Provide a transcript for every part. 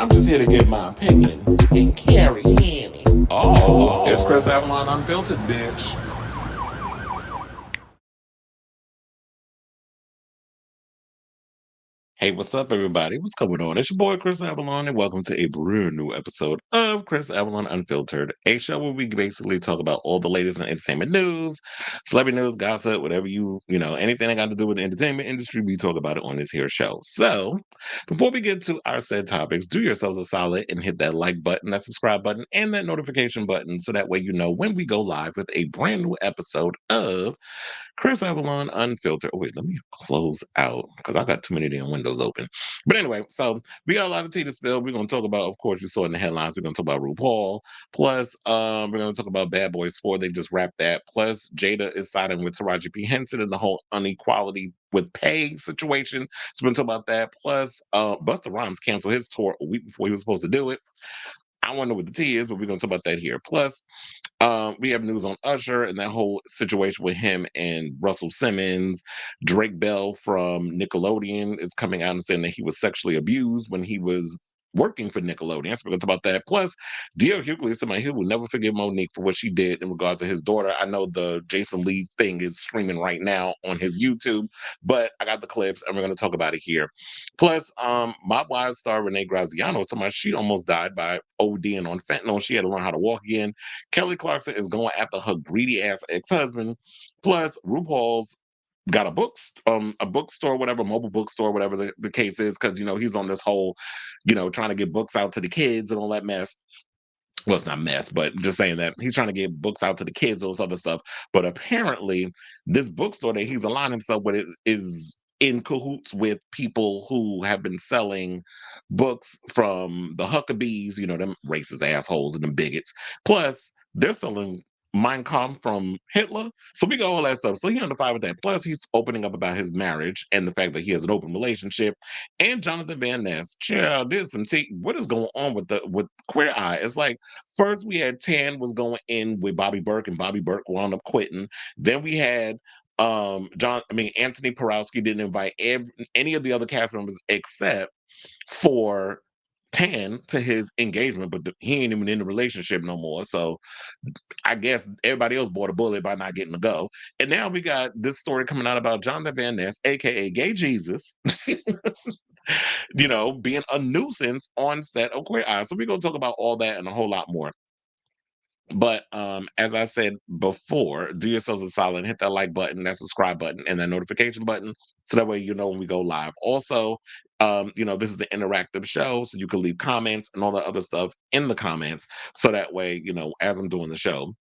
I'm just here to give my opinion and carry in. Oh, it's Chris Avalon Unfiltered, bitch. Hey, what's up, everybody? What's going on? It's your boy, Chris Avalon, and welcome to a brand new episode of Chris Avalon Unfiltered, a show where we basically talk about all the latest in entertainment news, celebrity news, gossip, whatever anything that got to do with the entertainment industry, we talk about it on this here show. So, before we get to our said topics, do yourselves a solid and hit that like button, that subscribe button, and that notification button so that way you know when we go live with a brand new episode of Chris Avalon Unfiltered. Oh, wait, let me close out because I got too many damn windows open. But anyway, so we got a lot of tea to spill. We're going to talk about, of course, you saw in the headlines, we're going to talk about RuPaul. Plus, we're going to talk about Bad Boys 4. They just wrapped that. Plus, Jada is siding with Taraji P. Henson and the whole unequality with pay situation. So we're going to talk about that. Plus, Busta Rhymes canceled his tour a week before he was supposed to do it. I wonder what the tea is, but we're going to talk about that here. Plus, we have news on Usher and that whole situation with him and Russell Simmons. Drake Bell from Nickelodeon is coming out and saying that he was sexually abused when he was working for Nickelodeon. So we're going to talk about that. Plus, D.L. Hughley is somebody who will never forgive Monique for what she did in regards to his daughter. I know the Jason Lee thing is streaming right now on his YouTube, but I got the clips and we're going to talk about it here. Plus, my wild star Renee Graziano, somebody she almost died by ODing on fentanyl. She had to learn how to walk again. Kelly Clarkson is going after her greedy ass ex-husband. Plus, RuPaul's got a bookstore, whatever, mobile bookstore, whatever the case is, because he's on this whole, trying to get books out to the kids and all that mess. Well, it's not mess, but just saying that he's trying to get books out to the kids, all this other stuff. But apparently, this bookstore that he's aligned himself with is in cahoots with people who have been selling books from the Huckabees, them racist assholes and them bigots. Plus, they're selling Mein Kampf from Hitler. So we got all that stuff. So he under fire with that. Plus, he's opening up about his marriage and the fact that he has an open relationship. And Jonathan Van Ness, child, did some tea. What is going on with Queer Eye? It's like first we had Tan was going in with Bobby Burke, and Bobby Burke wound up quitting. Then we had Anthony Porowski didn't invite any of the other cast members except for Tan to his engagement, but he ain't even in the relationship no more. So I guess everybody else bought a bullet by not getting to go. And now we got this story coming out about Jonathan Van Ness, aka Gay Jesus, being a nuisance on set of Queer Eye. So we're gonna talk about all that and a whole lot more. But as I said before, do yourselves a solid, hit that like button, that subscribe button, and that notification button, so that way you know when we go live. Also, this is an interactive show, so you can leave comments and all that other stuff in the comments, so that way, as I'm doing the show,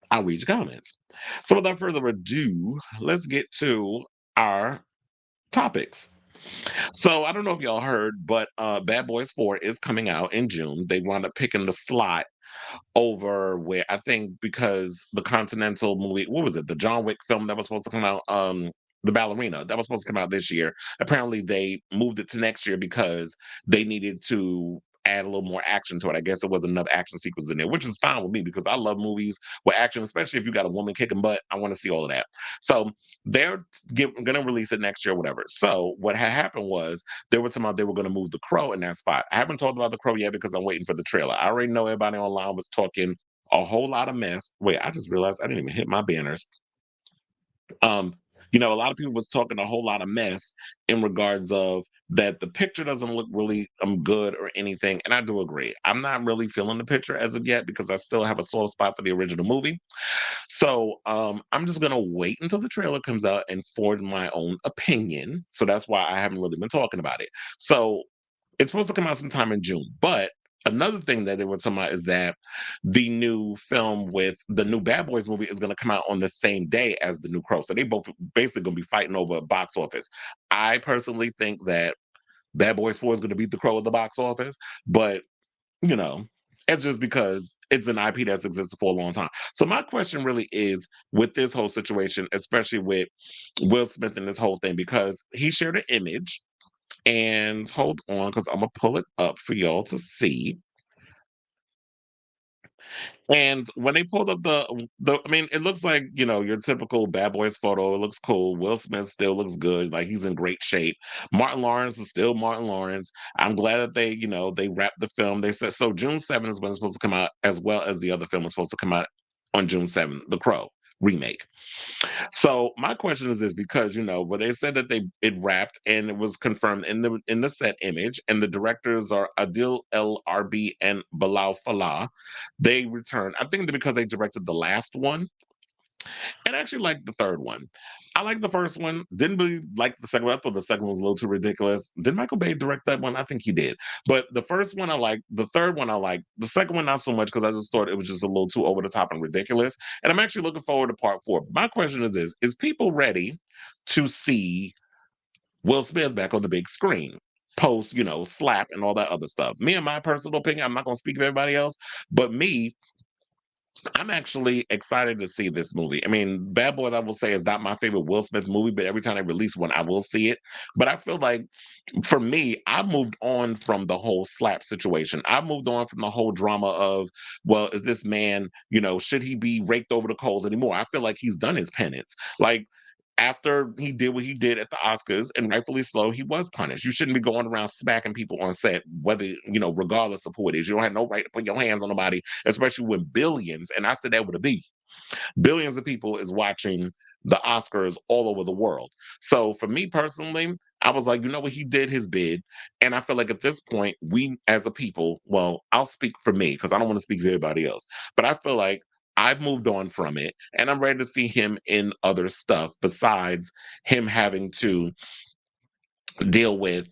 I'll read your comments. So without further ado, let's get to our topics. So I don't know if y'all heard, but Bad Boys 4 is coming out in June. They wound up picking the slot over where I think because the Continental movie, what was it? The John Wick film that was supposed to come out, the Ballerina that was supposed to come out this year. Apparently, they moved it to next year because they needed to add a little more action to it. I guess there wasn't enough action sequences in there, which is fine with me because I love movies with action, especially if you got a woman kicking butt. I want to see all of that. So they're going to release it next year, whatever. So what had happened was they were talking about they were going to move the Crow in that spot. I haven't talked about the Crow yet because I'm waiting for the trailer. I already know everybody online was talking a whole lot of mess. Wait, I just realized I didn't even hit my banners. Um, a lot of people was talking a whole lot of mess in regards of that the picture doesn't look really good or anything, and I do agree. I'm not really feeling the picture as of yet because I still have a soft spot for the original movie. So I'm just gonna wait until the trailer comes out and form my own opinion. So that's why I haven't really been talking about it. So it's supposed to come out sometime in June, but another thing that they were talking about is that the new film with the new Bad Boys movie is going to come out on the same day as the new Crow. So they both basically going to be fighting over box office. I personally think that Bad Boys 4 is going to beat the Crow at the box office, but you know, it's just because it's an IP that's existed for a long time. So my question really is with this whole situation, especially with Will Smith and this whole thing, because he shared an image and hold on, because I'm gonna pull it up for y'all to see. And when they pulled up I mean, it looks like, your typical Bad Boys photo. It looks cool. Will Smith still looks good. Like he's in great shape. Martin Lawrence is still Martin Lawrence. I'm glad that they wrapped the film. They said so June 7th is when it's supposed to come out, as well as the other film is supposed to come out on June 7th, The Crow remake. So my question is this, because where they said that it wrapped and it was confirmed in the set image, and the directors are Adil El Arbi and Bilal Falah. They returned. I think that because they directed the last one, and actually like the third one. I like the first one. Didn't really like the second one. I thought the second one was a little too ridiculous. Did Michael Bay direct that one? I think he did. But the first one I like. The third one I like. The second one not so much, because I just thought it was just a little too over the top and ridiculous. And I'm actually looking forward to part four. My question is this: is people ready to see Will Smith back on the big screen? Post, slap and all that other stuff. Me and my personal opinion, I'm not gonna speak for everybody else, but me, I'm actually excited to see this movie. I mean, Bad Boys, I will say, is not my favorite Will Smith movie, but every time they release one, I will see it. But I feel like, for me, I moved on from the whole slap situation. I moved on from the whole drama of, well, is this man, should he be raked over the coals anymore? I feel like he's done his penance. Like, after he did what he did at the Oscars, and rightfully so, he was punished. You shouldn't be going around smacking people on set, whether, regardless of who it is. You don't have no right to put your hands on nobody, especially when billions, and I said that with a B, billions of people is watching the Oscars all over the world. So for me personally, I was like, he did his bid. And I feel like at this point, we as a people, well, I'll speak for me because I don't want to speak for everybody else, but I feel like I've moved on from it and I'm ready to see him in other stuff besides him having to deal with,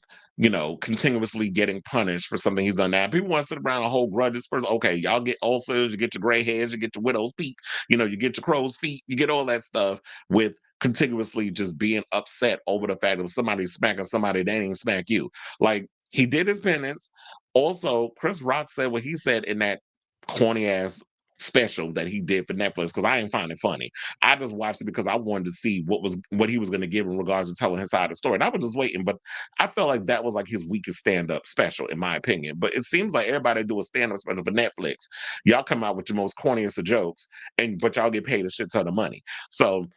continuously getting punished for something he's done. Now, people want to sit around and hold grudges. First, okay, y'all get ulcers, you get your gray hairs, you get your widow's peak, you get your crow's feet, you get all that stuff with continuously just being upset over the fact that somebody smacking somebody that ain't smack you. Like, he did his penance. Also, Chris Rock said what he said in that corny ass special that he did for Netflix, because I ain't find it funny. I just watched it because I wanted to see what he was going to give in regards to telling his side of the story. And I was just waiting, but I felt like that was like his weakest stand-up special, in my opinion. But it seems like everybody do a stand-up special for Netflix. Y'all come out with your most corniest of jokes, but y'all get paid a shit ton of money. So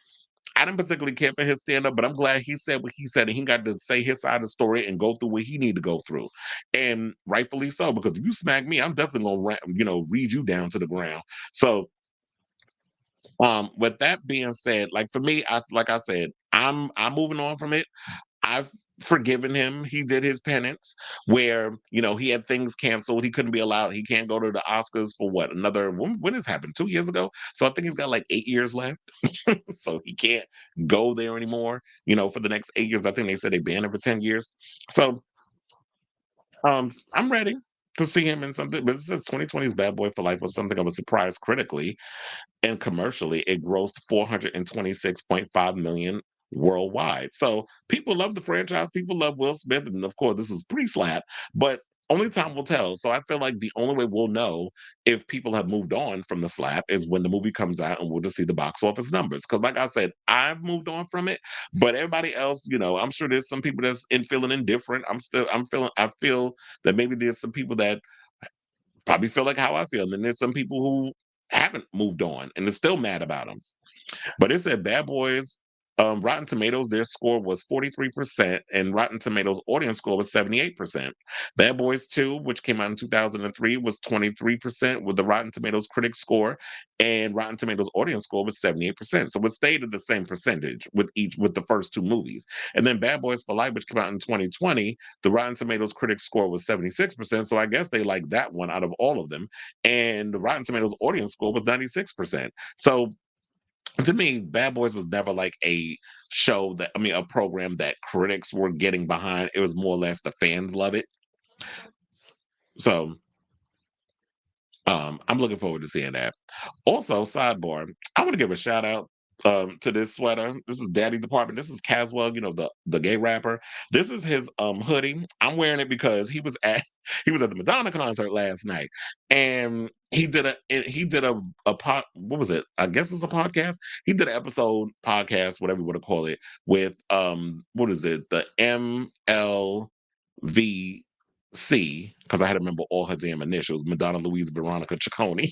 I didn't particularly care for his stand-up, but I'm glad he said what he said, and he got to say his side of the story and go through what he need to go through, and rightfully so. Because if you smack me, I'm definitely gonna read you down to the ground. So with that being said, like for me, like I said, I'm moving on from it. I've forgiven him. He did his penance where, he had things canceled. He couldn't be allowed. He can't go to the Oscars for what? Another, when this happened? 2 years ago? So I think he's got like 8 years left. So he can't go there anymore, for the next 8 years. I think they said they banned him for 10 years. So I'm ready to see him in something. But this is 2020's Bad Boy for Life was something I was surprised critically, and commercially it grossed 426.5 million worldwide. So people love the franchise, people love Will Smith, and of course this was pre-slap, but only time will tell. So I feel like the only way we'll know if people have moved on from the slap is when the movie comes out and we'll just see the box office numbers. Because like I said, I've moved on from it, but everybody else, I'm sure there's some people that's feeling indifferent. I feel that maybe there's some people that probably feel like how I feel. And then there's some people who haven't moved on and are still mad about them. But it said Bad Boys, Rotten Tomatoes, their score was 43%, and Rotten Tomatoes audience score was 78%. Bad Boys 2, which came out in 2003, was 23% with the Rotten Tomatoes critic score, and Rotten Tomatoes audience score was 78%. So it stayed at the same percentage with the first two movies. And then Bad Boys for Life, which came out in 2020, the Rotten Tomatoes critic score was 76%. So I guess they like that one out of all of them. And the Rotten Tomatoes audience score was 96%. So to me, Bad Boys was never like a a program that critics were getting behind. It was more or less the fans love it. So I'm looking forward to seeing that. Also, sidebar, I want to give a shout out to this sweater. This is Daddy Department. This is Caswell, the gay rapper. This is his hoodie. I'm wearing it because he was at the Madonna concert last night, and what was it? I guess it's a podcast. He did an episode podcast, whatever you want to call it, with what is it? The MLV. Because I had to remember all her damn initials, Madonna Louise Veronica Ciccone.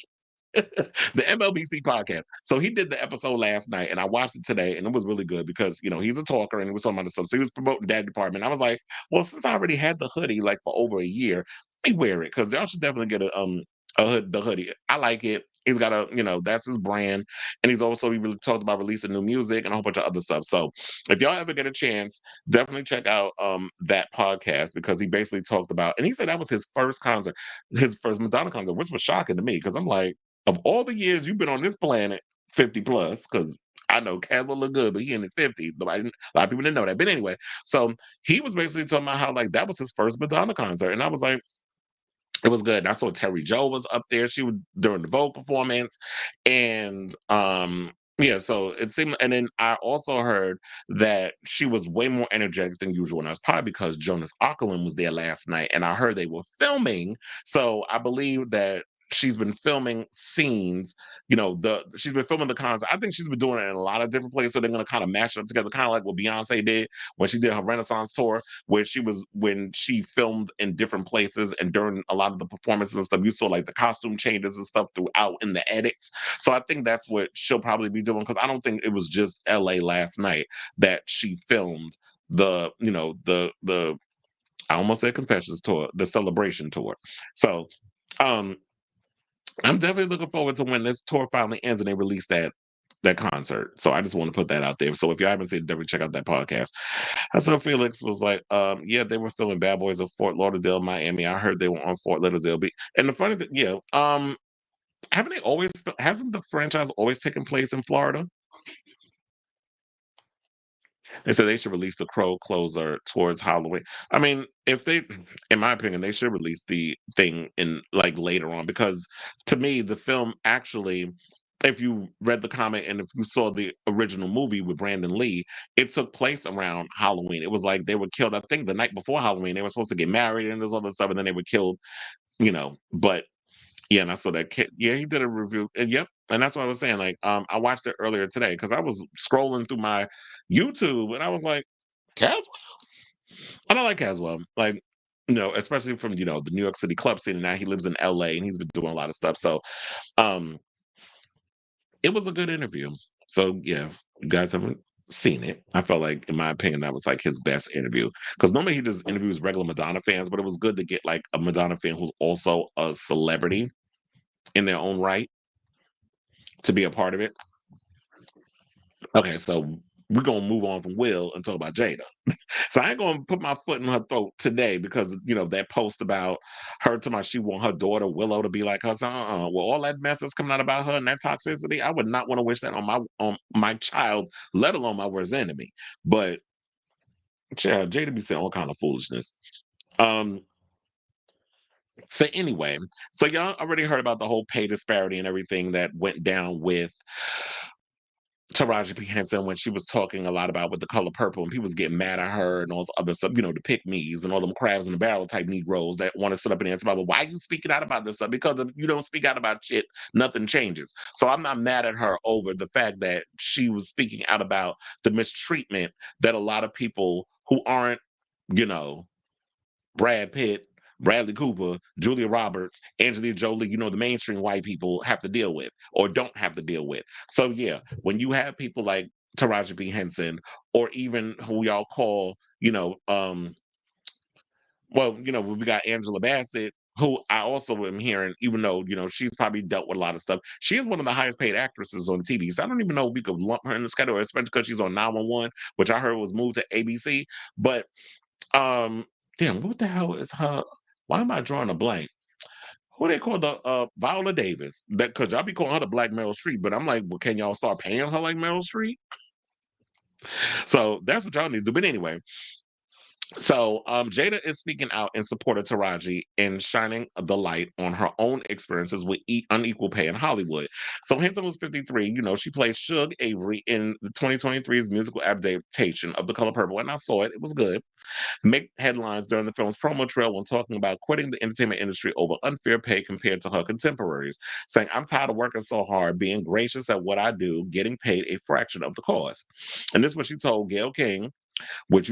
the MLBC podcast. So he did the episode last night, and I watched it today, and it was really good because he's a talker, and he was talking about the stuff. So he was promoting that department. I was like, well, since I already had the hoodie like for over a year, let me wear it because y'all should definitely get the hoodie. I like it. He's got that's his brand, and he really talked about releasing new music and a whole bunch of other stuff. So if y'all ever get a chance, definitely check out that podcast because he basically talked about, and he said that was his first concert, his first Madonna concert, which was shocking to me because I'm like, of all the years you've been on this planet, 50 plus, because I know Caswell look good, but he in his 50s. A lot of people didn't know that. But anyway, so he was basically talking about how like that was his first Madonna concert. And I was like, it was good. And I saw Terry Joe was up there. She was during the Vogue performance. And yeah, so it seemed, and then I also heard that she was way more energetic than usual. And that's probably because Jonas Ackland was there last night. And I heard they were filming. So I believe that she's been filming scenes, she's been filming the concert. I think she's been doing it in a lot of different places. So they're gonna kind of mash it up together, kind of like what Beyonce did when she did her Renaissance tour, where when she filmed in different places and during a lot of the performances and stuff, you saw like the costume changes and stuff throughout in the edits. So I think that's what she'll probably be doing because I don't think it was just LA last night that she filmed the I almost said confessions tour, the celebration tour. So um I'm definitely looking forward to when this tour finally ends and they release that concert. So I just want to put that out there. So if you haven't seen it, definitely check out that podcast. I saw Felix was like, yeah, they were filming Bad Boys of Fort Lauderdale, Miami. I heard they were on Fort Lauderdale. And the funny thing, yeah, hasn't the franchise always taken place in Florida? They said they should release the Crow closer towards Halloween. I mean, if they, in my opinion, they should release the thing in like later on because to me, the film actually, if you read the comic and if you saw the original movie with Brandon Lee, it took place around Halloween. It was like they were killed, I think, the night before Halloween. They were supposed to get married and there's other stuff, and then they were killed, But yeah, and I saw that kid. Yeah, he did a review. And yep. And that's what I was saying. Like, I watched it earlier today because I was scrolling through my YouTube and I was like, Caswell? I don't like Caswell. Like, especially from, the New York City club scene. And now he lives in LA and he's been doing a lot of stuff. So um it was a good interview. So yeah, if you guys haven't seen it, I felt like, in my opinion, that was like his best interview. Because normally he just interviews regular Madonna fans, but it was good to get like a Madonna fan who's also a celebrity in their own right to be a part of it. Okay, so we're gonna move on from Will and talk about Jada. So I ain't gonna put my foot in her throat today because that post about her talking about she want her daughter Willow to be like her. So, well, all that mess that's coming out about her and that toxicity, I would not want to wish that on my child, let alone my worst enemy. But child, Jada be saying all kind of foolishness. Um, so anyway, so y'all already heard about the whole pay disparity and everything that went down with Taraji P. Henson when she was talking a lot about with the color purple and people was getting mad at her and all this other stuff, the pick me's and all them crabs in the barrel type Negroes that want to sit up and answer about, well, why are you speaking out about this stuff? Because if you don't speak out about shit, nothing changes. So I'm not mad at her over the fact that she was speaking out about the mistreatment that a lot of people who aren't, you know, Brad Pitt, Bradley Cooper, Julia Roberts, Angelina Jolie, the mainstream white people have to deal with or don't have to deal with. So yeah, when you have people like Taraji P. Henson or even who y'all call, we got Angela Bassett, who I also am hearing, even though, she's probably dealt with a lot of stuff. She is one of the highest paid actresses on TV. So I don't even know if we could lump her in the category, especially because she's on 911, which I heard was moved to ABC. But um, damn, what the hell is her? Why am I drawing a blank? Who they call the Viola Davis? That because y'all be calling her the Black Meryl Streep, but I'm like, well, can y'all start paying her like Meryl Streep? So that's what y'all need to do. But anyway, so Jada is speaking out in support of Taraji and shining the light on her own experiences with unequal pay in Hollywood. So Henson was 53. She played Suge Avery in the 2023's musical adaptation of The Color Purple, and I saw it. It was good. Make headlines during the film's promo trail when talking about quitting the entertainment industry over unfair pay compared to her contemporaries, saying, I'm tired of working so hard, being gracious at what I do, getting paid a fraction of the cost. And this is what she told Gayle King, which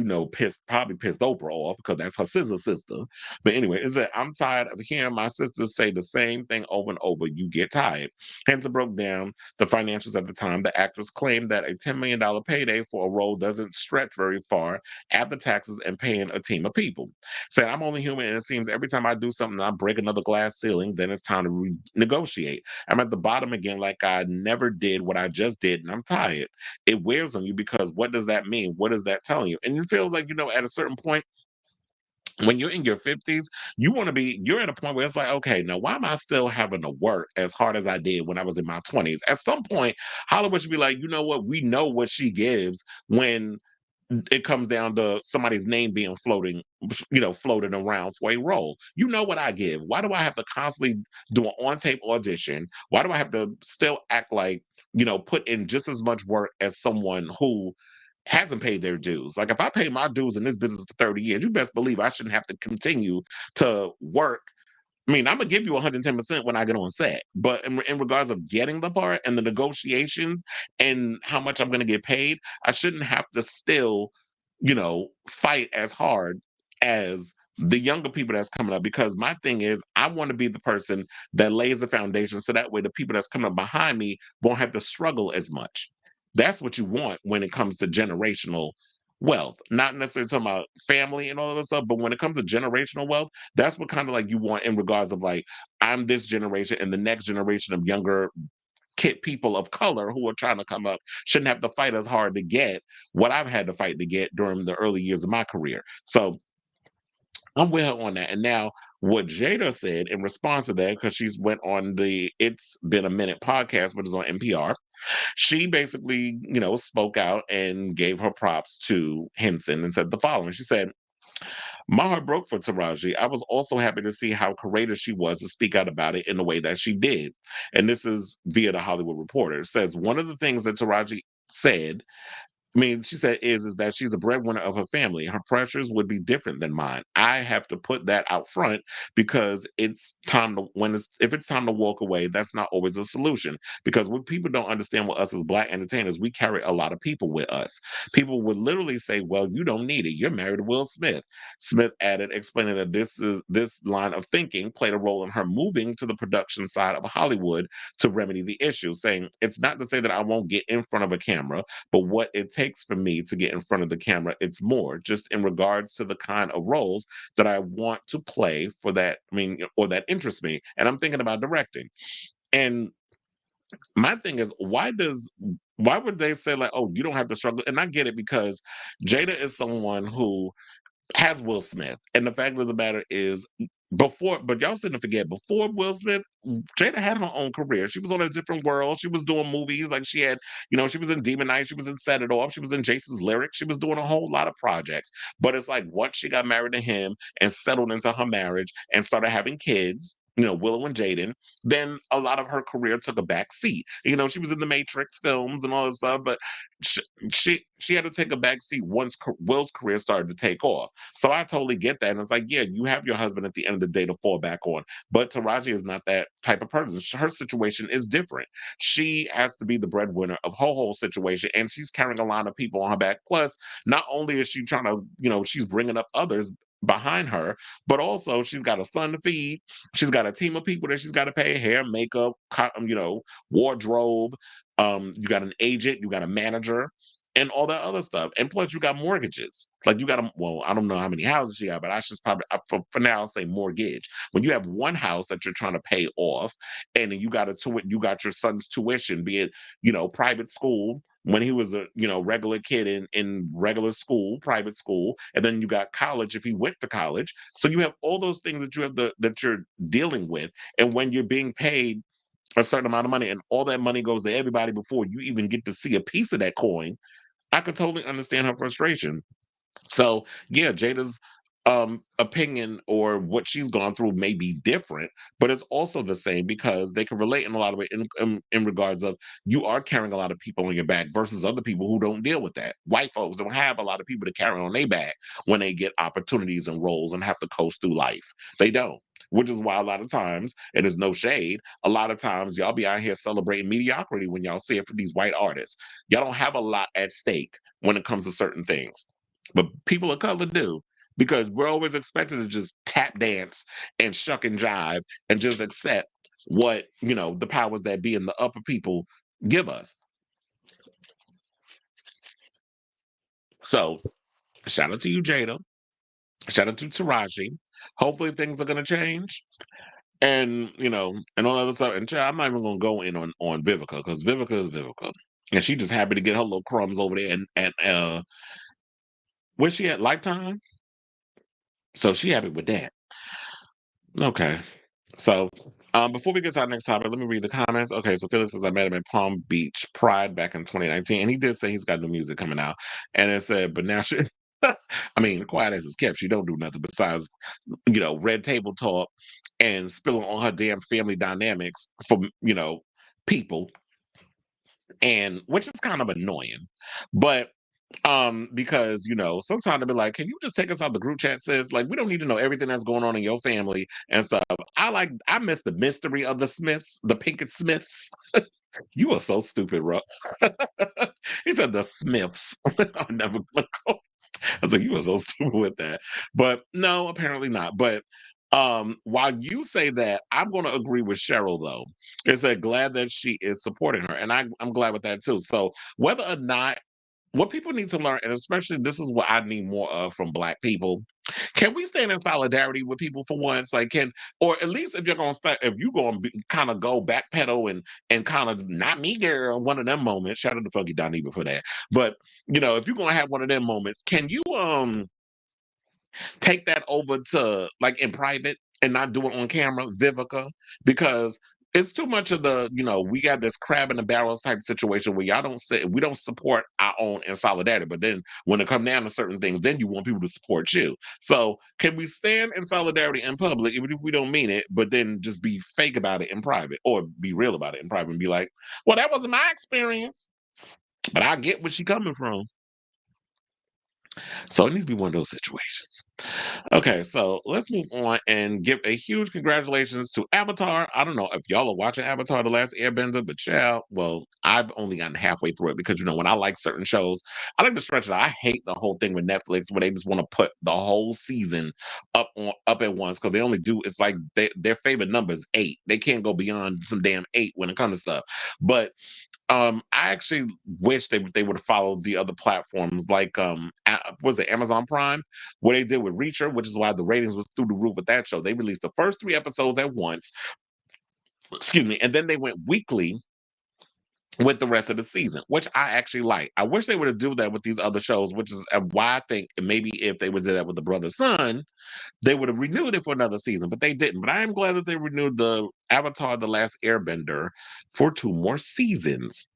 probably pissed Oprah off because that's her scissor sister. But anyway, is that I'm tired of hearing my sisters say the same thing over and over. You get tired. Henson broke down the financials at the time. The actress claimed that a $10 million payday for a role doesn't stretch very far after taxes and paying a team of people. Said, I'm only human, and it seems every time I do something, I break another glass ceiling, then it's time to negotiate. I'm at the bottom again, like I never did what I just did, and I'm tired. It wears on you because what does that mean? What is that telling you? And it feels like, at a certain point, when you're in your 50s, you're at a point where it's like, okay, now why am I still having to work as hard as I did when I was in my 20s? At some point, Hollywood should be like, you know what? We know what she gives when it comes down to somebody's name being floated around for a role. You know what I give. Why do I have to constantly do an on-tape audition? Why do I have to still act like, put in just as much work as someone who hasn't paid their dues? Like if I pay my dues in this business for 30 years, you best believe I shouldn't have to continue to work. I mean, I'm gonna give you 110% when I get on set, but in regards of getting the part and the negotiations and how much I'm gonna get paid, I shouldn't have to still, fight as hard as the younger people that's coming up. Because my thing is, I want to be the person that lays the foundation, so that way the people that's coming up behind me won't have to struggle as much. That's what you want when it comes to generational wealth. Not necessarily talking about family and all of that stuff, but when it comes to generational wealth, that's what kind of like you want in regards of like, I'm this generation and the next generation of younger kid people of color who are trying to come up shouldn't have to fight as hard to get what I've had to fight to get during the early years of my career. So I'm with her on that. And now what Jada said in response to that, because she's went on the It's Been a Minute podcast, which is on NPR, she basically, spoke out and gave her props to Henson and said the following. She said, my heart broke for Taraji. I was also happy to see how courageous she was to speak out about it in the way that she did. And this is via the Hollywood Reporter. It says one of the things that Taraji said, she said is that she's a breadwinner of her family. Her pressures would be different than mine. I have to put that out front because it's time to if it's time to walk away, that's not always a solution. Because what people don't understand with us as black entertainers, we carry a lot of people with us. People would literally say, well, you don't need it. You're married to Will Smith. Smith added, explaining that this line of thinking played a role in her moving to the production side of Hollywood to remedy the issue, saying, it's not to say that I won't get in front of a camera, but what it takes for me to get in front of the camera, it's more just in regards to the kind of roles that I want to play for that, or that interest me. And I'm thinking about directing. And my thing is, why would they say like, oh, you don't have to struggle? And I get it because Jada is someone who has Will Smith. And the fact of the matter is, but y'all seem to forget, before Will Smith, Jada had her own career. She was on a different world. She was doing movies. Like she had, she was in Demon Knight. She was in Set It Off. She was in Jason's Lyrics. She was doing a whole lot of projects. But it's like once she got married to him and settled into her marriage and started having kids, Willow and Jaden, then a lot of her career took a back seat. She was in the Matrix films and all this stuff, but she she had to take a back seat once Will's career started to take off. So I totally get that. And it's like, yeah, you have your husband at the end of the day to fall back on. But Taraji is not that type of person. Her situation is different. She has to be the breadwinner of her whole situation, and she's carrying a lot of people on her back. Plus, not only is she trying to, she's bringing up others behind her, but also she's got a son to feed. She's got a team of people that she's got to pay: hair, makeup, wardrobe. You got an agent, you got a manager, and all that other stuff. And plus, you got mortgages. Like you got well, I don't know how many houses you have, but I should probably, for now, I'll say mortgage. When you have one house that you're trying to pay off, and then you got you got your son's tuition, be it, private school when he was a, regular kid in regular school, private school, and then you got college if he went to college. So you have all those things that that you're dealing with. And when you're being paid a certain amount of money and all that money goes to everybody before you even get to see a piece of that coin, I could totally understand her frustration. So yeah, Jada's opinion or what she's gone through may be different, but it's also the same because they can relate in a lot of ways in regards of you are carrying a lot of people on your back versus other people who don't deal with that. White folks don't have a lot of people to carry on their back when they get opportunities and roles and have to coast through life. They don't. Which is why a lot of times, and there's no shade, a lot of times y'all be out here celebrating mediocrity when y'all see it for these white artists. Y'all don't have a lot at stake when it comes to certain things. but people of color do because we're always expected to just tap dance and shuck and jive and just accept what the powers that be and the upper people give us. So shout out to you, Jada. Shout out to Taraji. Hopefully things are gonna change. And and all that other stuff. And I'm not even gonna go in on Vivica because Vivica is Vivica. And she just happy to get her little crumbs over there and where's she at Lifetime? So she happy with that. Okay. So, before we get to our next topic, let me read the comments. Okay, so Felix says I met him in Palm Beach Pride back in 2019, and he did say he's got new music coming out. And it said, but now she, I mean, quiet as is kept. She don't do nothing besides, red table talk and spilling on her damn family dynamics from people, and which is kind of annoying. But because sometimes they'll be like, can you just take us out the group chat, sis? Like, we don't need to know everything that's going on in your family and stuff. I miss the mystery of the Smiths, the Pinkett-Smiths. You are so stupid, Ruck. He said the Smiths. I'm never gonna go. I was like, you were so stupid with that. But no, apparently not. But while you say that, I'm going to agree with Cheryl, though. Is that glad that she is supporting her. And I'm glad with that, too. So whether or not, what people need to learn, and especially this is what I need more of from Black people. Can we stand in solidarity with people for once? Like, or at least if you're gonna start, if you're gonna kind of go backpedal and kind of not me, girl, one of them moments. Shout out to Funky Donnie for that. But if you're gonna have one of them moments, can you take that over to like in private and not do it on camera, Vivica, because it's too much of the, we got this crab in the barrels type situation where y'all don't say we don't support our own in solidarity, but then when it comes down to certain things, then you want people to support you. So can we stand in solidarity in public, even if we don't mean it, but then just be fake about it in private or be real about it in private and be like, well, that wasn't my experience, but I get where she coming from. So it needs to be one of those situations. Okay, so let's move on and give a huge congratulations to Avatar. I don't know if y'all are watching Avatar: The Last Airbender, but yeah, well, I've only gotten halfway through it because when I like certain shows, I like to stretch it out. I hate the whole thing with Netflix where they just want to put the whole season up at once because they only do it's like their favorite number is 8. They can't go beyond some damn 8 when it comes to stuff. But I actually wish they would have followed the other platforms like was it Amazon Prime, what they did with Reacher, which is why the ratings was through the roof with that show. They released the first 3 episodes at once, excuse me, and then they went weekly with the rest of the season, which I actually like. I wish they would have do that with these other shows, which is why I think maybe if they would do that with the brother son, they would have renewed it for another season, but they didn't. But I am glad that they renewed the Avatar: The Last Airbender for 2 more seasons.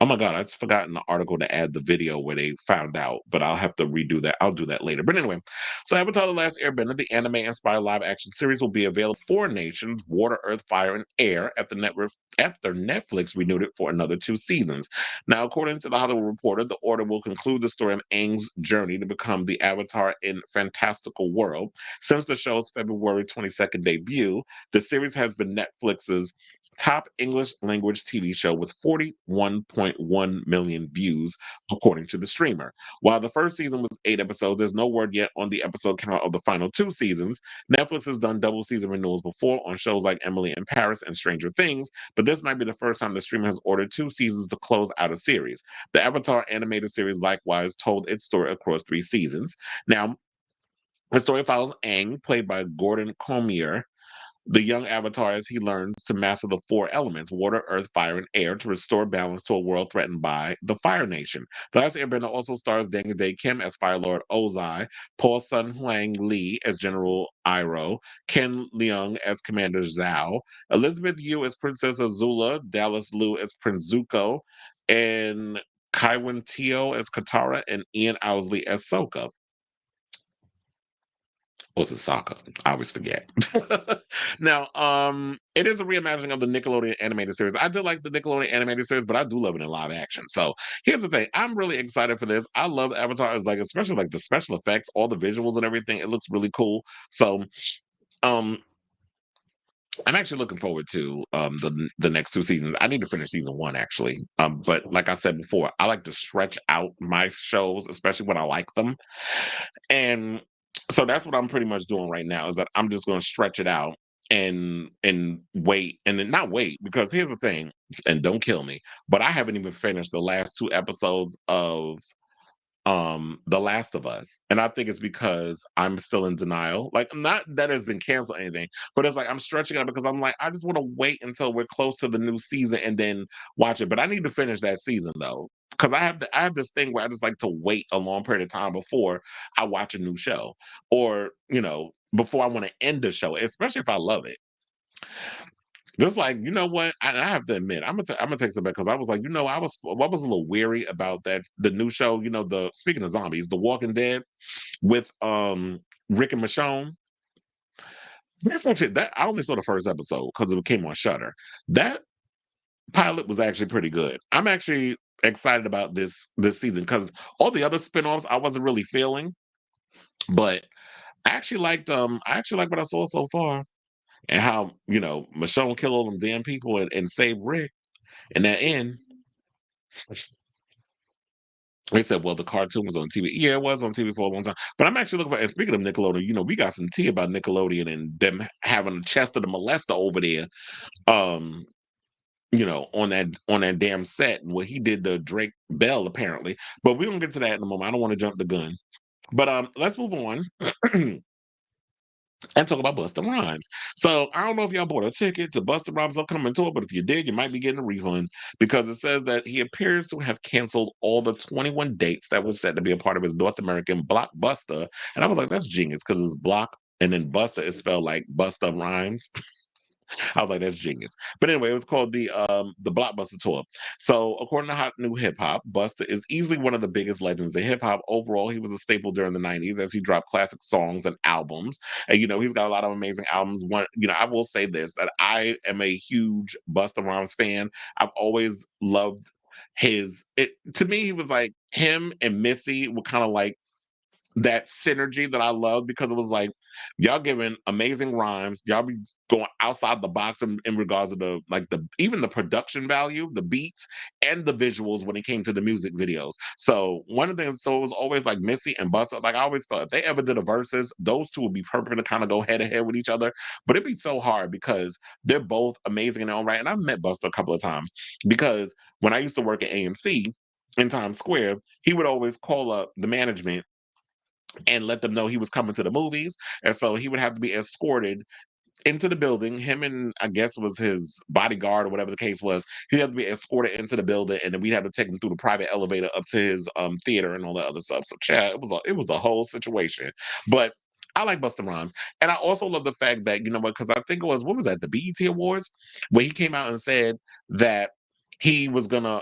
Oh my God, I just forgot in the article to add the video where they found out, but I'll have to redo that. I'll do that later. But anyway, so Avatar: The Last Airbender, the anime-inspired live-action series, will be available for nations: water, earth, fire, and air after Netflix renewed it for another 2 seasons. Now, according to the Hollywood Reporter, the order will conclude the story of Aang's journey to become the Avatar in fantastical world. Since the show's February 22nd debut, the series has been Netflix's top English language TV show with 41.1 million views, according to the streamer. While the first season was 8 episodes, there's no word yet on the episode count of the final 2 seasons. Netflix has done double season renewals before on shows like Emily in Paris and Stranger Things, but this might be the first time the streamer has ordered 2 seasons to close out a series. The Avatar animated series likewise told its story across 3 seasons. Now, the story follows Aang, played by Gordon Cormier, the young avatar as he learns to master the 4 elements: water, earth, fire, and air to restore balance to a world threatened by the Fire Nation. The Last Airbender also stars Daniel Day Kim as Fire Lord Ozai, Paul Sun Huang Lee as General Iroh, Ken Leung as Commander Zhao, Elizabeth Yu as Princess Azula, Dallas Liu as Prince Zuko, and Kaiwan Teo as Katara, and Ian Owsley as Sokka. Was it soccer? I always forget. Now, it is a reimagining of the Nickelodeon animated series. I did like the Nickelodeon animated series, but I do love it in live action. So here's the thing: I'm really excited for this. I love Avatar, like especially like the special effects, all the visuals and everything. It looks really cool. So, um, I'm actually looking forward to the next two seasons. I need to finish season one actually. But like I said before, I like to stretch out my shows, especially when I like them. And so that's what I'm pretty much doing right now is that I'm just going to stretch it out and wait and then not wait because here's the thing, and don't kill me, but I haven't even finished the last two episodes of The Last of Us. And I think it's because I'm still in denial. Like not that it's been canceled or anything, but it's like I'm stretching it because I'm like, I just want to wait until we're close to the new season and then watch it. But I need to finish that season though. Because I have this thing where I just like to wait a long period of time before I watch a new show. Or, before I want to end the show, especially if I love it. Just like, you know what? I have to admit, I'm gonna take some back because I was like, I was a little weary about that the new show, the speaking of zombies, The Walking Dead with Rick and Michonne. That's actually that I only saw the first episode because it came on Shutter. That pilot was actually pretty good. I'm actually excited about this season because all the other spinoffs I wasn't really feeling, but I actually like what I saw so far and how, Michonne killed all them damn people and saved Rick in that end. They said, well, the cartoon was on TV. Yeah, it was on TV for a long time. But I'm actually looking for, and speaking of Nickelodeon, we got some tea about Nickelodeon and them having a chest of the molester over there, um, on that damn set and what he did to Drake Bell, apparently. But we're gonna get to that in a moment. I don't want to jump the gun. But let's move on. And talk about Busta Rhymes. So I don't know if y'all bought a ticket to Busta Rhymes upcoming tour, but if you did, you might be getting a refund because it says that he appears to have canceled all the 21 dates that was set to be a part of his North American Blockbusta. And I was like, that's genius because it's Block and then Busta is spelled like Busta Rhymes. I was like, that's genius. But anyway, it was called the Blockbuster tour. So according to Hot New Hip Hop, Busta is easily one of the biggest legends of hip hop. Overall, he was a staple during the 90s as he dropped classic songs and albums. And he's got a lot of amazing albums. One, I will say this that I am a huge Busta Rhymes fan. I've always loved to me, he was like him and Missy were kind of like that synergy that I love because it was like y'all giving amazing rhymes, y'all be going outside the box in regards to the even the production value, the beats, and the visuals when it came to the music videos. So one of the things, so it was always like Missy and Busta. Like I always felt if they ever did a verses, those two would be perfect to kind of go head to head with each other. But it'd be so hard because they're both amazing in their own right. And I've met Busta a couple of times because when I used to work at AMC in Times Square, he would always call up the management and let them know he was coming to the movies. And so he would have to be escorted into the building. Him and I guess was his bodyguard or whatever the case was. He'd have to be escorted into the building, and then we'd have to take him through the private elevator up to his theater and all that other stuff. So, Chad, it was a whole situation. But I like Busta Rhymes, and I also love the fact that because I think it was what was that the BET Awards where he came out and said that he was gonna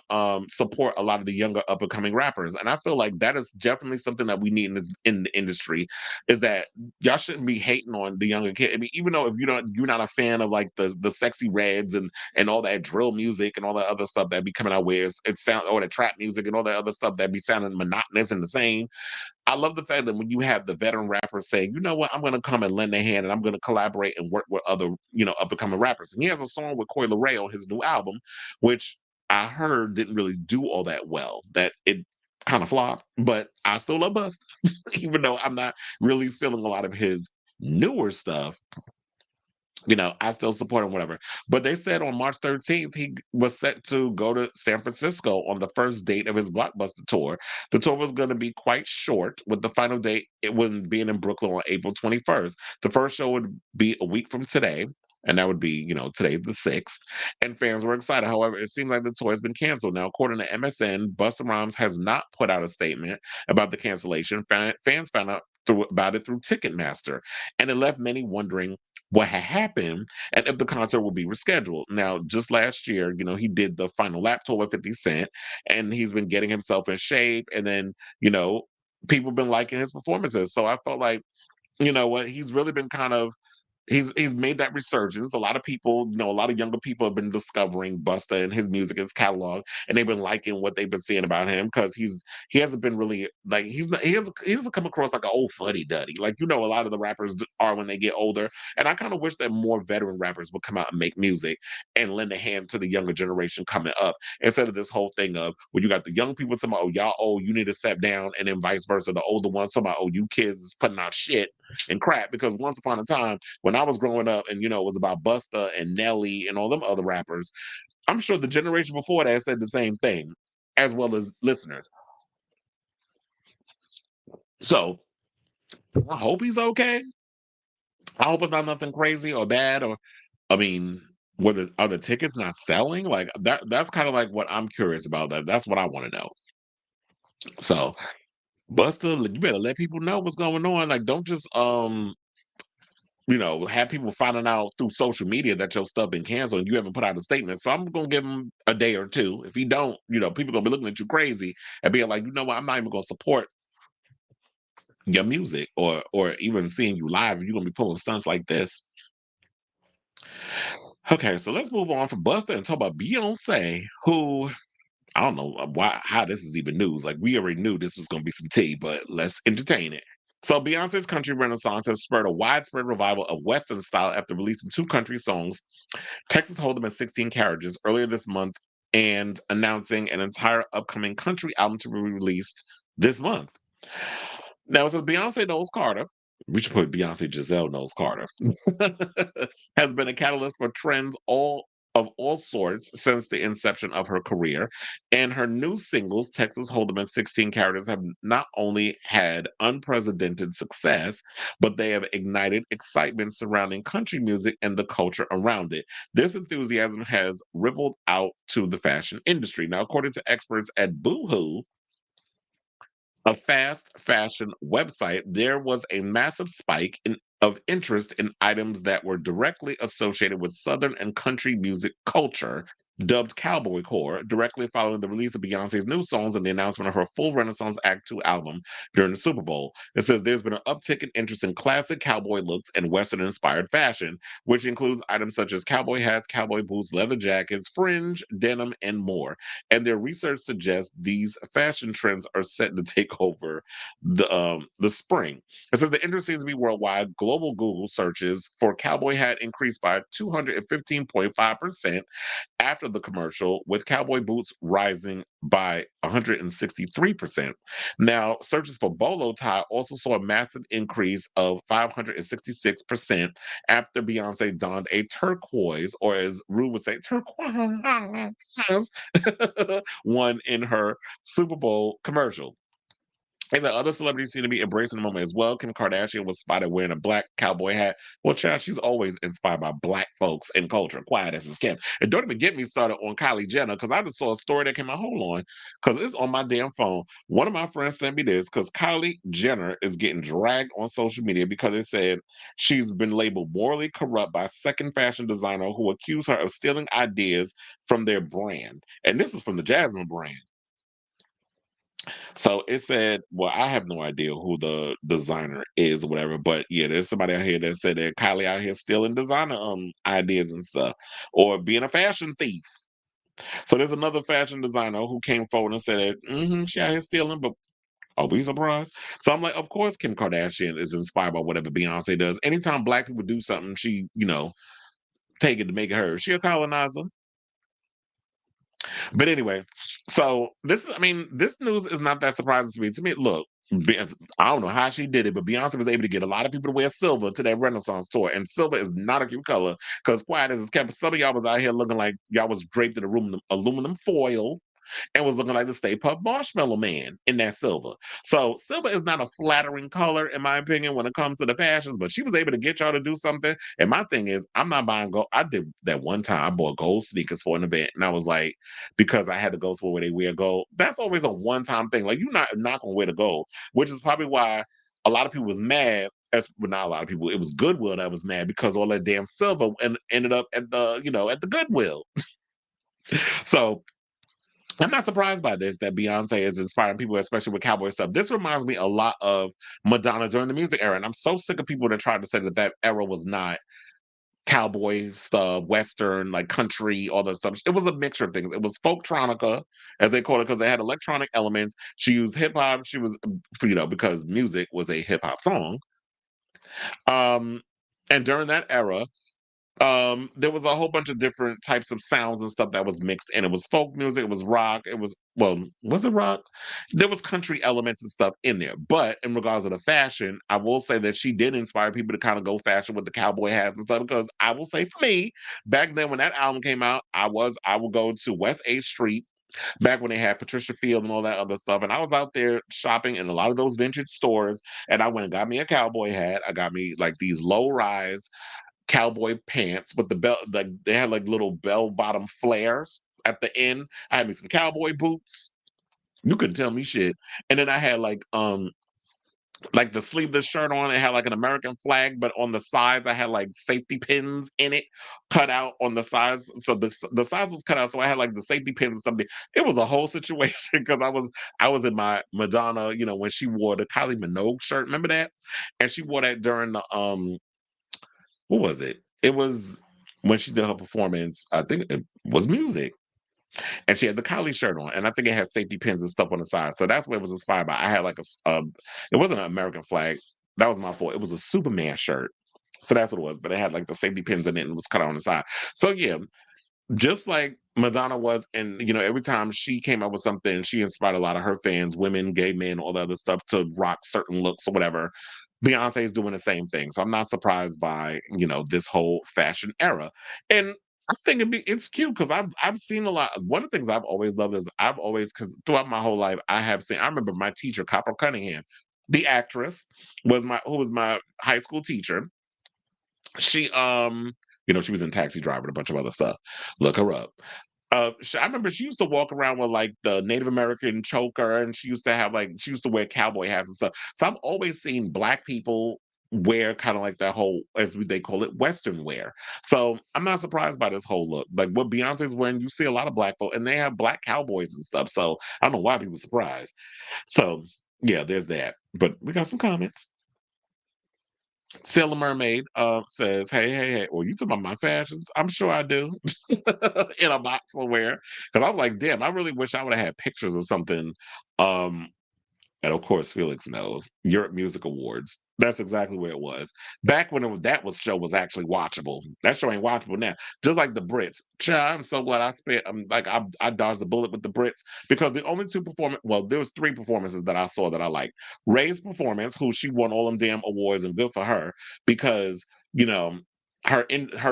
support a lot of the younger up and coming rappers, and I feel like that is definitely something that we need in the industry. Is that y'all shouldn't be hating on the younger kid. I mean, even though if you're not a fan of like the sexy reds and all that drill music and all that other stuff that be coming out where it sound or the trap music and all that other stuff that be sounding monotonous and the same. I love the fact that when you have the veteran rappers saying, you know what, I'm gonna come and lend a hand and I'm gonna collaborate and work with other, up and coming rappers. And he has a song with Coi Leray on his new album, which I heard didn't really do all that well. That it kind of flopped, but I still love Bust, even though I'm not really feeling a lot of his newer stuff. I still support him, whatever. But they said on March 13th, he was set to go to San Francisco on the first date of his Blockbuster tour. The tour was going to be quite short, with the final date it was being in Brooklyn on April 21st. The first show would be a week from today. And that would be, today the 6th. And fans were excited. However, it seems like the tour has been canceled. Now, according to MSN, Busta Rhymes has not put out a statement about the cancellation. Fans found out about it through Ticketmaster. And it left many wondering what had happened and if the concert will be rescheduled. Now, just last year, he did the final lap tour with 50 Cent and he's been getting himself in shape. And then, people been liking his performances. So I felt like, what, he's really been kind of he's made that resurgence. A lot of people, a lot of younger people have been discovering Busta and his music, his catalog, and they've been liking what they've been seeing about him because he hasn't been really like he's not he doesn't come across like an old fuddy duddy like a lot of the rappers are when they get older. And I kind of wish that more veteran rappers would come out and make music and lend a hand to the younger generation coming up instead of this whole thing of when you got the young people talking about, oh, y'all old, you need to step down, and then vice versa, the older ones talking about, oh, you kids is putting out shit and crap. Because once upon a time when I was growing up and it was about Busta and Nelly and all them other rappers, I'm sure the generation before that said the same thing, as well as listeners. So I hope he's okay. I hope it's not nothing crazy or bad, or I mean, are the tickets not selling? Like that's kind of like what I'm curious about. That's what I want to know. So Buster, you better let people know what's going on. Like, don't just have people finding out through social media that your stuff been canceled and you haven't put out a statement. So I'm gonna give him a day or two. If he don't, people gonna be looking at you crazy and being like, you know what, I'm not even gonna support your music or even seeing you live. You're gonna be pulling stunts like this. Okay, so let's move on from Buster and talk about Beyonce, who I don't know how this is even news. Like we already knew this was gonna be some tea, but let's entertain it. So Beyonce's country renaissance has spurred a widespread revival of Western style after releasing two country songs, Texas Hold'em and 16 Carriages, earlier this month, and announcing an entire upcoming country album to be released this month. Now, it says Beyonce Knows Carter. We should put Beyonce Giselle Knows Carter. Has been a catalyst for trends all sorts since the inception of her career. And her new singles, Texas Hold'em and 16 Carriages, have not only had unprecedented success, but they have ignited excitement surrounding country music and the culture around it. This enthusiasm has rippled out to the fashion industry. Now, according to experts at Boohoo, a fast fashion website, there was a massive spike of interest in items that were directly associated with Southern and country music culture, dubbed Cowboy Core, directly following the release of Beyonce's new songs and the announcement of her full Renaissance Act 2 album during the Super Bowl. It says there's been an uptick in interest in classic cowboy looks and Western inspired fashion, which includes items such as cowboy hats, cowboy boots, leather jackets, fringe, denim, and more. And their research suggests these fashion trends are set to take over the spring. It says the interest seems to be worldwide. Global Google searches for cowboy hat increased by 215.5% after the commercial, with cowboy boots rising by 163%. Now, searches for bolo tie also saw a massive increase of 566% after Beyonce donned a turquoise, or as Rue would say, turquoise, one in her Super Bowl commercial. And that other celebrities seem to be embracing the moment as well. Kim Kardashian was spotted wearing a black cowboy hat. Well, child, she's always inspired by black folks and culture. Quiet as is kept. And don't even get me started on Kylie Jenner, because I just saw a story that came out. Hold on, because it's on my damn phone. One of my friends sent me this because Kylie Jenner is getting dragged on social media because it said she's been labeled morally corrupt by a second fashion designer who accused her of stealing ideas from their brand. And this is from the Jasmine brand. So it said, well, I have no idea who the designer is or whatever, but yeah, there's somebody out here that said that Kylie out here stealing designer ideas and stuff, or being a fashion thief. So there's another fashion designer who came forward and said that she out here stealing, but are we surprised? So I'm like, of course Kim Kardashian is inspired by whatever Beyonce does. Anytime black people do something, she, take it to make it her. She a colonizer. But anyway, so this news is not that surprising to me. To me, look, I don't know how she did it, but Beyonce was able to get a lot of people to wear silver to that Renaissance tour, and silver is not a cute color. Because quiet as it's kept, some of y'all was out here looking like y'all was draped in aluminum foil and was looking like the Stay Puft Marshmallow Man in that silver. So silver is not a flattering color, in my opinion, when it comes to the fashions, but she was able to get y'all to do something. And my thing is, I'm not buying gold. I did that one time. I bought gold sneakers for an event, and I was like, because I had to go somewhere where they wear gold. That's always a one-time thing. Like you're not gonna wear the gold, which is probably why a lot of people was mad. Well, not a lot of people. It was Goodwill that was mad because all that damn silver ended up at the Goodwill. So I'm not surprised by this, that Beyonce is inspiring people, especially with cowboy stuff. This reminds me a lot of Madonna during the music era, and I'm so sick of people that tried to say that era was not. cowboy stuff, western, like country, all that stuff. It was a mixture of things. It was folktronica, as they call it, because they had electronic elements. She used hip hop. She was, because music was a hip hop song. Um, and during that era, there was a whole bunch of different types of sounds and stuff that was mixed, and it was folk music, it was rock, it was, well, was it rock? There was country elements and stuff in there. But in regards to the fashion, I will say that she did inspire people to kind of go fashion with the cowboy hats and stuff. Because I will say, for me, back then when that album came out, I would go to West 8th Street back when they had Patricia Field and all that other stuff. And I was out there shopping in a lot of those vintage stores, and I went and got me a cowboy hat. I got me like these low rise cowboy pants with the belt, like they had like little bell bottom flares at the end. I had me some cowboy boots. You couldn't tell me shit. And then I had like the sleeveless shirt on. It had like an American flag, but on the sides I had like safety pins in it, cut out on the sides. So the sides was cut out. So I had like the safety pins and something. It was a whole situation because I was in my Madonna, when she wore the Kylie Minogue shirt. Remember that? And she wore that during the what was it? It was when she did her performance. I think it was music, and she had the Kylie shirt on, and I think it had safety pins and stuff on the side. So that's what it was inspired by. I had like it wasn't an American flag. That was my fault. It was a Superman shirt. So that's what it was. But it had like the safety pins in it and it was cut on the side. So yeah, just like Madonna was, and every time she came up with something, she inspired a lot of her fans, women, gay men, all the other stuff to rock certain looks or whatever. Beyonce is doing the same thing, so I'm not surprised by this whole fashion era. And I think it's cute because I've seen a lot. One of the things I've always loved is because throughout my whole life I have seen. I remember my teacher, Copper Cunningham, the actress, who was my high school teacher. She she was in Taxi Driver and a bunch of other stuff. Look her up. I remember she used to walk around with like the Native American choker, and she used to wear cowboy hats and stuff. So I've always seen black people wear kind of like that whole, they call it, Western wear. So I'm not surprised by this whole look. Like what Beyonce's wearing, you see a lot of black folk, and they have black cowboys and stuff. So I don't know why people are surprised. So yeah, there's that. But we got some comments. Sailor Mermaid says, "Hey, hey, hey! Well, you talking about my fashions? I'm sure I do in a box somewhere." Because I'm like, damn, I really wish I would have had pictures or something. Um, and of course, Felix knows Europe Music Awards. That's exactly where it was. Back when show was actually watchable. That show ain't watchable now. Just like the Brits. Child, I'm so glad I dodged the bullet with the Brits because the only two there was three performances that I saw that I liked. Ray's performance, who she won all them damn awards, and good for her because you know her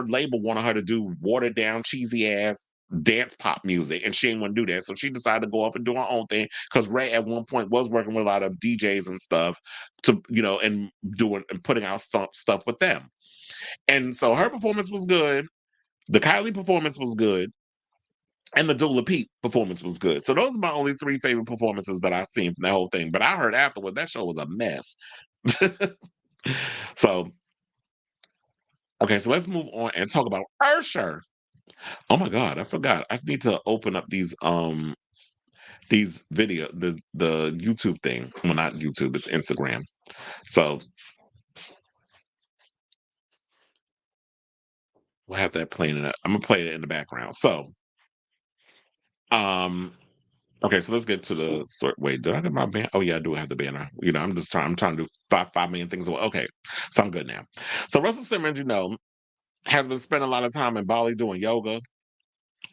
label wanted her to do watered down, cheesy ass dance pop music, and she didn't want to do that. So she decided to go off and do her own thing because Ray at one point was working with a lot of DJs and stuff to, and doing and putting out stuff with them. And so her performance was good. The Kylie performance was good. And the Dula Peep performance was good. So those are my only three favorite performances that I've seen from that whole thing. But I heard afterward that show was a mess. So, okay, so let's move on and talk about Usher. Oh my God, I forgot. I need to open up these the YouTube thing. Well, not YouTube, it's Instagram. So we'll have that playing I'm gonna play it in the background. So um okay, so let's get to the story. Wait, did I get my banner? Oh yeah, I do have the banner. I'm trying to do five million things. Okay, so I'm good now. So Russell Simmons, has been spending a lot of time in Bali doing yoga.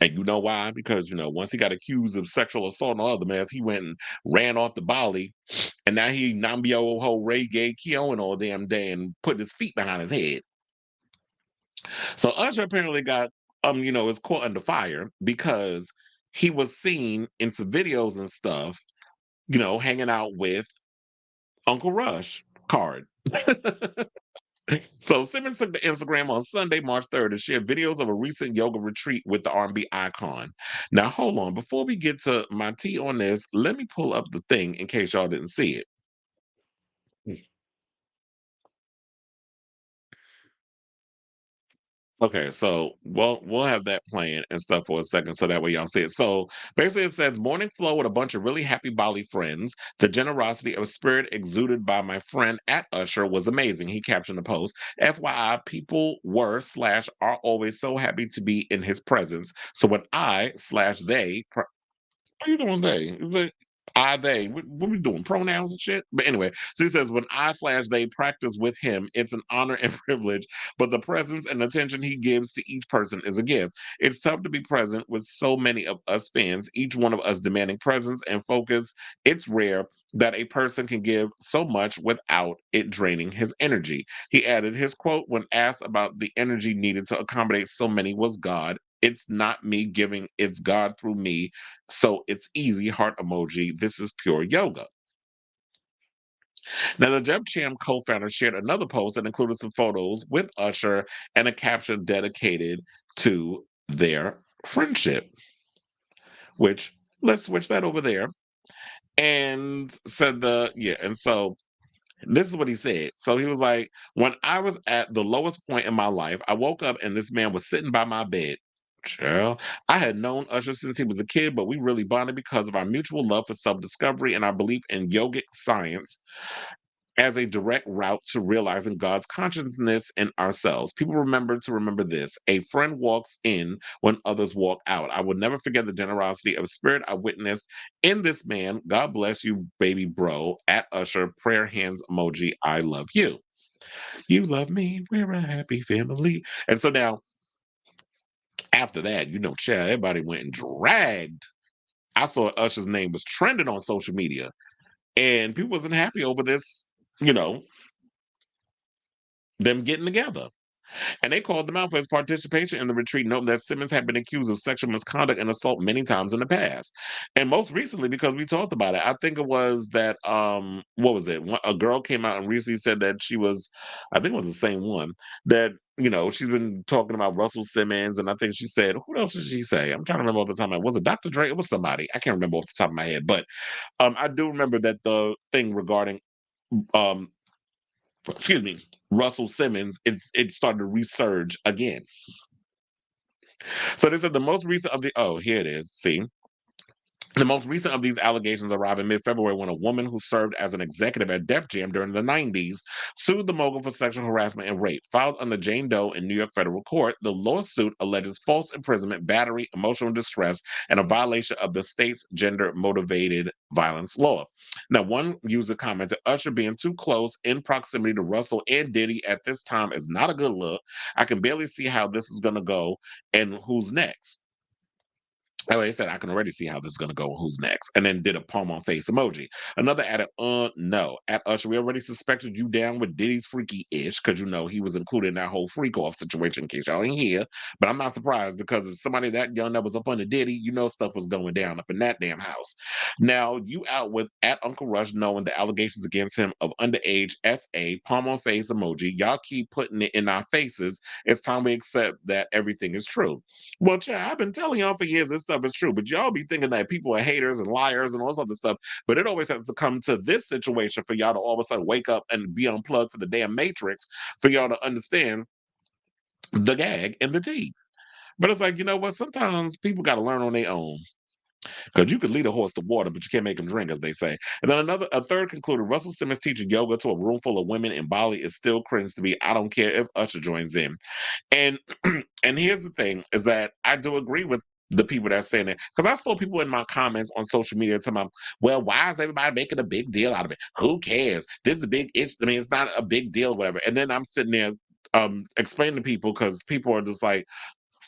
And you know why? Because once he got accused of sexual assault and all the mess, he went and ran off to Bali, and now he Nambio ho Ray Gay Keown all damn day and put his feet behind his head. So Usher apparently is caught under fire because he was seen in some videos and stuff, hanging out with Uncle Rush card. So Simmons took to Instagram on Sunday, March 3rd, to share videos of a recent yoga retreat with the R&B icon. Now, hold on. Before we get to my tea on this, let me pull up the thing in case y'all didn't see it. Okay, so we'll have that playing and stuff for a second, so that way y'all see it. So basically, it says morning flow with a bunch of really happy Bali friends. The generosity of spirit exuded by my friend at Usher was amazing. He captioned the post. FYI, people were slash are always so happy to be in his presence. So when I slash they what you doing they? Is it I they? What we doing? Pronouns and shit? But anyway, so he says when I slash they practice with him, it's an honor and privilege. But the presence and attention he gives to each person is a gift. It's tough to be present with so many of us fans, each one of us demanding presence and focus. It's rare that a person can give so much without it draining his energy. He added his quote when asked about the energy needed to accommodate so many was God. It's not me giving, it's God through me, so it's easy, heart emoji. This is pure yoga. Now, the Def Jam co founder shared another post that included some photos with Usher and a caption dedicated to their friendship, which let's switch that over there. And said and so this is what he said. So he was like, when I was at the lowest point in my life, I woke up and this man was sitting by my bed. Child. I had known Usher since he was a kid, but we really bonded because of our mutual love for self discovery and our belief in yogic science as a direct route to realizing God's consciousness in ourselves. People remember this. A friend walks in when others walk out. I will never forget the generosity of spirit I witnessed in this man. God bless you, baby bro. At Usher, prayer hands emoji. I love you. You love me. We're a happy family. And so now, after that, child, everybody went and dragged. I saw Usher's name was trending on social media, and people wasn't happy over this, you know, them getting together. And they called him out for his participation in the retreat, noting that Simmons had been accused of sexual misconduct and assault many times in the past. And most recently, because we talked about it, I think it was that what was it? A girl came out and recently said that she was, I think it was the same one, that she's been talking about Russell Simmons, and I think she said, who else did she say? I'm trying to remember off the top of my head. Was it Dr. Dre? It was somebody. I can't remember off the top of my head. But I do remember that the thing regarding um excuse me, Russell Simmons, it started to resurge again. So they said the most recent of the here it is. See, the most recent of these allegations arrived in mid February when a woman who served as an executive at Def Jam during the 90s sued the mogul for sexual harassment and rape. Filed under Jane Doe in New York federal court, the lawsuit alleges false imprisonment, battery, emotional distress, and a violation of the state's gender motivated violence law. Now, one user commented Usher being too close in proximity to Russell and Diddy at this time is not a good look. I can barely see how this is going to go and who's next. Oh, they said, I can already see how this is going to go. Who's next? And then did a palm on face emoji. Another added, no. At Usher, we already suspected you down with Diddy's freaky ish because, he was included in that whole freak off situation in case y'all ain't here. But I'm not surprised because if somebody that young that was up under Diddy, stuff was going down up in that damn house. Now, you out with at Uncle Rush knowing the allegations against him of underage SA, palm on face emoji. Y'all keep putting it in our faces. It's time we accept that everything is true. Well, child, I've been telling y'all for years this stuff is true, but y'all be thinking that people are haters and liars and all this other stuff. But it always has to come to this situation for y'all to all of a sudden wake up and be unplugged for the damn matrix for y'all to understand the gag and the tea. But it's like, you know what? Sometimes people got to learn on their own. Because you could lead a horse to water, but you can't make him drink, as they say. And then a third concluded Russell Simmons teaching yoga to a room full of women in Bali is still cringe to me. I don't care if Usher joins in. And and here's the thing is that I do agree with the people that are saying it. Because I saw people in my comments on social media talking about, well, why is everybody making a big deal out of it? Who cares? This is a big itch. I mean, it's not a big deal, whatever. And then I'm sitting there explaining to people because people are just like,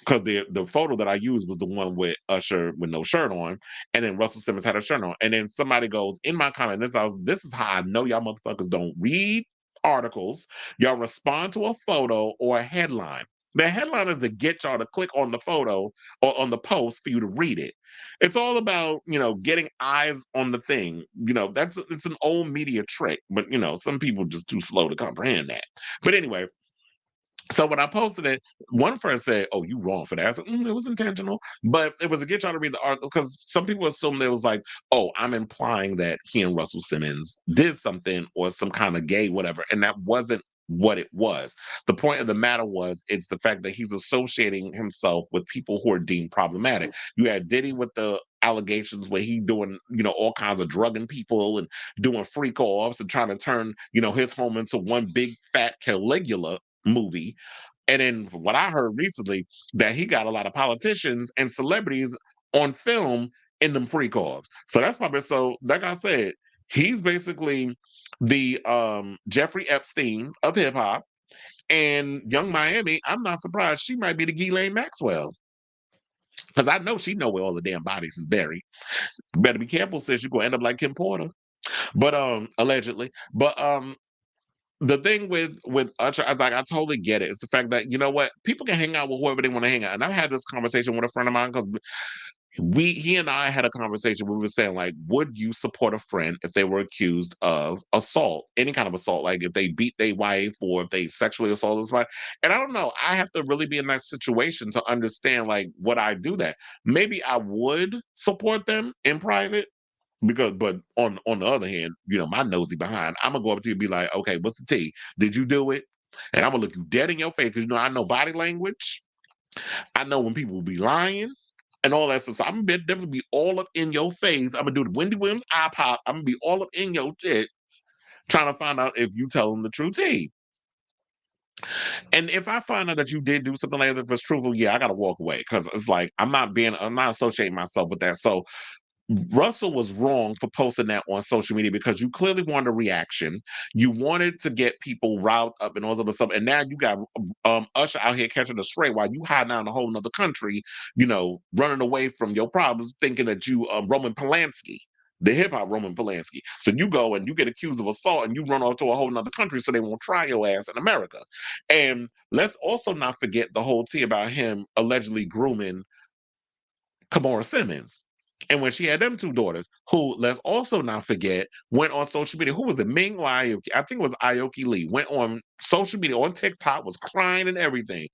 because the photo that I used was the one with Usher with no shirt on, and then Russell Simmons had a shirt on, and then somebody goes in my comment. This is how I know y'all motherfuckers don't read articles. Y'all respond to a photo or a headline. The headline is to get y'all to click on the photo or on the post for you to read it. It's all about getting eyes on the thing. It's an old media trick, but some people just too slow to comprehend that. But anyway, so when I posted it, one friend said, "Oh, you wrong for that." I said, "It was intentional, but it was to get y'all to read the article because some people assume it was like, oh, I'm implying that he and Russell Simmons did something or some kind of gay whatever, and that wasn't what it was. The point of the matter was it's the fact that he's associating himself with people who are deemed problematic. You had Diddy with the allegations where he doing, all kinds of drugging people and doing freak offs and trying to turn, his home into one big fat Caligula movie. And then from what I heard recently, that he got a lot of politicians and celebrities on film in them freak offs. So that's probably so. Like I said, he's basically the Jeffrey Epstein of hip hop. And Young Miami, I'm not surprised she might be the Ghislaine Maxwell. Because I know she know where all the damn bodies is buried. You better be careful, sis. You're gonna end up like Kim Porter. But allegedly. But the thing with Usher, I totally get it. It's the fact that, you know what, people can hang out with whoever they want to hang out. And I've had this conversation with a friend of mine because he and I had a conversation where we were saying, like, would you support a friend if they were accused of assault, any kind of assault, like if they beat their wife or if they sexually assaulted somebody? And I don't know. I have to really be in that situation to understand, like, would I do that? Maybe I would support them in private. Because, but on the other hand, my nosy behind, I'm gonna go up to you and be like, okay, what's the tea? Did you do it? And I'm gonna look you dead in your face because I know body language. I know when people be lying and all that stuff. So I'm gonna definitely be all up in your face. I'm gonna do the Wendy Williams eye pop. I'm gonna be all up in your shit, trying to find out if you tell them the true tea. And if I find out that you did do something like that, if it's truthful, yeah, I gotta walk away because it's like I'm not associating myself with that. So Russell was wrong for posting that on social media because you clearly wanted a reaction. You wanted to get people riled up and all this other stuff. And now you got Usher out here catching a stray while you hiding out in a whole nother country, running away from your problems, thinking that you Roman Polanski, the hip hop Roman Polanski. So you go and you get accused of assault and you run off to a whole nother country so they won't try your ass in America. And let's also not forget the whole tea about him allegedly grooming Kamora Simmons. And when she had them two daughters, who, let's also not forget, went on social media. Who was it? Ming or Aoki? I think it was Aoki Lee. Went on social media, on TikTok, was crying and everything,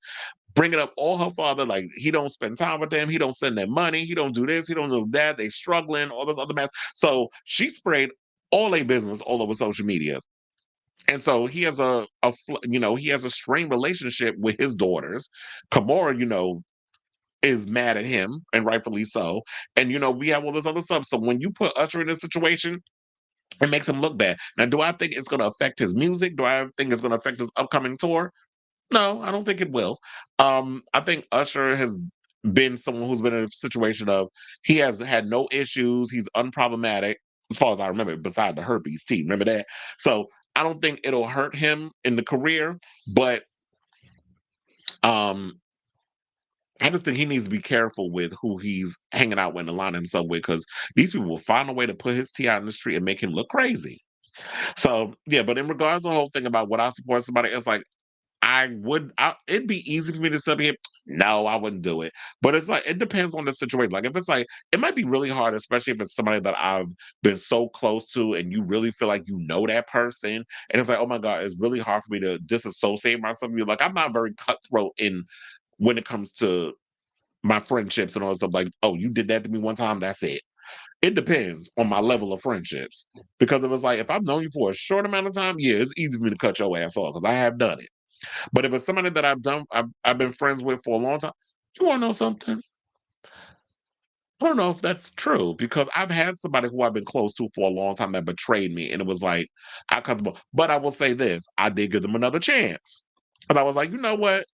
bringing up all her father, like, he don't spend time with them. He don't send them money. He don't do this. He don't do that. They struggling, all this other mess. So she sprayed all a business all over social media. And so he has he has a strained relationship with his daughters. Kamora, is mad at him, and rightfully so. And we have all this other stuff. So when you put Usher in this situation, it makes him look bad. Now, do I think it's going to affect his music? Do I think it's going to affect his upcoming tour? No, I don't think it will. I think Usher has been someone who's been in a situation of he has had no issues. He's unproblematic, as far as I remember, beside the herpes T. Remember that? So I don't think it'll hurt him in the career, but um I just think he needs to be careful with who he's hanging out with and aligning himself with because these people will find a way to put his tea out in the street and make him look crazy. So yeah, but in regards to the whole thing about would I support somebody, it's like it'd be easy for me to sit here. No, I wouldn't do it. But it's like it depends on the situation. Like if it's like it might be really hard, especially if it's somebody that I've been so close to and you really feel like you know that person. And it's like, oh my God, it's really hard for me to disassociate myself from you. Like I'm not very cutthroat in when it comes to my friendships and all that stuff. Like, oh, you did that to me one time, that's it. It depends on my level of friendships. Because if it's like, if I've known you for a short amount of time, yeah, it's easy for me to cut your ass off because I have done it. But if it's somebody that I've been friends with for a long time, you want to know something? I don't know if that's true because I've had somebody who I've been close to for a long time that betrayed me, and it was like I cut them off. But I will say this: I did give them another chance, because I was like, you know what?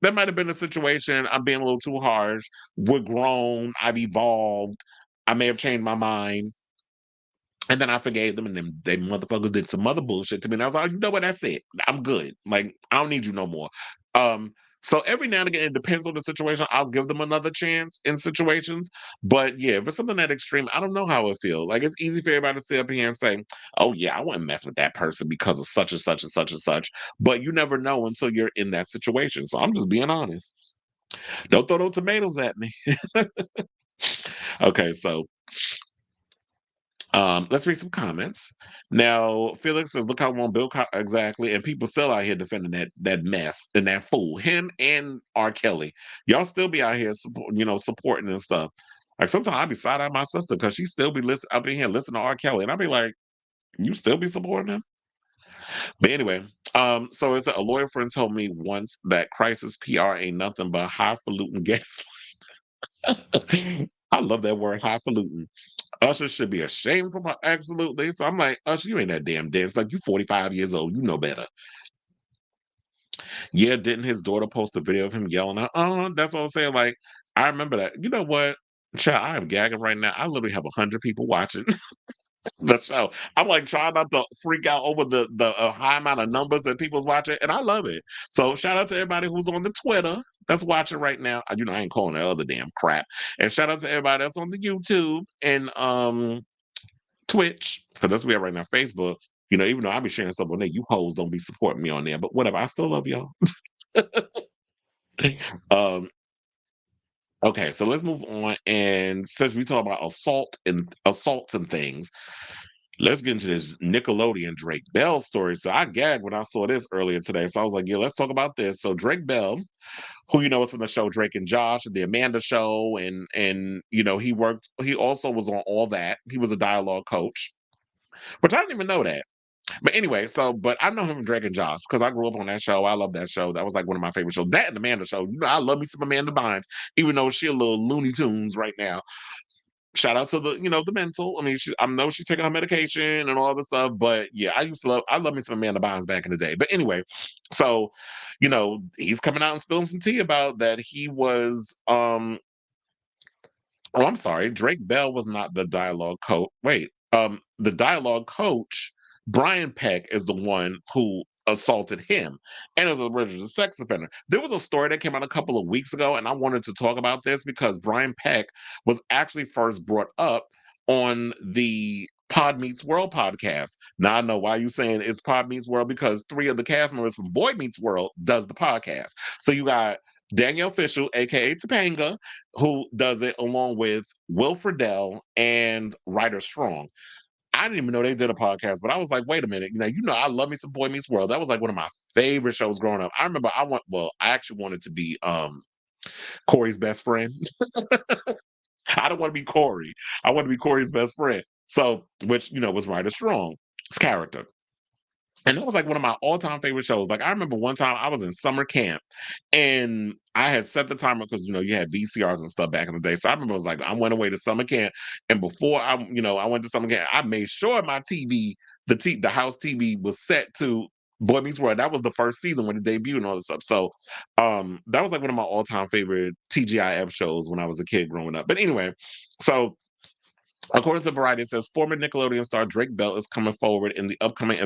That might have been a situation. I'm being a little too harsh. We're grown. I've evolved. I may have changed my mind. And then I forgave them, and then they motherfuckers did some other bullshit to me. And I was like, you know what? That's it. I'm good. Like, I don't need you no more. Um, so every now and again, it depends on the situation. I'll give them another chance in situations. But yeah, if it's something that extreme, I don't know how it feels. Like it's easy for everybody to sit up here and say, oh yeah, I wouldn't mess with that person because of such and such and such and such. But you never know until you're in that situation. So I'm just being honest. Don't throw those tomatoes at me. Okay, so let's read some comments. Now, Felix says, "Look how long exactly," and people still out here defending that mess and that fool, him and R. Kelly. Y'all still be out here, supporting and stuff. Like sometimes I be side eye my sister because she still be listening up in here listening to R. Kelly, and I be like, "You still be supporting him?" But anyway, so it's a lawyer friend told me once that crisis PR ain't nothing but highfalutin gas. I love that word, highfalutin. Usher should be ashamed from her, absolutely. So I'm like, Usher, you ain't that damn dense. Like, you 45 years old, you know better. Yeah, didn't his daughter post a video of him yelling at, that's what I'm saying. Like, I remember that. You know what? Child, I am gagging right now. I literally have 100 people watching the show. I'm like trying not to freak out over the high amount of numbers that people's watching, and I love it. So shout out to everybody who's on the Twitter that's watching right now. I ain't calling that other damn crap. And shout out to everybody that's on the YouTube and Twitch, because that's where we are right now. Facebook. Even though I be sharing stuff on there, you hoes don't be supporting me on there. But whatever, I still love y'all. um, okay, so let's move on. And since we talk about assaults and things, let's get into this Nickelodeon Drake Bell story. So I gagged when I saw this earlier today. So I was like, yeah, let's talk about this. So Drake Bell, who is from the show Drake and Josh, the Amanda Show, and he also was on All That. He was a dialogue coach, which I didn't even know that. But anyway, but I know him from Drake and Josh because I grew up on that show. I love that show. That was like one of my favorite shows. That and Amanda Show. I love me some Amanda Bynes, even though she a little Looney Tunes right now. Shout out to the mental. I mean, I know she's taking her medication and all this stuff, but yeah, I love me some Amanda Bynes back in the day. But anyway, so he's coming out and spilling some tea about that he was oh, I'm sorry. Drake Bell was not the dialogue coach. Wait, the dialogue coach, Brian Peck, is the one who assaulted him and is a registered sex offender. There was a story that came out a couple of weeks ago, and I wanted to talk about this because Brian Peck was actually first brought up on the Pod Meets World podcast. Now I know why you saying it's Pod Meets World because three of the cast members from Boy Meets World does the podcast. So you got Danielle Fishel, aka Topanga, who does it along with Will Friedle and Ryder Strong. I didn't even know they did a podcast, but I was like, wait a minute, I love me some Boy Meets World. That was like one of my favorite shows growing up. I remember I actually wanted to be Corey's best friend. I don't want to be Corey. I want to be Corey's best friend. So, which, was Ryder Strong's character. And that was like one of my all-time favorite shows. Like I remember one time I was in summer camp and I had set the timer because you had VCRs and stuff back in the day. So I remember it was like I went away to summer camp, and before I went to summer camp, I made sure my TV, the house TV was set to Boy Meets World. That was the first season when it debuted and all this stuff. So that was like one of my all-time favorite TGIF shows when I was a kid growing up. But anyway, so according to Variety, it says former Nickelodeon star Drake Bell is coming forward in the upcoming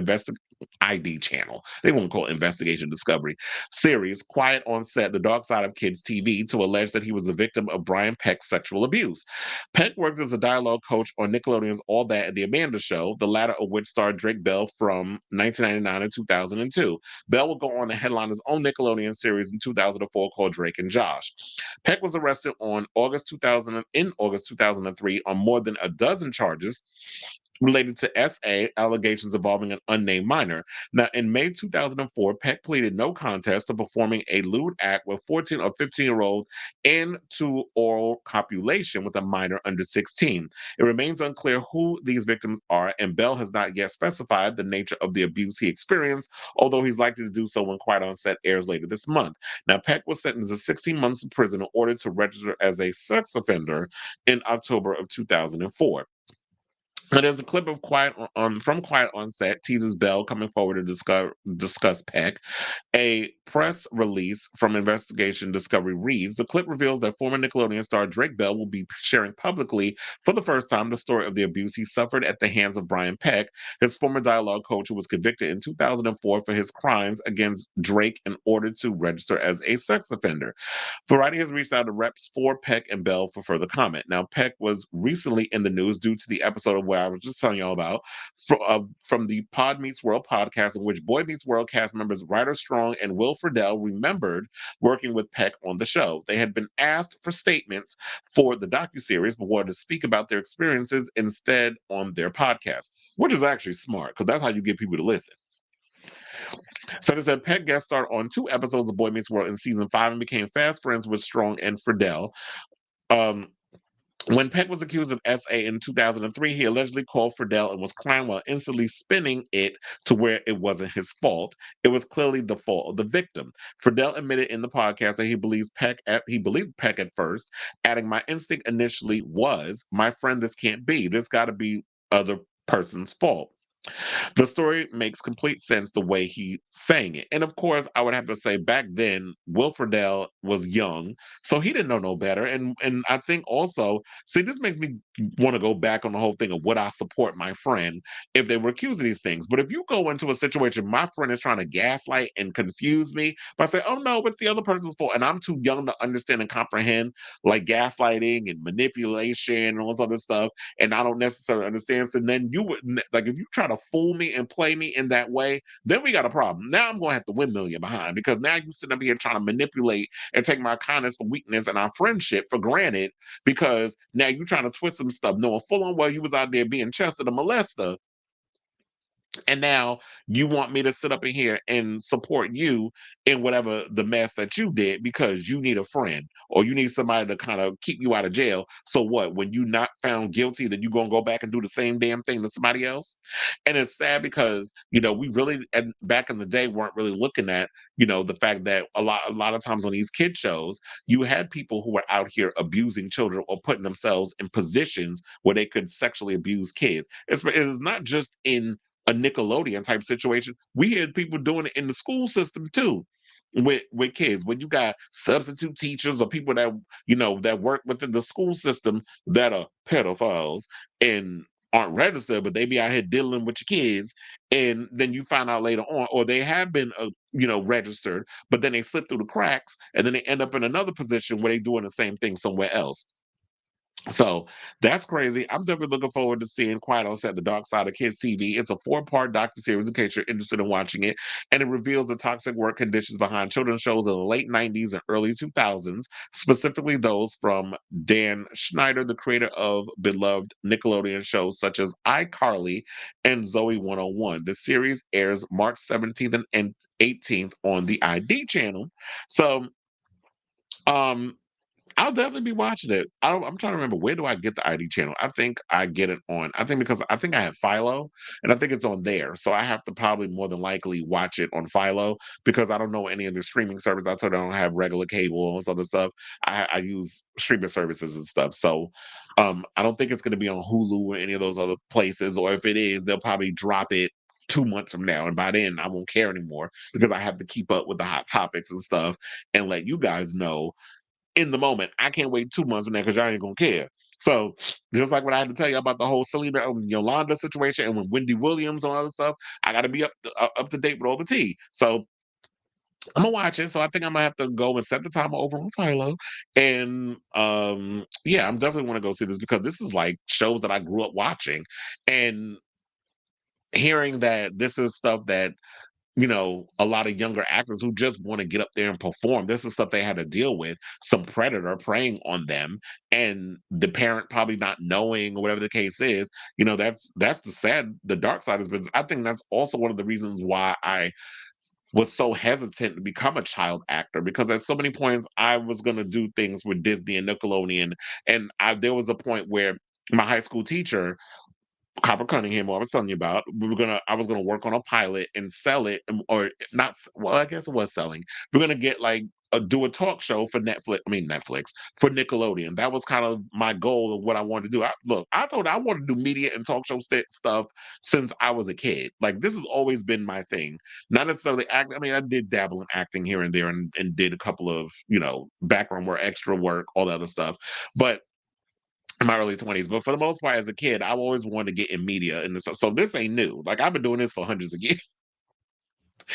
ID channel. They won't call it Investigation Discovery series, Quiet on Set, The Dark Side of Kids TV, to allege that he was a victim of Brian Peck's sexual abuse. Peck worked as a dialogue coach on Nickelodeon's All That and The Amanda Show, the latter of which starred Drake Bell from 1999 and 2002. Bell would go on to headline his own Nickelodeon series in 2004 called Drake and Josh. Peck was arrested in August 2003 on more than a dozen charges related to SA allegations involving an unnamed minor. Now, in May 2004, Peck pleaded no contest to performing a lewd act with 14 or 15-year-old and to oral copulation with a minor under 16. It remains unclear who these victims are, and Bell has not yet specified the nature of the abuse he experienced, although he's likely to do so when Quiet on Set airs later this month. Now, Peck was sentenced to 16 months in prison in order to register as a sex offender in October of 2004. Now, there's a clip of from Quiet on Set teases Bell coming forward to discuss Peck. A press release from Investigation Discovery reads, the clip reveals that former Nickelodeon star Drake Bell will be sharing publicly for the first time the story of the abuse he suffered at the hands of Brian Peck, his former dialogue coach who was convicted in 2004 for his crimes against Drake in order to register as a sex offender. Variety has reached out to reps for Peck and Bell for further comment. Now, Peck was recently in the news due to the episode of where I was just telling y'all about from the Pod Meets World podcast, in which Boy Meets World cast members Ryder Strong and Will Friedle remembered working with Peck on the show. They had been asked for statements for the docuseries, but wanted to speak about their experiences instead on their podcast, which is actually smart because that's how you get people to listen. So they said Peck guest starred on 2 episodes of Boy Meets World in season 5 and became fast friends with Strong and Friedle. Um, When Peck was accused of SA in 2003, he allegedly called Friedel and was crying while instantly spinning it to where it wasn't his fault. It was clearly the fault of the victim. Friedel admitted in the podcast that he believed Peck at first, adding, "My instinct initially was, my friend, this can't be. This got to be other person's fault." The story makes complete sense the way he's saying it. And of course, I would have to say back then, Will Friedle was young, so he didn't know no better. And I think also, see, this makes me want to go back on the whole thing of would I support my friend if they were accused of these things. But if you go into a situation, my friend is trying to gaslight and confuse me by saying, "Oh no, it's the other person's fault," and I'm too young to understand and comprehend like gaslighting and manipulation and all this other stuff, and I don't necessarily understand. So then you would like if you try to fool me and play me in that way, then we got a problem. Now I'm gonna have to windmill you behind because now you sitting up here trying to manipulate and take my kindness for weakness and our friendship for granted because now you trying to twist some stuff, knowing full on well you was out there being Chester the molester, and now you want me to sit up in here and support you in whatever the mess that you did because you need a friend or you need somebody to kind of keep you out of jail. So what? When you not found guilty, then you gonna go back and do the same damn thing to somebody else? And it's sad because we really and back in the day weren't really looking at the fact that a lot of times on these kid shows you had people who were out here abusing children or putting themselves in positions where they could sexually abuse kids. It's not just in a Nickelodeon type situation. We had people doing it in the school system too, with kids. When you got substitute teachers or people that that work within the school system that are pedophiles and aren't registered, but they be out here dealing with your kids, and then you find out later on, or they have been registered, but then they slip through the cracks, and then they end up in another position where they doing the same thing somewhere else. So that's crazy. I'm definitely looking forward to seeing Quiet on Set: The Dark Side of Kids TV. It's a four-part docuseries in case you're interested in watching it, and it reveals the toxic work conditions behind children's shows in the late '90s and early 2000s, specifically those from Dan Schneider, the creator of beloved Nickelodeon shows such as iCarly and Zoe 101. The series airs March 17th and 18th on the ID channel. So, um, I'll definitely be watching it. I'm trying to remember where do I get the ID channel. I think I get it on. I think because I think I have Philo, and I think it's on there. So I have to probably more than likely watch it on Philo because I don't know any of the streaming services. I told you I don't have regular cable and all this other stuff. I use streaming services and stuff. So I don't think it's going to be on Hulu or any of those other places. Or if it is, they'll probably drop it 2 months from now, and by then I won't care anymore because I have to keep up with the hot topics and stuff and let you guys know in the moment. I can't wait 2 months from now because y'all ain't gonna care. So just like what I had to tell you about the whole Selena and Yolanda situation and when Wendy Williams and all that stuff, I got to be up to date with all the tea. So I'm gonna watch it. So I think I'm gonna have to go and set the timer over on Philo. And yeah, I'm definitely want to go see this because this is like shows that I grew up watching, and hearing that this is stuff that a lot of younger actors who just want to get up there and perform. This is stuff they had to deal with. Some predator preying on them, and the parent probably not knowing or whatever the case is. That's the dark side has been. I think that's also one of the reasons why I was so hesitant to become a child actor because at so many points I was going to do things with Disney and Nickelodeon, and there was a point where my high school teacher Copper Cunningham, who I was telling you about, I was gonna work on a pilot and sell it, or not. Well, I guess it was selling. We're gonna get like do a talk show for Netflix. I mean Netflix for Nickelodeon. That was kind of my goal of what I wanted to do. I thought I wanted to do media and talk show stuff since I was a kid. Like this has always been my thing. Not necessarily acting. I mean, I did dabble in acting here and there, and did a couple of background work, extra work, all the other stuff, but in my early 20s. But for the most part, as a kid, I always wanted to get in media. And so this ain't new. Like I've been doing this for hundreds of years.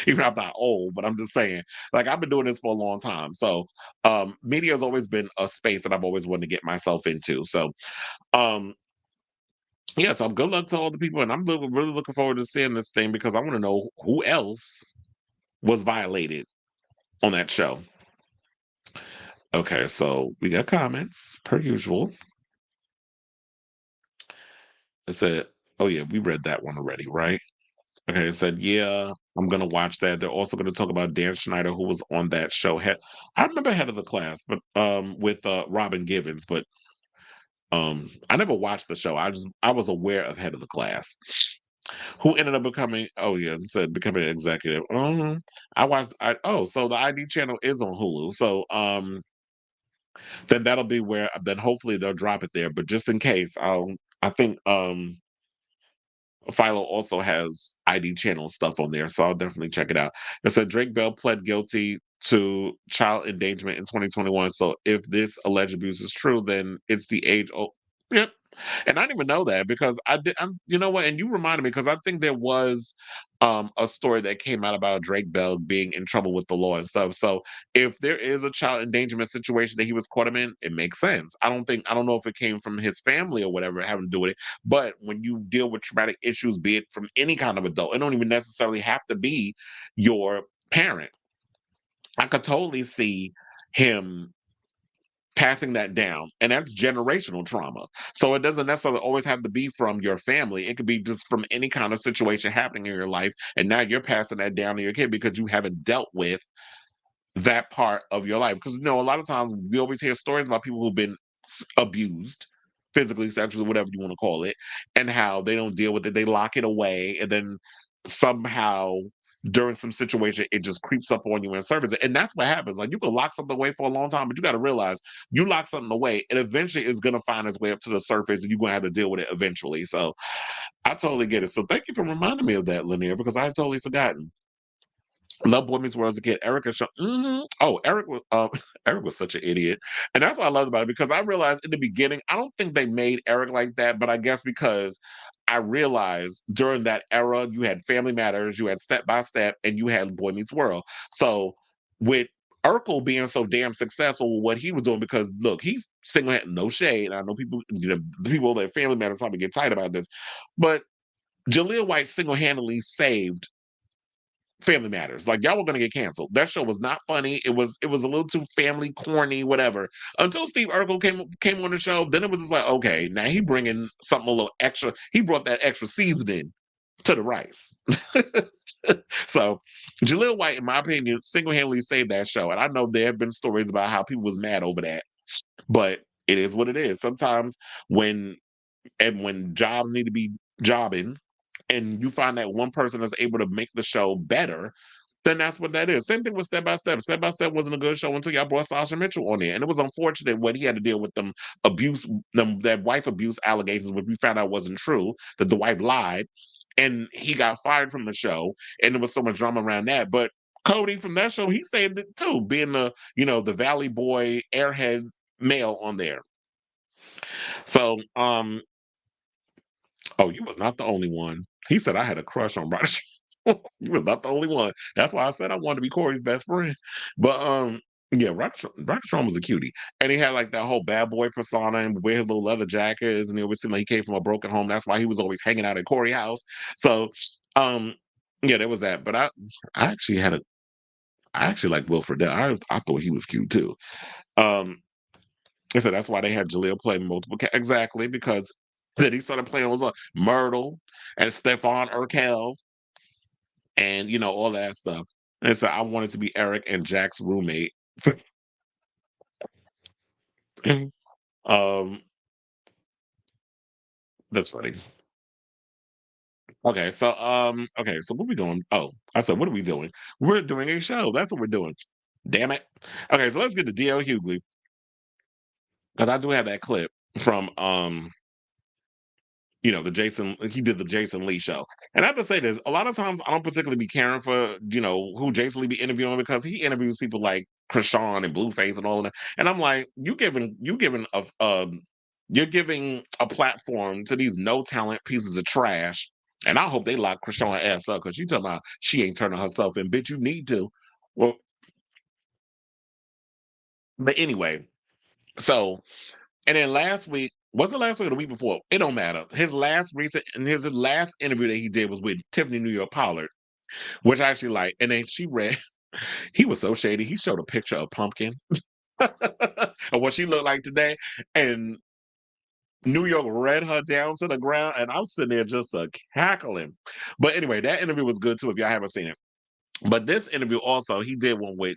Even though I'm not old, but I'm just saying, like I've been doing this for a long time. So media has always been a space that I've always wanted to get myself into. So um yeah, so good luck to all the people. And I'm really looking forward to seeing this thing because I want to know who else was violated on that show. Okay, so we got comments per usual. It said, oh yeah, we read that one already, right? Okay, it said, "Yeah, I'm gonna watch that." They're also gonna talk about Dan Schneider, who was on that show. I remember Head of the Class, but with Robin Givens, but I never watched the show. I was aware of Head of the Class, who ended up becoming. Oh yeah, said becoming an executive. I watched. So the ID channel is on Hulu. So then that'll be where. Then hopefully they'll drop it there. But just in case, I think Philo also has ID channel stuff on there, so I'll definitely check it out. It said Drake Bell pled guilty to child endangerment in 2021. So if this alleged abuse is true, then it's the age. Oh, yep. And I didn't even know that because I did. You know what? And you reminded me because I think there was a story that came out about Drake Bell being in trouble with the law and stuff. So if there is a child endangerment situation that he was caught him in, it makes sense. I don't know if it came from his family or whatever having to do with it. But when you deal with traumatic issues, be it from any kind of adult, it don't even necessarily have to be your parent. I could totally see him passing that down, and that's generational trauma. So it doesn't necessarily always have to be from your family. It could be just from any kind of situation happening in your life, and now you're passing that down to your kid because you haven't dealt with that part of your life. Because a lot of times we always hear stories about people who've been abused, physically, sexually, whatever you want to call it, and how they don't deal with it. They lock it away, and then somehow during some situation it just creeps up on you and surfaces. And that's what happens. Like you can lock something away for a long time, but you got to realize you lock something away, and eventually it's gonna find its way up to the surface, and you're gonna have to deal with it eventually. So I totally get it. So thank you for reminding me of that, Lanier, because I had totally forgotten. Love Boy Meets World as a kid. Erica show. Oh, Eric was Eric was such an idiot, and that's what I loved about it because I realized in the beginning I don't think they made Eric like that, but I guess because I realized during that era you had Family Matters, you had Step by Step, and you had Boy Meets World. So with Urkel being so damn successful with what he was doing, because look, he's single no shade. I know people, the people that Family Matters probably get tight about this, but Jaleel White single handedly saved Family Matters. Like y'all were gonna get canceled. That show was not funny. It was a little too family corny, whatever. Until Steve Urkel came on the show, then it was just like, okay, now he bringing something a little extra. He brought that extra seasoning to the rice. So Jaleel White, in my opinion, single handedly saved that show. And I know there have been stories about how people was mad over that, but it is what it is. Sometimes when when jobs need to be jobbing, and you find that one person is able to make the show better, then that's what that is. Same thing with Step by Step. Step by Step wasn't a good show until y'all brought Sasha Mitchell on there, and it was unfortunate what he had to deal with them abuse, them that wife abuse allegations, which we found out wasn't true. That the wife lied, and he got fired from the show, and there was so much drama around that. But Cody from that show, he saved it too, being the the Valley Boy airhead male on there. So oh, you was not the only one. He said I had a crush on Roger. You was not the only one. That's why I said I wanted to be Corey's best friend. But yeah, Roger Strong was a cutie, and he had like that whole bad boy persona and wear his little leather jackets, and it always seemed like he came from a broken home. That's why he was always hanging out at Corey house. So um, yeah, there was that. But I actually had a I actually like Will Friedle. I thought he was cute too. Um, so that's why they had Jaleel play multiple exactly because then he started playing with Myrtle and Stefan Urkel and all that stuff. And so I wanted to be Eric and Jack's roommate. um, that's funny. Okay, so what we doing? Oh, I said, what are we doing? We're doing a show. That's what we're doing. Damn it. Okay, so let's get to DL Hughley because I do have that clip from the Jason he did the Jason Lee show. And I have to say this, a lot of times I don't particularly be caring for, who Jason Lee be interviewing because he interviews people like Krishan and Blueface and all of that. And I'm like, you're giving a platform to these no talent pieces of trash. And I hope they lock Krishan ass up because she talking about she ain't turning herself in. Bitch, you need to. Well, but anyway, so and then last week, was it last week or the week before? It don't matter. His last interview that he did was with Tiffany New York Pollard, which I actually like. And then she read, he was so shady. He showed a picture of Pumpkin of what she looked like today. And New York read her down to the ground. And I'm sitting there just cackling. But anyway, that interview was good too if y'all haven't seen it. But this interview also, he did one with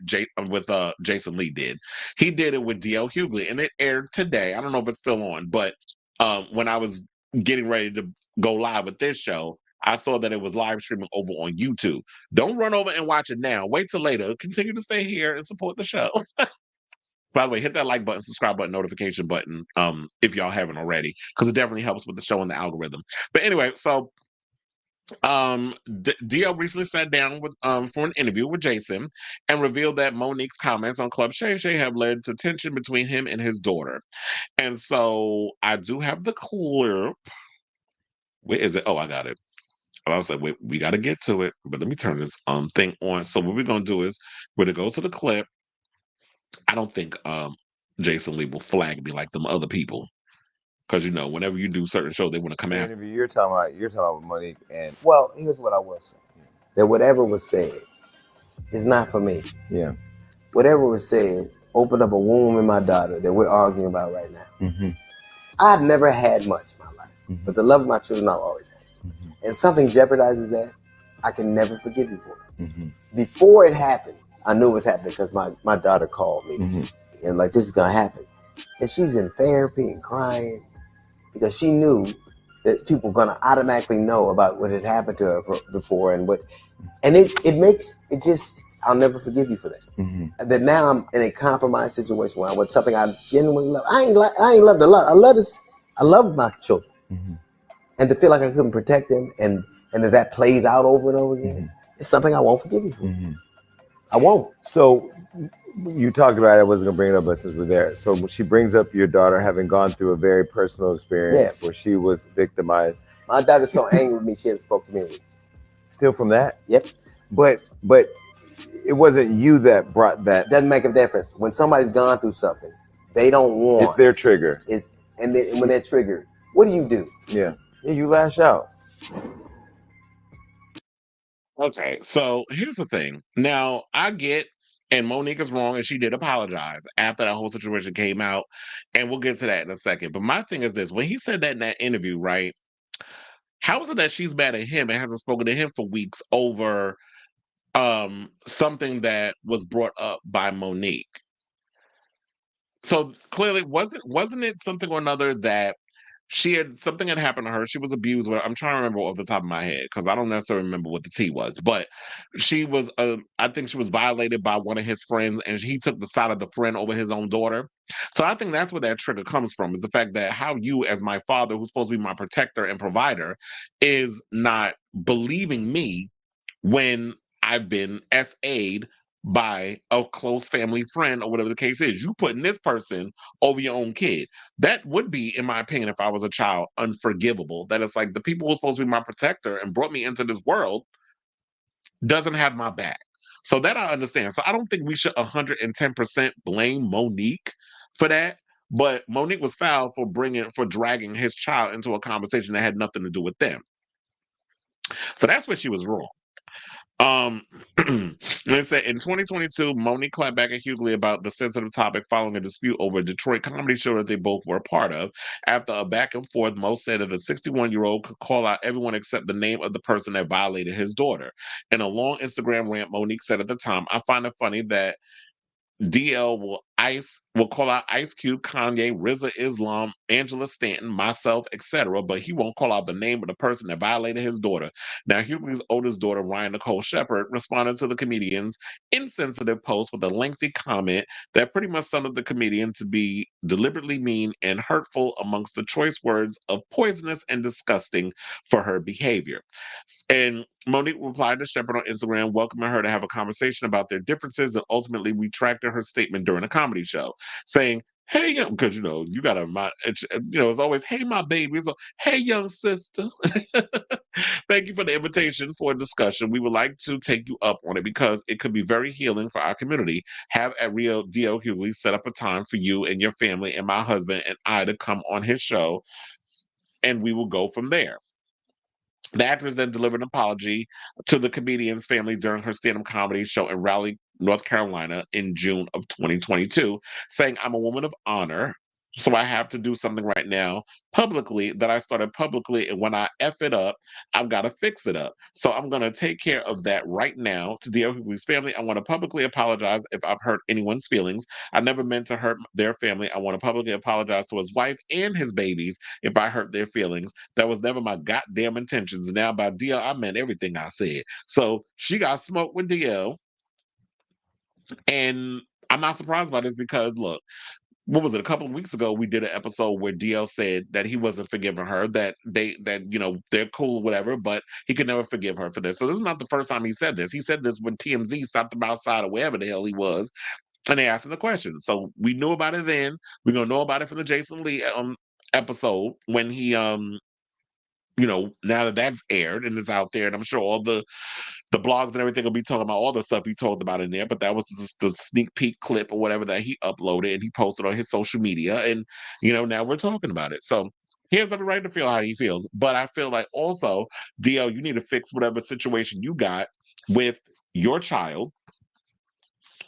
Jason Lee did. He did it with DL Hughley, and it aired today. I don't know if it's still on, but when I was getting ready to go live with this show, I saw that it was live streaming over on YouTube. Don't run over and watch it now. Wait till later. Continue to stay here and support the show. By the way, hit that like button, subscribe button, notification button, if y'all haven't already, because it definitely helps with the show and the algorithm. But anyway, so DL recently sat down with for an interview with Jason and revealed that Monique's comments on Club Shay Shay have led to tension between him and his daughter. And so I do have the clip. Where is it? Oh, I got it. I was like, wait, we got to get to it, but let me turn this thing on. So what we're gonna do is we're gonna go to the clip. I don't think Jason Lee will flag me like them other people. Because you know, whenever you do certain shows, they want to come after. Interview you're talking about Monique and Well, here's what I will say: that whatever was said is not for me. yeah. Whatever was said opened up a wound in my daughter that we're arguing about right now. Mm-hmm. I've never had much in my life, Mm-hmm. but the love of my children I've always had. Mm-hmm. And something jeopardizes that, I can never forgive you for it. Mm-hmm. Before it happened, I knew it was happening because my daughter called me Mm-hmm. and like, this is gonna happen. And she's in therapy and crying because she knew that people were gonna automatically know about what had happened to her before and it makes it just, I'll never forgive you for that. Mm-hmm. That now I'm in a compromised situation where I want something I genuinely love. I ain't loved a lot. I love my children. Mm-hmm. And to feel like I couldn't protect them and that plays out over and over again, Mm-hmm. it's something I won't forgive you for. Mm-hmm. I won't. So you talked about it, I wasn't gonna bring it up, but since we're there. So she brings up your daughter having gone through a very personal experience where she was victimized. My daughter's so angry with me, she hasn't spoken to me in weeks. Still from that? Yep. But it wasn't you that brought that. Doesn't make a difference. When somebody's gone through something, they don't want. It's their trigger. And when they're triggered, what do? Yeah, you lash out. Okay, so here's the thing. Now, I get, and Monique is wrong, and she did apologize after that whole situation came out, and we'll get to that in a second. But my thing is this: when he said that in that interview, right? How is it that she's mad at him and hasn't spoken to him for weeks over something that was brought up by Monique? So clearly, wasn't it something or another that something had happened to her. She was abused. I'm trying to remember off the top of my head because I don't necessarily remember what the T was, but she was, I think she was violated by one of his friends and he took the side of the friend over his own daughter. So I think that's where that trigger comes from, is the fact that how you, as my father, who's supposed to be my protector and provider, is not believing me when I've been SA'd by a close family friend or whatever the case is. You putting this person over your own kid. That would be, in my opinion, if I was a child, unforgivable. That it's like the people who are supposed to be my protector and brought me into this world doesn't have my back. So that I understand. So I don't think we should 110% blame Monique for that. But Monique was foul for dragging his child into a conversation that had nothing to do with them. So that's where she was wrong. They said in 2022, Monique clapped back at Hughley about the sensitive topic following a dispute over a Detroit comedy show that they both were a part of. After a back and forth, Mo said that the 61-year-old could call out everyone except the name of the person that violated his daughter. In a long Instagram rant, Monique said at the time, "I find it funny that DL will call out Ice Cube, Kanye, RZA, Islam, Angela Stanton, myself, etc., but he won't call out the name of the person that violated his daughter." Now, Hughley's oldest daughter, Ryan Nicole Shepard, responded to the comedian's insensitive post with a lengthy comment that pretty much summed up the comedian to be deliberately mean and hurtful amongst the choice words of poisonous and disgusting for her behavior. And Monique replied to Shepard on Instagram, welcoming her to have a conversation about their differences, and ultimately retracted her statement during a comedy show, saying, "Hey, young," because you got to, it's always, "Hey, my baby." It's "Hey, young sister." "Thank you for the invitation for a discussion. We would like to take you up on it because it could be very healing for our community. Have at Rio D.O. Hughley set up a time for you and your family and my husband and I to come on his show, and we will go from there." The actress then delivered an apology to the comedian's family during her stand-up comedy show in Raleigh, North Carolina in June of 2022, saying, "I'm a woman of honor. So I have to do something right now publicly that I started publicly. And when I F it up, I've got to fix it up. So I'm going to take care of that right now to D.L. Hughley's family. I want to publicly apologize if I've hurt anyone's feelings. I never meant to hurt their family. I want to publicly apologize to his wife and his babies if I hurt their feelings. That was never my goddamn intentions. Now by D.L., I meant everything I said. So she got smoked with D.L. And I'm not surprised by this because look, what was it? A couple of weeks ago, we did an episode where DL said that he wasn't forgiving her, that they're cool, whatever, but he could never forgive her for this. So this is not the first time he said this. He said this when TMZ stopped him outside or wherever the hell he was, and they asked him the question. So we knew about it then. We're gonna know about it from the Jason Lee episode when he now that that's aired and it's out there, and I'm sure all the blogs and everything will be talking about all the stuff he talked about in there, but that was just the sneak peek clip or whatever that he uploaded and he posted on his social media. And, now we're talking about it. So he has every right to feel how he feels. But I feel like also, DL, you need to fix whatever situation you got with your child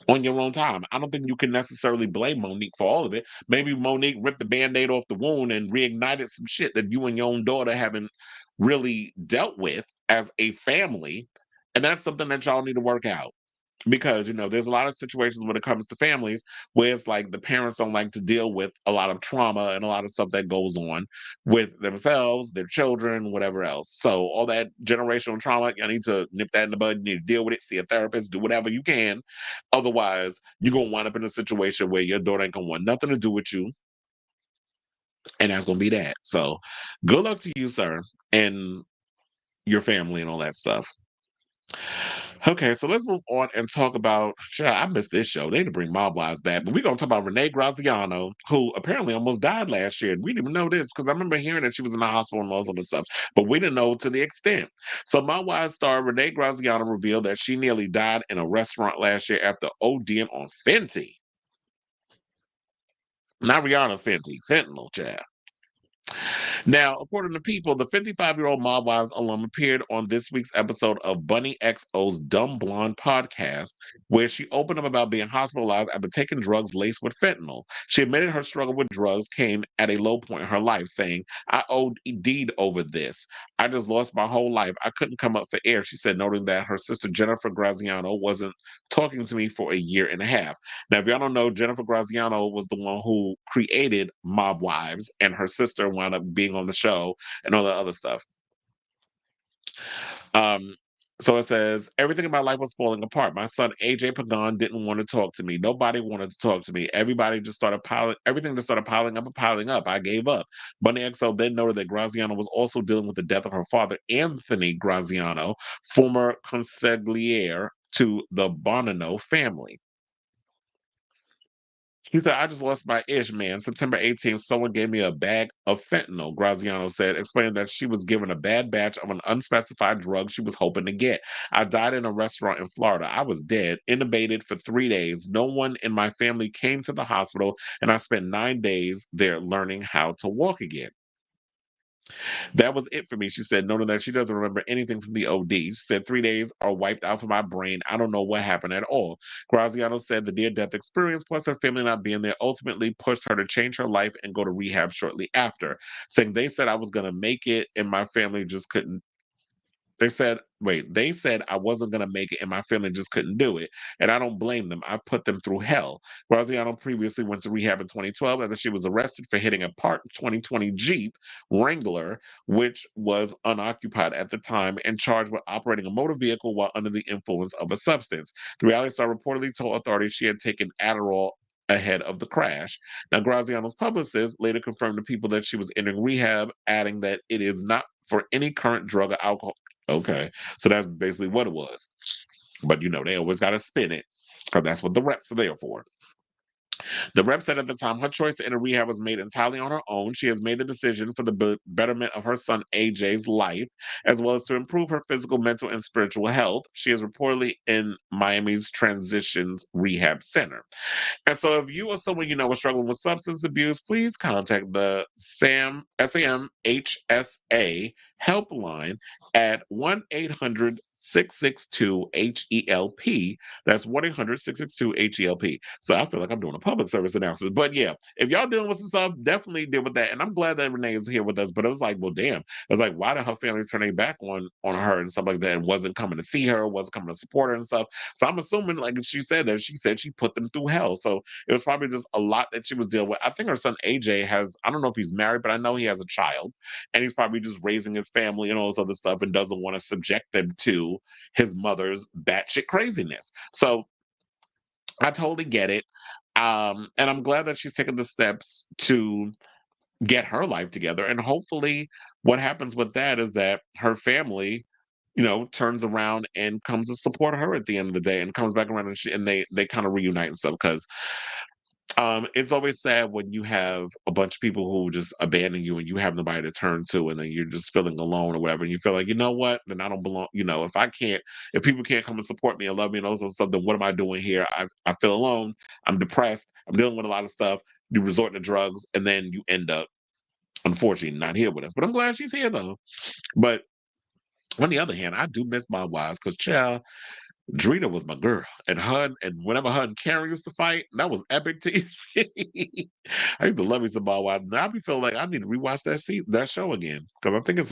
on your own time. I don't think you can necessarily blame Monique for all of it. Maybe Monique ripped the band-aid off the wound and reignited some shit that you and your own daughter haven't really dealt with as a family. And that's something that y'all need to work out. Because, there's a lot of situations when it comes to families where it's like the parents don't like to deal with a lot of trauma and a lot of stuff that goes on with themselves, their children, whatever else. So all that generational trauma, you need to nip that in the bud. You need to deal with it, see a therapist, do whatever you can. Otherwise, you're going to wind up in a situation where your daughter ain't going to want nothing to do with you. And that's going to be that. So good luck to you, sir, and your family and all that stuff. Okay, so let's move on and talk about. I missed this show. They need to bring Mob Wives back, but we're gonna talk about Renee Graziano, who apparently almost died last year. We didn't even know this because I remember hearing that she was in the hospital and all this other stuff, but we didn't know to the extent. So, Mob Wives star Renee Graziano revealed that she nearly died in a restaurant last year after ODing on Fenty. Not Rihanna's Fenty, fentanyl, child. Now, according to People, the 55-year-old Mob Wives alum appeared on this week's episode of Bunny XO's Dumb Blonde podcast, where she opened up about being hospitalized after taking drugs laced with fentanyl. She admitted her struggle with drugs came at a low point in her life, saying, "I OD'd over this. I just lost my whole life. I couldn't come up for air," she said, noting that her sister Jennifer Graziano wasn't talking to me for a year and a half. Now, if y'all don't know, Jennifer Graziano was the one who created Mob Wives, and her sister wound up being on the show and all that other stuff. Um, so it says, everything in my life was falling apart. My son AJ Pagan didn't want to talk to me. Nobody wanted to talk to me. Everything just started piling up and piling up. I gave up. Bunny XO then noted that Graziano was also dealing with the death of her father, Anthony Graziano, former consigliere to the Bonanno family. He said, "I just lost my ish, man. September 18th, someone gave me a bag of fentanyl," Graziano said, explaining that she was given a bad batch of an unspecified drug she was hoping to get. "I died in a restaurant in Florida. I was dead, intubated for 3 days. No one in my family came to the hospital, and I spent 9 days there learning how to walk again. That was it for me," she said, noting that she doesn't remember anything from the OD. She said, 3 days are wiped out from my brain. I don't know what happened at all." Graziano said the near-death experience, plus her family not being there, ultimately pushed her to change her life and go to rehab shortly after, saying, "They said I was going to make it and my family just couldn't. They said I wasn't going to make it and my family just couldn't do it. And I don't blame them. I put them through hell." Graziano previously went to rehab in 2012 after she was arrested for hitting a parked 2020 Jeep Wrangler, which was unoccupied at the time, and charged with operating a motor vehicle while under the influence of a substance. The reality star reportedly told authorities she had taken Adderall ahead of the crash. Now, Graziano's publicist later confirmed to People that she was entering rehab, adding that it is not for any current drug or alcohol. Okay, so that's basically what it was. But they always got to spin it because that's what the reps are there for. The rep said at the time her choice to enter rehab was made entirely on her own. She has made the decision for the betterment of her son AJ's life, as well as to improve her physical, mental, and spiritual health. She is reportedly in Miami's Transitions Rehab Center. And so if you or someone you know is struggling with substance abuse, please contact the SAMHSA helpline at 1-800 1-800-662-HELP. That's 1-800-662-HELP. So I feel like I'm doing a public service announcement. But yeah, if y'all dealing with some stuff, definitely deal with that. And I'm glad that Renee is here with us. But it was like, well, damn. It was like, why did her family turn their back on her and stuff like that, and wasn't coming to see her, wasn't coming to support her and stuff? So I'm assuming, like she said she put them through hell. So it was probably just a lot that she was dealing with. I think her son AJ has, I don't know if he's married, but I know he has a child, and he's probably just raising his family and all this other stuff, and doesn't want to subject them to his mother's batshit craziness. So I totally get it. And I'm glad that she's taking the steps to get her life together. And hopefully, what happens with that is that her family, turns around and comes to support her at the end of the day, and comes back around, and they kind of reunite and stuff. Because it's always sad when you have a bunch of people who just abandon you, and you have nobody to turn to, and then you're just feeling alone or whatever, and you feel like, you know what, then I don't belong. If people can't come and support me and love me and all this other stuff, then what am I doing here? I feel alone. I'm depressed. I'm dealing with a lot of stuff. You resort to drugs, and then you end up, unfortunately, not here with us. But I'm glad she's here though. But on the other hand, I do miss my wives, because child, Drita was my girl, and whenever her and Karen used to fight, that was epic too. I used to love me some my wives. Now I be feeling like I need to rewatch that show again, because I think it's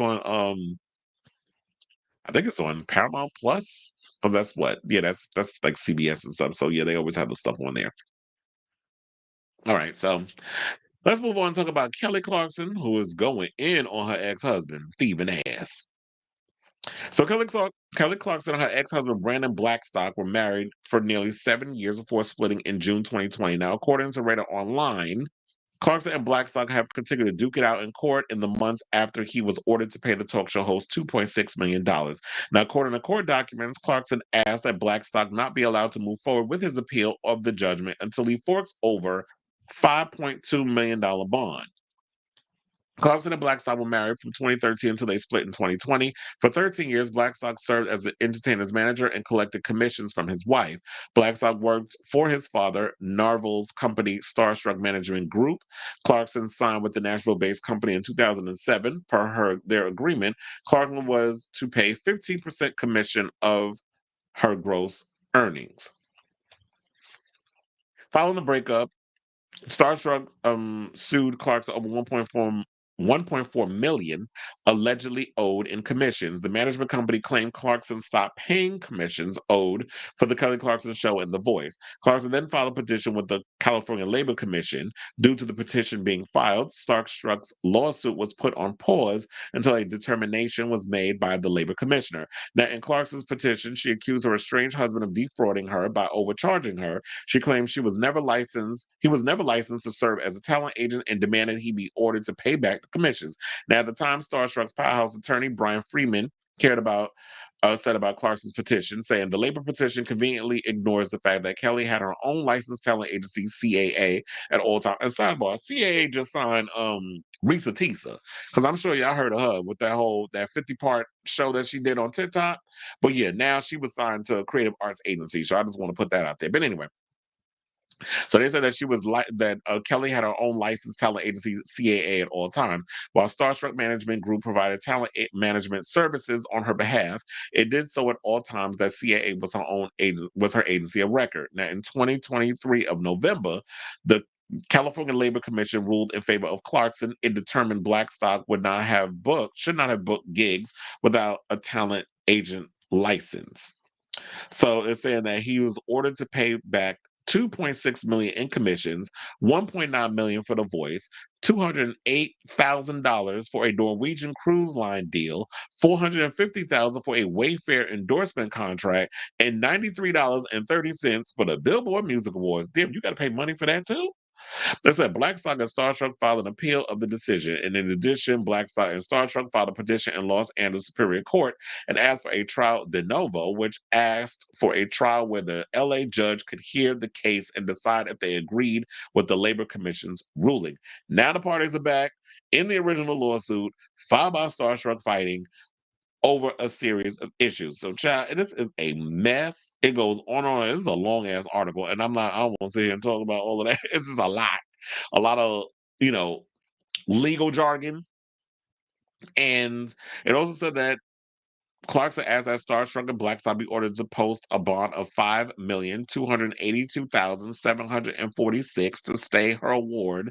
on Paramount Plus. Oh, that's what? Yeah, that's like CBS and stuff. So yeah, they always have the stuff on there. All right, so let's move on and talk about Kelly Clarkson, who is going in on her ex-husband, thieving ass. So Kelly Clarkson and her ex-husband Brandon Blackstock were married for nearly 7 years before splitting in June 2020. Now, according to Radar Online, Clarkson and Blackstock have continued to duke it out in court in the months after he was ordered to pay the talk show host $2.6 million. Now, according to court documents, Clarkson asked that Blackstock not be allowed to move forward with his appeal of the judgment until he forks over $5.2 million bond. Clarkson and Blackstock were married from 2013 until they split in 2020. For 13 years, Blackstock served as an entertainer's manager and collected commissions from his wife. Blackstock worked for his father, Narvel's company Starstruck Management Group. Clarkson signed with the Nashville-based company in 2007. Their agreement, Clarkson was to pay 15% commission of her gross earnings. Following the breakup, Starstruck sued Clarkson over 1.4 million allegedly owed in commissions. The management company claimed Clarkson stopped paying commissions owed for the Kelly Clarkson Show and The Voice. Clarkson then filed a petition with the California Labor Commission. Due to the petition being filed, Starstruck's lawsuit was put on pause until a determination was made by the Labor Commissioner. Now, in Clarkson's petition, she accused her estranged husband of defrauding her by overcharging her. She claimed he was never licensed to serve as a talent agent, and demanded he be ordered to pay back the commissions. Now, at the time, Starstruck's powerhouse attorney, Brian Freeman, said about Clarkson's petition, saying the labor petition conveniently ignores the fact that Kelly had her own licensed talent agency, CAA, at all times. And sidebar, CAA just signed Risa Tisa, because I'm sure y'all heard of her with that 50-part show that she did on TikTok. But yeah, now she was signed to a creative arts agency. So I just want to put that out there. But anyway, so they said that Kelly had her own licensed talent agency, CAA, at all times, while Starstruck Management Group provided talent management services on her behalf. It did so at all times that CAA was her agency of record. Now, in 2023 of November, the California Labor Commission ruled in favor of Clarkson. It determined Blackstock should not have booked gigs without a talent agent license. So it's saying that he was ordered to pay back 2.6 million in commissions, 1.9 million for The Voice, $208,000 for a Norwegian cruise line deal, $450,000 for a Wayfair endorsement contract, and $93.30 for the Billboard Music Awards. Damn, you got to pay money for that too? They said Blackstock and Starstruck filed an appeal of the decision, and in addition, Blackstock and Starstruck filed a petition in Los Angeles Superior Court and asked for a trial de novo, which asked for a trial where the LA judge could hear the case and decide if they agreed with the Labor Commission's ruling. Now the parties are back in the original lawsuit filed by Starstruck fighting over a series of issues. So, child, this is a mess. It goes on and on. This is a long ass article, and I don't want to sit here and talk about all of that. It's just a lot of legal jargon, and it also said that Clarkson asked that Starstruck and Blackstock be ordered to post a bond of $5,282,746 to stay her award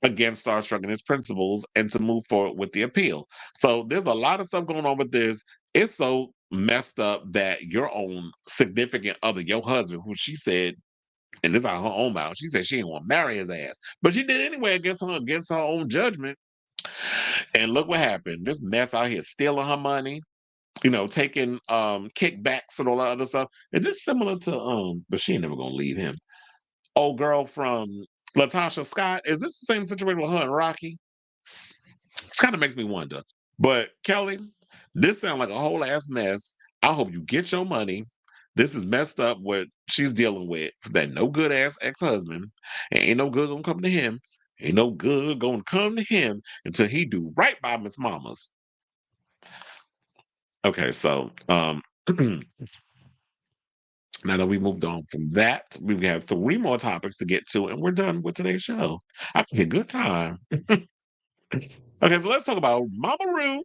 against Starstruck and its principals and to move forward with the appeal. So there's a lot of stuff going on with this. It's so messed up that your own significant other, your husband, who she said, and this out her own mouth, she said she didn't want to marry his ass, but she did anyway against her own judgment. And look what happened. This mess out here stealing her money, taking kickbacks and all that other stuff. Is this similar to but she ain't never gonna leave him. Old girl from Latasha Scott. Is this the same situation with her and Rocky? Kind of makes me wonder. But Kelly, this sounds like a whole ass mess. I hope you get your money. This is messed up what she's dealing with. That no good ass ex-husband. And ain't no good gonna come to him. Ain't no good gonna come to him until he do right by Miss Mamas. Okay, so now that we moved on from that, we have 3 more topics to get to, and we're done with today's show. I think a good time. Okay, so let's talk about Mama Ru,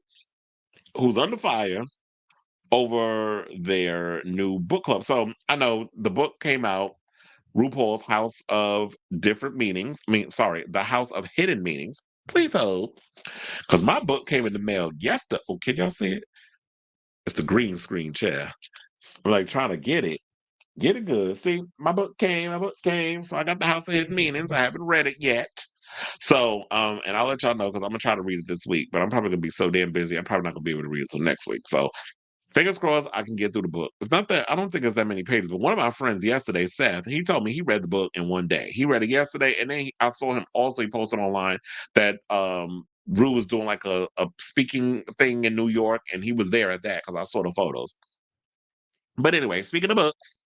who's under fire over their new book club. So I know the book came out, RuPaul's House of Different Meanings. The House of Hidden Meanings. Please hold. Because my book came in the mail yesterday. Oh, can y'all see it? It's the green screen chair. I'm like trying to get it. Get it good. See, my book came. So I got the House of Hidden Meanings. I haven't read it yet. So, and I'll let y'all know because I'm gonna try to read it this week, but I'm probably gonna be so damn busy, I'm probably not gonna be able to read it till next week. So fingers crossed I can get through the book. It's not that I don't think it's that many pages, but one of my friends yesterday, Seth, he told me he read the book in one day. He read it yesterday, and then I saw him also, he posted online that Rue was doing like a speaking thing in New York, and he was there at that because I saw the photos. But anyway, speaking of books,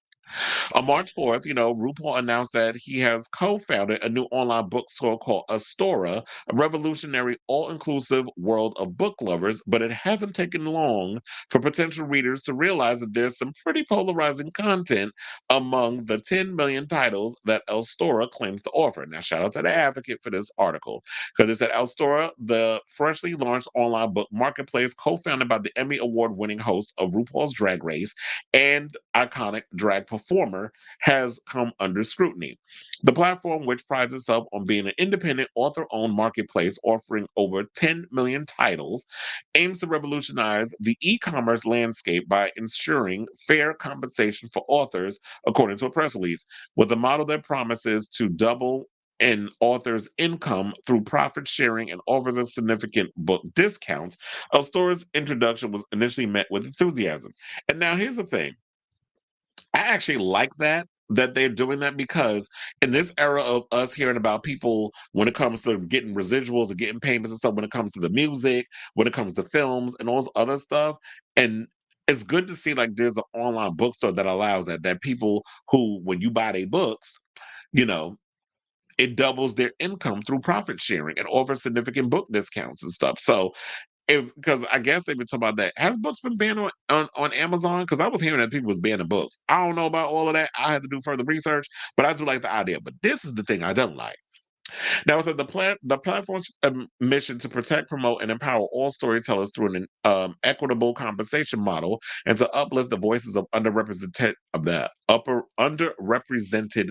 on March 4th, RuPaul announced that he has co-founded a new online bookstore called Astora, a revolutionary, all-inclusive world of book lovers, but it hasn't taken long for potential readers to realize that there's some pretty polarizing content among the 10 million titles that Astora claims to offer. Now, shout out to the advocate for this article, because it said Astora, the freshly launched online book marketplace co-founded by the Emmy Award-winning host of RuPaul's Drag Race and iconic drag performer, has come under scrutiny. The platform, which prides itself on being an independent, author-owned marketplace offering over 10 million titles, aims to revolutionize the e-commerce landscape by ensuring fair compensation for authors, according to a press release, with a model that promises to double an author's income through profit sharing and offers a significant book discounts. Astora's introduction was initially met with enthusiasm. And now here's the thing. I actually like that they're doing that, because in this era of us hearing about people when it comes to getting residuals or getting payments and stuff, when it comes to the music, when it comes to films and all this other stuff, and it's good to see like there's an online bookstore that allows that people who, when you buy their books, you know, it doubles their income through profit sharing and offers significant book discounts and stuff. So because I guess they've been talking about that. Has books been banned on Amazon? Because I was hearing that people was banning books. I don't know about all of that. I had to do further research, but I do like the idea. But this is the thing I don't like. Now, it said the platform's mission to protect, promote, and empower all storytellers through an equitable compensation model, and to uplift the voices of underrepresented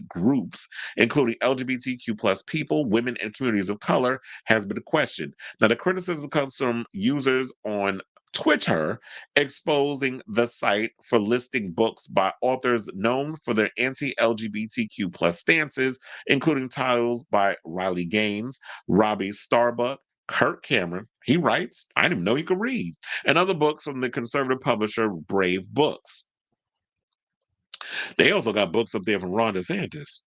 groups, including LGBTQ plus people, women, and communities of color, has been questioned. Now, the criticism comes from users on Twitter, exposing the site for listing books by authors known for their anti-LGBTQ plus stances, including titles by Riley Gaines, Robbie Starbuck, Kirk Cameron. He writes, I didn't even know he could read, and other books from the conservative publisher Brave Books. They also got books up there from Ron DeSantis.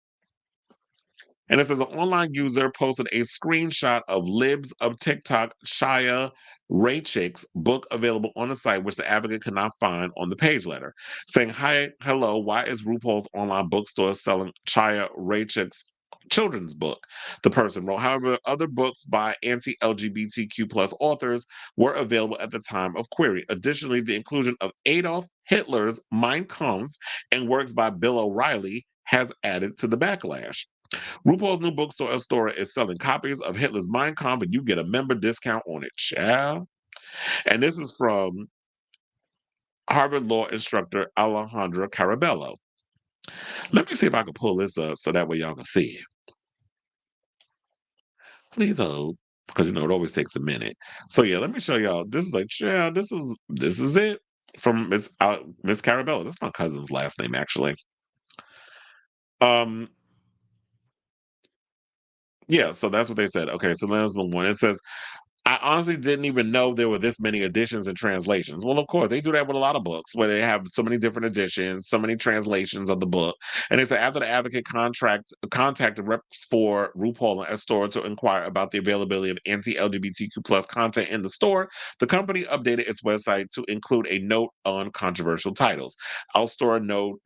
And it says an online user posted a screenshot of Libs of TikTok Shia Raichik's book available on the site, which the advocate could not find on the page letter, saying, "Hi, hello, why is RuPaul's online bookstore selling Shia Raichik's children's book?" The person wrote. However, other books by anti-LGBTQ plus authors were available at the time of query. Additionally, the inclusion of Adolf Hitler's Mein Kampf and works by Bill O'Reilly has added to the backlash. RuPaul's new bookstore, Astora, is selling copies of Hitler's Mein Kampf, and you get a member discount on it, child. And this is from Harvard law instructor Alejandra Carabello. Let me see if I can pull this up so that way y'all can see it. Please hold, because it always takes a minute. So yeah, let me show y'all. This is like, yeah, this is it from Miss Carabello. That's my cousin's last name, actually. Um, yeah, so that's what they said. Okay, so let's move on. It says, I honestly didn't even know there were this many editions and translations. Well, of course, they do that with a lot of books where they have so many different editions, so many translations of the book. And they say after the advocate contacted reps for RuPaul and Store to inquire about the availability of anti-LGBTQ plus content in the store, the company updated its website to include a note on controversial titles. Our store note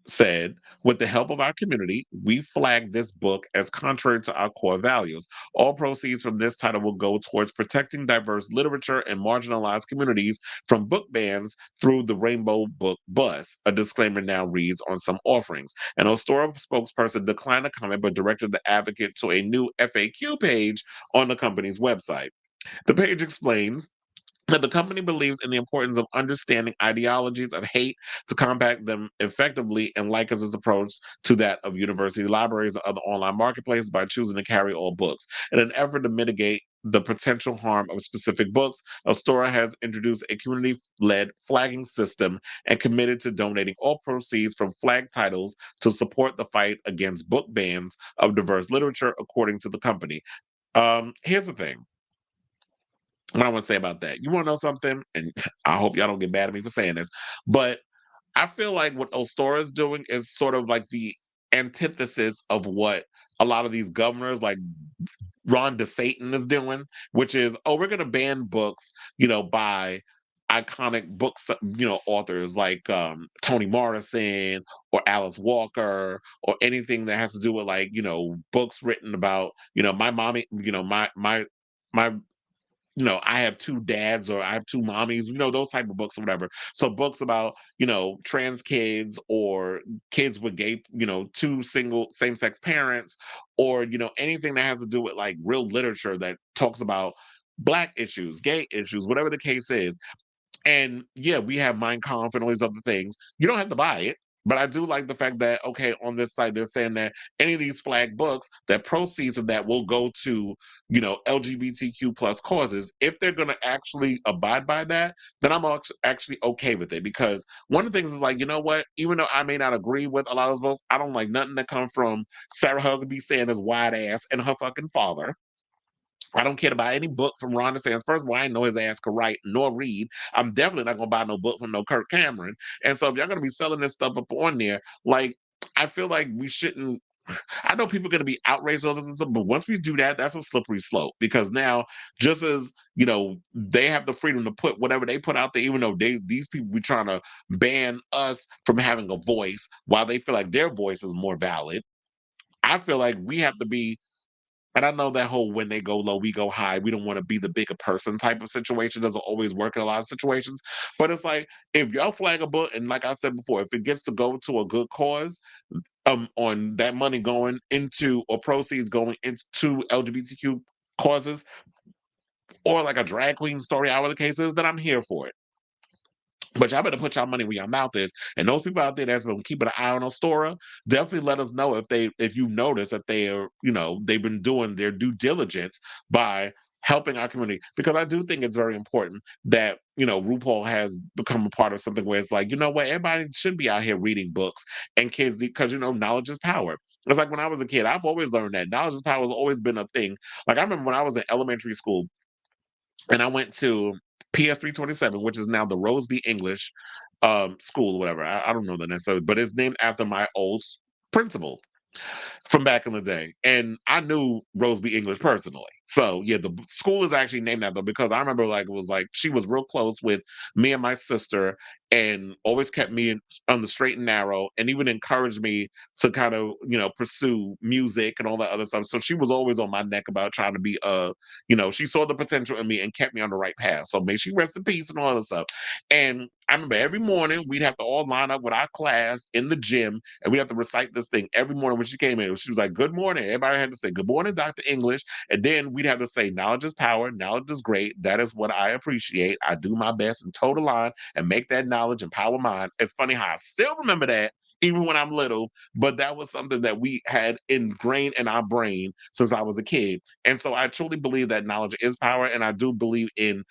said, with the help of our community, we flagged this book as contrary to our core values. All proceeds from this title will go towards protecting diverse literature and marginalized communities from book bans through the Rainbow Book Bus. A disclaimer now reads on some offerings. An Ostora spokesperson declined to comment but directed the advocate to a new FAQ page on the company's website. The page explains that the company believes in the importance of understanding ideologies of hate to combat them effectively and likens its approach to that of university libraries and other online marketplaces by choosing to carry all books. In an effort to mitigate the potential harm of specific books, Astora has introduced a community-led flagging system and committed to donating all proceeds from flagged titles to support the fight against book bans of diverse literature, according to the company. Here's the thing. What I want to say about that. You want to know something? And I hope y'all don't get mad at me for saying this, but I feel like what Ostora is doing is sort of like the antithesis of what a lot of these governors, like Ron DeSatan, is doing, which is, oh, we're going to ban books, by iconic books, authors like Toni Morrison or Alice Walker or anything that has to do with like, books written about, my mommy, my I have two dads or I have two mommies, those type of books or whatever. So books about, trans kids or kids with gay, two single same-sex parents or, anything that has to do with like real literature that talks about black issues, gay issues, whatever the case is. And yeah, we have Mein Kampf and all these other things. You don't have to buy it. But I do like the fact that, okay, on this site, they're saying that any of these flag books, that proceeds of that will go to, LGBTQ plus causes. If they're going to actually abide by that, then I'm actually okay with it. Because one of the things is like, you know what? Even though I may not agree with a lot of those books, I don't like nothing that comes from Sarah Huckabee Sanders' wide ass and her fucking father. I don't care to buy any book from Ron DeSantis. First of all, I didn't know his ass could write nor read. I'm definitely not gonna buy no book from no Kirk Cameron. And so if y'all gonna be selling this stuff up on there, like I feel like we shouldn't. I know people are gonna be outraged on this and stuff, but once we do that, that's a slippery slope because now, just as they have the freedom to put whatever they put out there, even though these people be trying to ban us from having a voice while they feel like their voice is more valid. I feel like we have to be, and I know that whole when they go low, we go high. We don't want to be the bigger person type of situation. Doesn't always work in a lot of situations. But it's like if y'all flag a book, and like I said before, if it gets to go to a good cause, on that money going into or proceeds going into LGBTQ causes, or like a drag queen story, however the case is, then I'm here for it. But y'all better put y'all money where your mouth is. And those people out there that's been keeping an eye on Ostora, definitely let us know if you notice that they are, they've been doing their due diligence by helping our community. Because I do think it's very important that, RuPaul has become a part of something where it's like, you know what, everybody should be out here reading books and kids because knowledge is power. It's like when I was a kid, I've always learned that knowledge is power has always been a thing. Like I remember when I was in elementary school, and I went to PS327, which is now the Roseby English school or whatever. I don't know the necessarily, but it's named after my old principal from back in the day. And I knew Roseby English personally. So yeah, the school is actually named after because I remember like it was like she was real close with me and my sister and always kept me on the straight and narrow and even encouraged me to kind of, pursue music and all that other stuff. So she was always on my neck about trying to be she saw the potential in me and kept me on the right path. So may she rest in peace and all that stuff. And I remember every morning we'd have to all line up with our class in the gym and we'd have to recite this thing every morning when she came in. She was like, "Good morning." Everybody had to say, "Good morning, Dr. English." And then we'd have to say, "Knowledge is power. Knowledge is great. That is what I appreciate. I do my best and toe the line and make that knowledge knowledge, empower mind. It's funny how I still remember that even when I'm little, but that was something that we had ingrained in our brain since I was a kid. And so I truly believe that knowledge is power, and I do believe in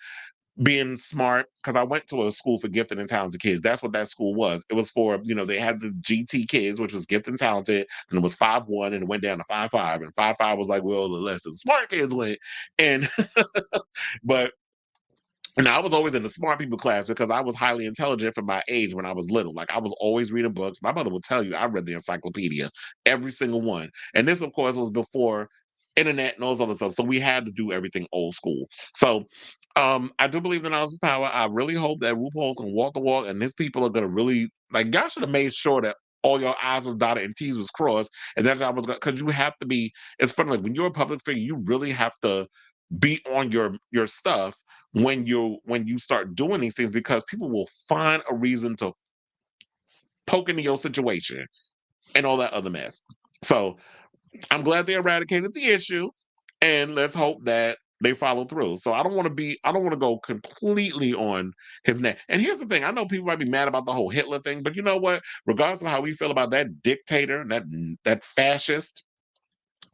being smart because I went to a school for gifted and talented kids. That's what that school was. It was for, they had the GT kids, which was gifted and talented, and it was 5-1, and it went down to 5-5, and 5-5 was like, well, the less the smart kids went. And but and I was always in the smart people class because I was highly intelligent for my age when I was little. Like I was always reading books. My mother would tell you I read the encyclopedia, every single one. And this, of course, was before internet and all this other stuff. So we had to do everything old school. So I do believe in knowledge is power. I really hope that RuPaul can walk the walk and his people are gonna really like y'all should have made sure that all your I's was dotted and T's was crossed. And that's how I was because you have to be, it's funny, like when you're a public figure, you really have to be on your stuff when you start doing these things because people will find a reason to poke into your situation and all that other mess. So I'm glad they eradicated the issue, and let's hope that they follow through. So I don't want to go completely on his neck. And here's the thing: I know people might be mad about the whole Hitler thing, but you know what? Regardless of how we feel about that dictator, that fascist,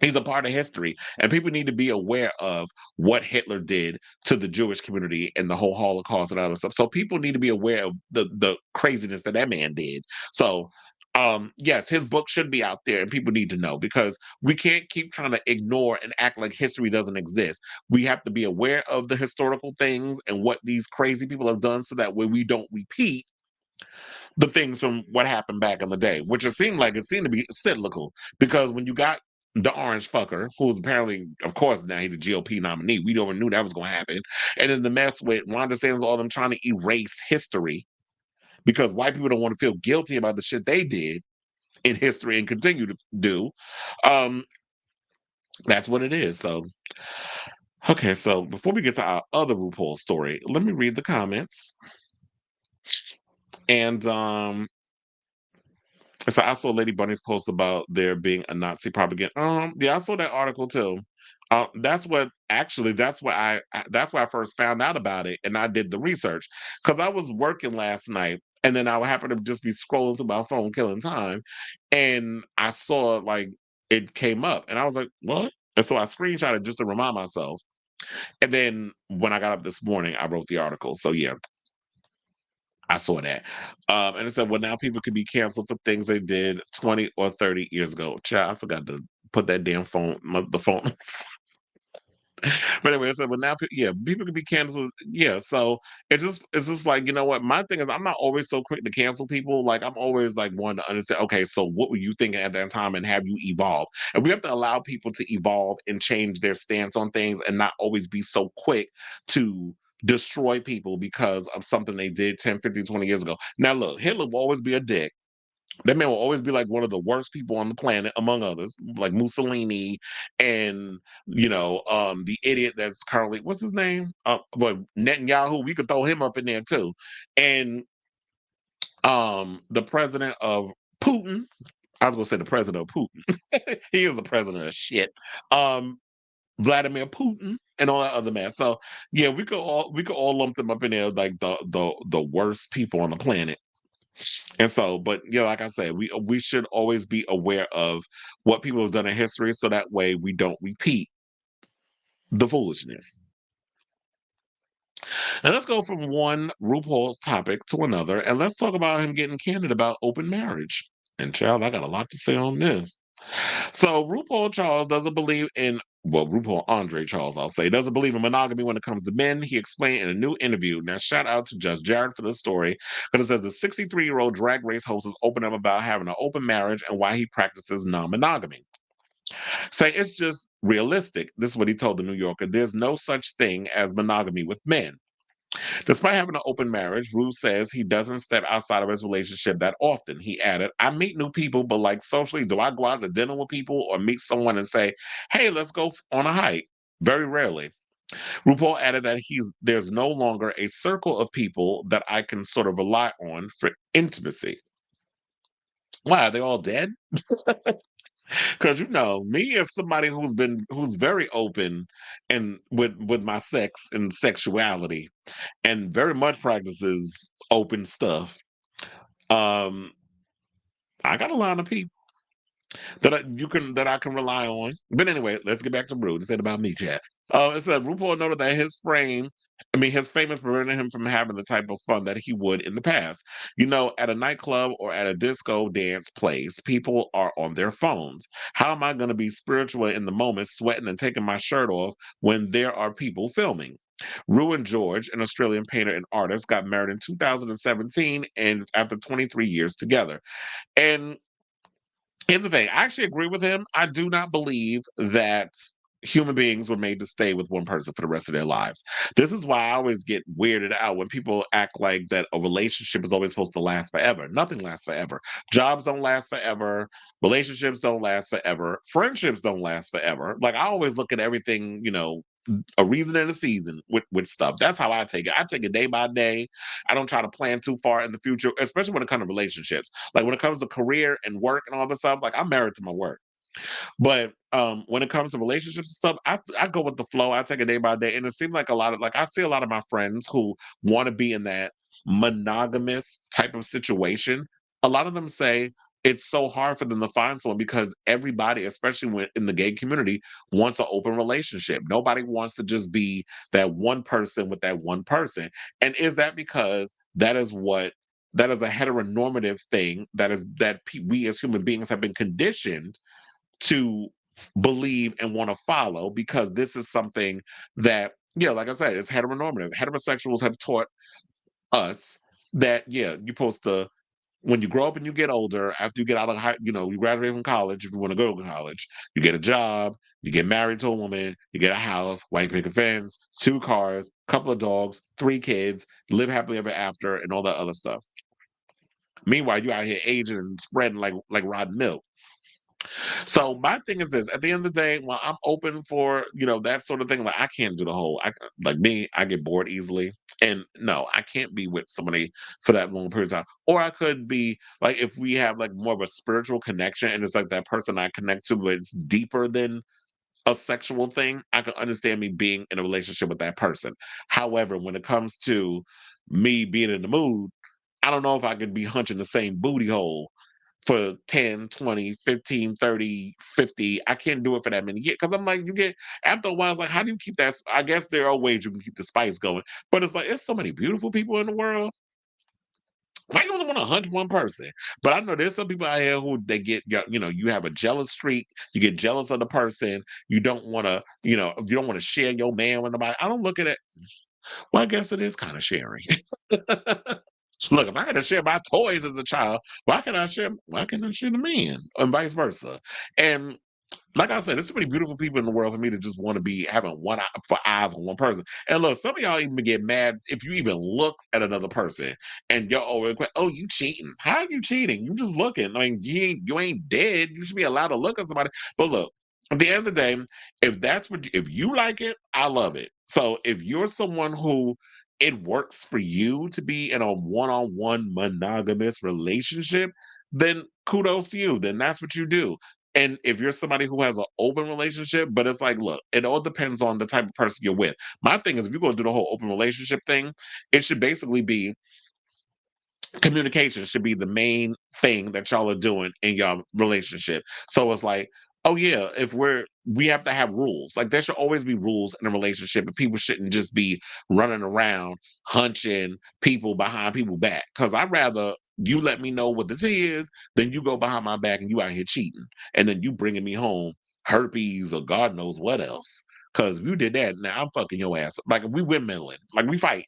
he's a part of history, and people need to be aware of what Hitler did to the Jewish community and the whole Holocaust and all that stuff. So people need to be aware of the craziness that man did. So, yes, his book should be out there, and people need to know because we can't keep trying to ignore and act like history doesn't exist. We have to be aware of the historical things and what these crazy people have done, so that way we don't repeat the things from what happened back in the day, which it seemed to be cyclical because when you got the orange fucker, who's apparently, of course, now he's the GOP nominee. We never knew that was going to happen. And then the mess with Ron DeSantis, all them trying to erase history because white people don't want to feel guilty about the shit they did in history and continue to do. Um, that's what it is. So, okay, so before we get to our other RuPaul story, let me read the comments. And so I saw Lady Bunny's post about there being a Nazi propaganda. Yeah, I saw that article too. That's what actually that's why I first found out about it, and I did the research because I was working last night, and then I happened to just be scrolling through my phone, killing time, and I saw like it came up, and I was like, "What?" And so I screenshot it just to remind myself, and then when I got up this morning, I wrote the article. So yeah, I saw that. And it said, well, now people can be canceled for things they did 20 or 30 years ago. Child, I forgot to put that damn phone, the phone. But anyway, I said, well, now, yeah, people can be canceled. Yeah. So it's just like, you know what? My thing is, I'm not always so quick to cancel people. Like, I'm always like wanting to understand, okay, so what were you thinking at that time and have you evolved? And we have to allow people to evolve and change their stance on things and not always be so quick to destroy people because of something they did 10, 15, 20 years ago. Now, look, Hitler will always be a dick. That man will always be like one of the worst people on the planet, among others, like Mussolini and the idiot that's currently what's his name? But Netanyahu, we could throw him up in there too. And the president of Putin, I was gonna say the president of Putin. He is the president of shit. Vladimir Putin and all that other mess. So yeah, we could all lump them up in there like the worst people on the planet. And so, but yeah, like I said, we should always be aware of what people have done in history, so that way we don't repeat the foolishness. Now let's go from one RuPaul topic to another, and let's talk about him getting candid about open marriage. And child, I got a lot to say on this. So RuPaul Charles doesn't believe in RuPaul Andre Charles, I'll say, doesn't believe in monogamy when it comes to men. He explained in a new interview. Now, shout out to Judge Jared for this story, because it says the 63-year-old drag race host is open up about having an open marriage and why he practices non-monogamy. Saying it's just realistic. This is what he told the New Yorker. There's no such thing as monogamy with men. Despite having an open marriage, Ru says he doesn't step outside of his relationship that often. He added, I meet new people, but like socially, do I go out to dinner with people or meet someone and say, hey, let's go on a hike? Very rarely. RuPaul added that there's no longer a circle of people that I can sort of rely on for intimacy. Why, are they all dead? Because me as somebody who's very open and with my sex and sexuality and very much practices open stuff. Um, I got a line of people that I can rely on. But anyway, let's get back to Brew. This ain't about me, chat. It said RuPaul noted that his fame has prevented him from having the type of fun that he would in the past. At a nightclub or at a disco dance place, people are on their phones. How am I going to be spiritual in the moment, sweating and taking my shirt off when there are people filming? Ru and George, an Australian painter and artist, got married in 2017 and after 23 years together. And here's the thing. I actually agree with him. I do not believe that human beings were made to stay with one person for the rest of their lives. This is why I always get weirded out when people act like that a relationship is always supposed to last forever. Nothing lasts forever. Jobs don't last forever. Relationships don't last forever. Friendships don't last forever. Like I always look at everything, a reason and a season with stuff. That's how I take it. I take it day by day. I don't try to plan too far in the future, especially when it comes to relationships. Like when it comes to career and work and all this stuff, like I'm married to my work. But when it comes to relationships and stuff, I go with the flow. I take it day by day. And it seems like I see a lot of my friends who want to be in that monogamous type of situation. A lot of them say it's so hard for them to find someone because everybody, especially in the gay community, wants an open relationship. Nobody wants to just be that one person with that one person. And is that because that is a heteronormative thing we as human beings have been conditioned to believe and want to follow because this is something that, like I said, it's heteronormative. Heterosexuals have taught us that, you're supposed to, when you grow up and you get older, after you get out of you graduate from college, if you want to go to college, you get a job, you get married to a woman, you get a house, white picket fence, 2 cars, couple of dogs, 3 kids, live happily ever after, and all that other stuff. Meanwhile, you out here aging and spreading like rotten milk. So my thing is this: at the end of the day, while I'm open for that sort of thing, like I can't do the whole. Like me, I get bored easily, and no, I can't be with somebody for that long period of time. Or I could be like if we have like more of a spiritual connection, and it's like that person I connect to, but it's deeper than a sexual thing. I can understand me being in a relationship with that person. However, when it comes to me being in the mood, I don't know if I could be hunching the same booty hole for 10, 20, 15, 30, 50. I can't do it for that many years. Because I'm like, after a while, it's like, how do you keep that? I guess there are ways you can keep the spice going. But it's like, there's so many beautiful people in the world. Why you only want to hunch one person? But I know there's some people out here who they get, you have a jealous streak. You get jealous of the person. You don't want to, you don't want to share your man with nobody. I don't look at it. Well, I guess it is kind of sharing. Look, if I had to share my toys as a child, why can't I share the men? And vice versa. And like I said, there's so many beautiful people in the world for me to just want to be having one eye for eyes on one person. And look, some of y'all even get mad if you even look at another person and you're always like, oh, you cheating. How are you cheating? You just looking. I mean, you ain't dead. You should be allowed to look at somebody. But look, at the end of the day, if you like it, I love it. So if you're someone who it works for you to be in a one-on-one monogamous relationship, then kudos to you. Then that's what you do. And if you're somebody who has an open relationship, but it's like, look, it all depends on the type of person you're with. My thing is, if you're going to do the whole open relationship thing, it should basically be communication should be the main thing that y'all are doing in your relationship. So it's like, oh yeah, if we have to have rules. Like there should always be rules in a relationship, and people shouldn't just be running around hunching people behind people back. Because I'd rather you let me know what the tea is than you go behind my back and you out here cheating, and then you bringing me home herpes or God knows what else. Because if you did that, now I'm fucking your ass. Like we windmilling, like we fight.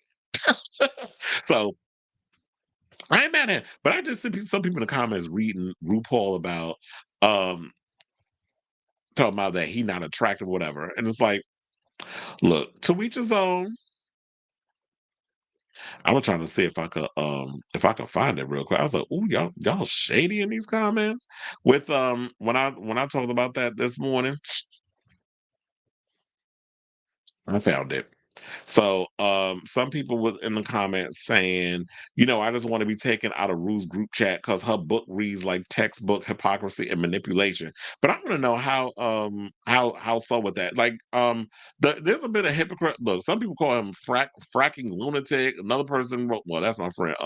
So I ain't mad at him, but I just see some people in the comments reading RuPaul about um talking about that he not attractive, whatever. And it's like, look, to each his own. I was trying to see if I could find it real quick. I was like, ooh, y'all shady in these comments. With when I talked about that this morning, I found it. So some people was in the comments saying, I just want to be taken out of Rue's group chat because her book reads like textbook hypocrisy and manipulation. But I want to know how so with that. Like there's a bit of hypocrite. Look, some people call him fracking lunatic. Another person wrote, well, that's my friend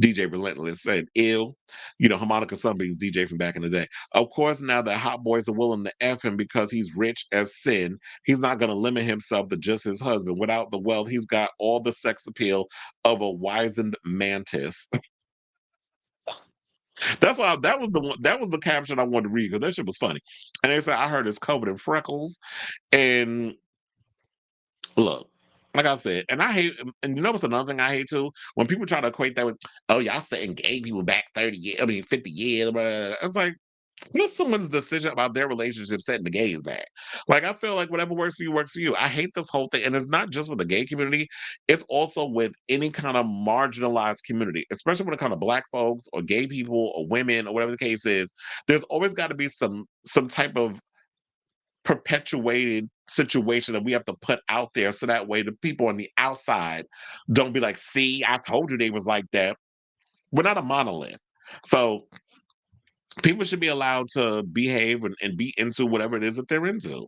DJ Relentless said ill. Harmonica Sunbeam DJ from back in the day. Of course, now that hot boys are willing to F him because he's rich as sin, he's not going to limit himself to just his husband. Without the wealth, he's got all the sex appeal of a wizened mantis. That's why that was the caption I wanted to read because that shit was funny. And they said I heard it's covered in freckles. And look, like I said, and I hate, and what's another thing I hate too? When people try to equate that with, oh, y'all setting gay people back 30 years, 50 years. Blah, blah, blah. It's like, what's someone's decision about their relationship setting the gays back? Like, I feel like whatever works for you works for you. I hate this whole thing. And it's not just with the gay community, it's also with any kind of marginalized community, especially when it comes to black folks or gay people or women or whatever the case is. There's always got to be some type of perpetuated situation that we have to put out there so that way the people on the outside don't be like, see, I told you they was like that. We're not a monolith. So people should be allowed to behave and be into whatever it is that they're into.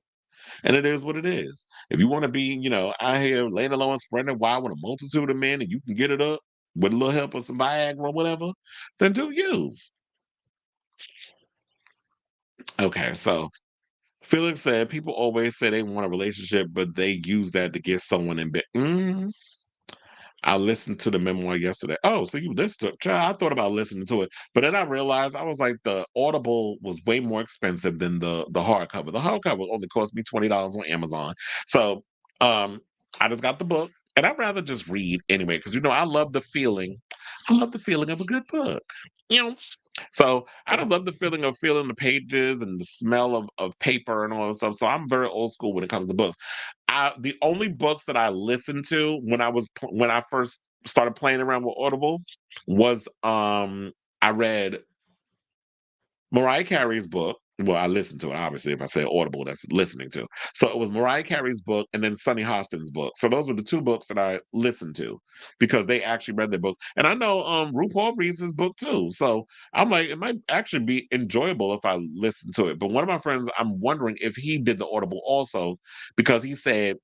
And it is what it is. If you want to be, out here laying low and spreading it wide with a multitude of men and you can get it up with a little help of some Viagra or whatever, then do you. Okay, so Felix said people always say they want a relationship, but they use that to get someone in bed. I listened to the memoir yesterday. Oh, so you listened to it. Child, I thought about listening to it, but then I realized I was like, the Audible was way more expensive than the hardcover. The hardcover only cost me $20 on Amazon. So I just got the book. And I'd rather just read anyway, because I love the feeling. I love the feeling of a good book. You know, so I just love the feeling of feeling the pages and the smell of paper and all that stuff. So I'm very old school when it comes to books. The only books that I listened to when I first started playing around with Audible was I read Mariah Carey's book. Well, I listened to it, obviously. If I say Audible, that's listening to. So it was Mariah Carey's book and then Sunny Hostin's book. So those were the two books that I listened to because they actually read their books. And I know RuPaul reads his book too. So I'm like, it might actually be enjoyable if I listen to it. But one of my friends, I'm wondering if he did the Audible also because he said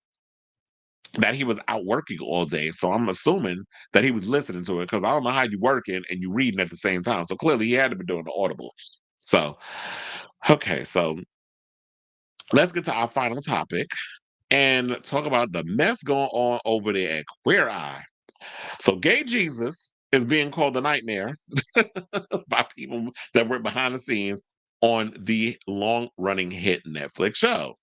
that he was out working all day. So I'm assuming that he was listening to it because I don't know how you working and you reading at the same time. So clearly he had to be doing the Audible. So, okay, so let's get to our final topic and talk about the mess going on over there at Queer Eye. So, Gay Jesus is being called a nightmare by people that were behind the scenes on the long running hit Netflix show,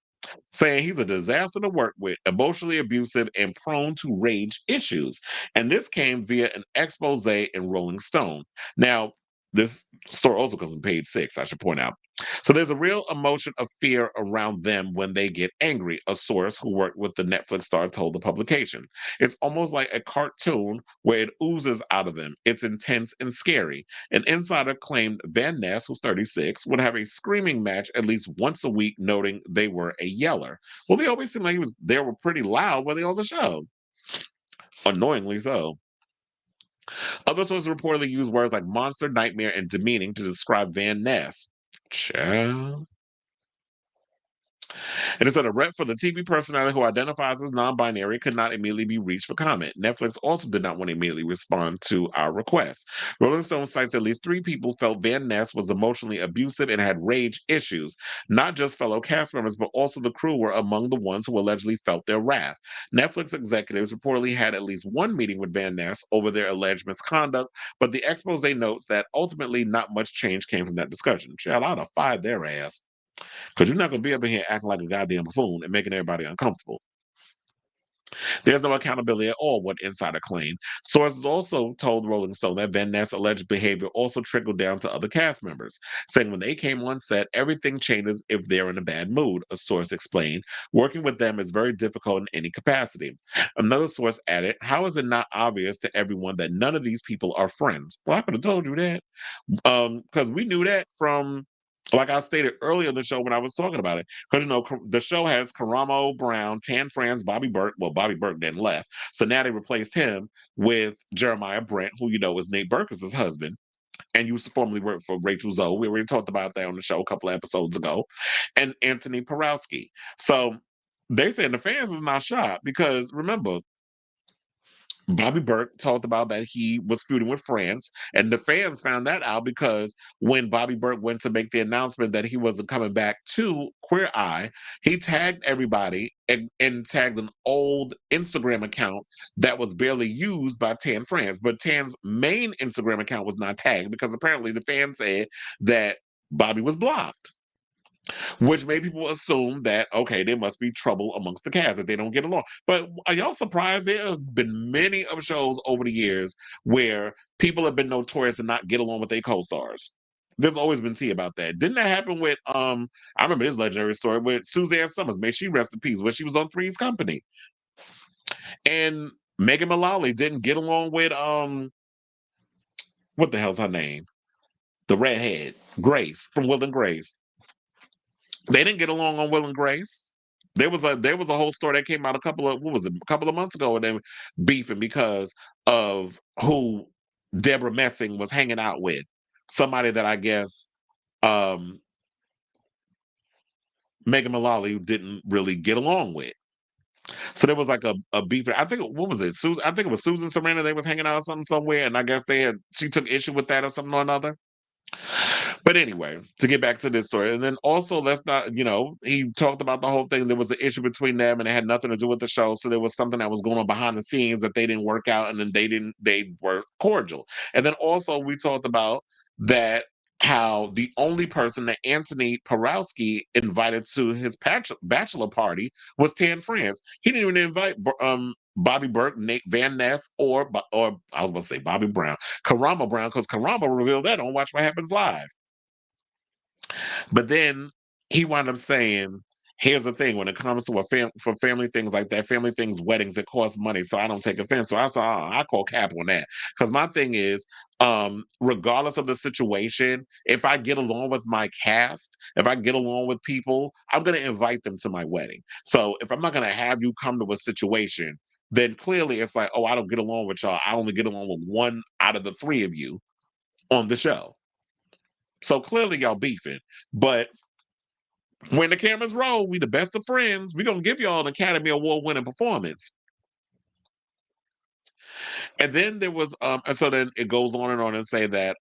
saying he's a disaster to work with, emotionally abusive, and prone to rage issues. And this came via an expose in Rolling Stone. Now, this story also comes on page 6, I should point out. So there's a real emotion of fear around them when they get angry, a source who worked with the Netflix star told the publication. It's almost like a cartoon where it oozes out of them. It's intense and scary. An insider claimed Van Ness, who's 36, would have a screaming match at least once a week, noting they were a yeller. Well, they always seemed like they were pretty loud when they on the show. Annoyingly so. Other sources reportedly use words like monster, nightmare, and demeaning to describe Van Ness. Child. And it said a rep for the TV personality who identifies as non-binary could not immediately be reached for comment. Netflix also did not want to immediately respond to our request. Rolling Stone cites at least 3 people felt Van Ness was emotionally abusive and had rage issues. Not just fellow cast members, but also the crew were among the ones who allegedly felt their wrath. Netflix executives reportedly had at least one meeting with Van Ness over their alleged misconduct, but the expose notes that ultimately not much change came from that discussion. Child, I'd have fired their ass. Because you're not going to be up in here acting like a goddamn buffoon and making everybody uncomfortable. There's no accountability at all, one insider claimed. Sources also told Rolling Stone that Van Ness' alleged behavior also trickled down to other cast members, saying when they came on set, everything changes if they're in a bad mood, a source explained. Working with them is very difficult in any capacity. Another source added, how is it not obvious to everyone that none of these people are friends? Well, I could have told you that. Because we knew that from Like I stated earlier in the show when I was talking about it, because the show has Karamo Brown, Tan France, Bobby Burke. Well, Bobby Burke then left, so now they replaced him with Jeremiah Brent, who is Nate Berkus' husband, and used to formerly work for Rachel Zoe. We already talked about that on the show a couple of episodes ago, and Anthony Porowski. So they said the fans is not shocked because remember, Bobby Burke talked about that he was feuding with France, and the fans found that out because when Bobby Burke went to make the announcement that he wasn't coming back to Queer Eye, he tagged everybody and tagged an old Instagram account that was barely used by Tan France. But Tan's main Instagram account was not tagged because apparently the fans said that Bobby was blocked, which made people assume that okay, there must be trouble amongst the cast that they don't get along. But are y'all surprised? There have been many of shows over the years where people have been notorious to not get along with their co-stars. There's always been tea about that. Didn't that happen with I remember this legendary story with Suzanne Summers, may she rest in peace, when she was on Three's Company. And Megan Mullally didn't get along with what the hell's her name? The redhead, Grace from Will and Grace. They didn't get along on Will and Grace. There was a whole story that came out a couple of months ago, and they beefing because of who Deborah Messing was hanging out with, somebody that I guess um, Megan Mullally didn't really get along with. So there was like a beef. I think what was it? Susan. I think it was Susan Sarandon. They was hanging out somewhere, and I guess she took issue with that or something or another. But anyway, to get back to this story, and then also let's not, he talked about the whole thing. There was an issue between them, and it had nothing to do with the show. So there was something that was going on behind the scenes that they didn't work out, and then they were cordial. And then also we talked about that how the only person that Anthony Porowski invited to his bachelor party was Tan France. He didn't even invite Bobby Burke, Nate Van Ness, or I was going to say Bobby Brown, Karama Brown, because Karama revealed that on Watch What Happens Live. But then he wound up saying, here's the thing, when it comes to for family things like that, family things, weddings, it costs money. So I don't take offense. So I said, I call cap on that. Because my thing is, regardless of the situation, if I get along with my cast, if I get along with people, I'm going to invite them to my wedding. So if I'm not going to have you come to a situation, then clearly it's like, oh, I don't get along with y'all. I only get along with one out of the three of you on the show. So clearly y'all beefing. But when the cameras roll, we the best of friends. We're gonna give y'all an Academy Award winning performance. And then there was, and so then it goes on and say that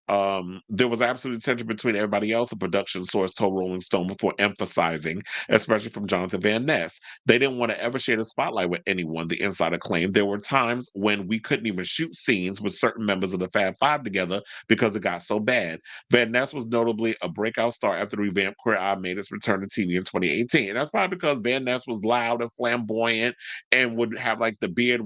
there was absolute tension between everybody else. A production source told Rolling Stone before emphasizing, especially from Jonathan Van Ness, they didn't want to ever share the spotlight with anyone. The insider claimed there were times when we couldn't even shoot scenes with certain members of the Fab Five together because it got so bad. Van Ness was notably a breakout star after the revamped Queer Eye made its return to TV in 2018. And that's probably because Van Ness was loud and flamboyant and would have like the beard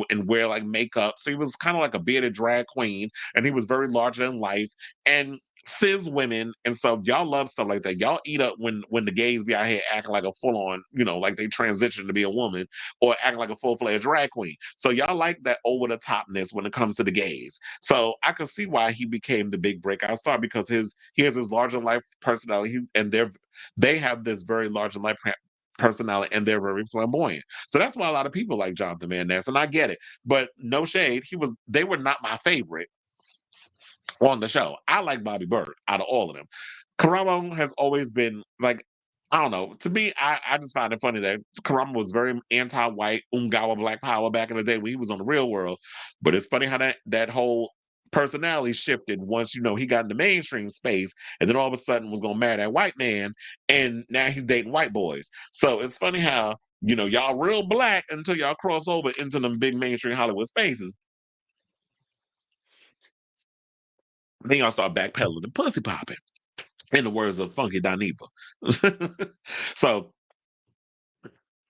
and wear like makeup. So he was kind of like a bearded drag queen, and he was very larger than life. And cis women and stuff, y'all love stuff like that. Y'all eat up when the gays be out here acting like a full on, like they transition to be a woman or acting like a full fledged drag queen. So y'all like that over the topness when it comes to the gays. So I could see why he became the big breakout star because he has his larger life personality, and they have this very larger life personality, and they're very flamboyant. So that's why a lot of people like Jonathan Van Ness, and I get it. But no shade, they were not my favorite on the show. I like Bobby Burke out of all of them. Karamo has always been like, I don't know. To me, I just find it funny that Karamo was very anti-white, Ungawa Black Power back in the day when he was on the Real World. But it's funny how that whole personality shifted once he got in the mainstream space, and then all of a sudden was gonna marry that white man, and now he's dating white boys. So it's funny how y'all real black until y'all cross over into them big mainstream Hollywood spaces. Then y'all start backpedaling and pussy popping, in the words of Funky Dineva. So,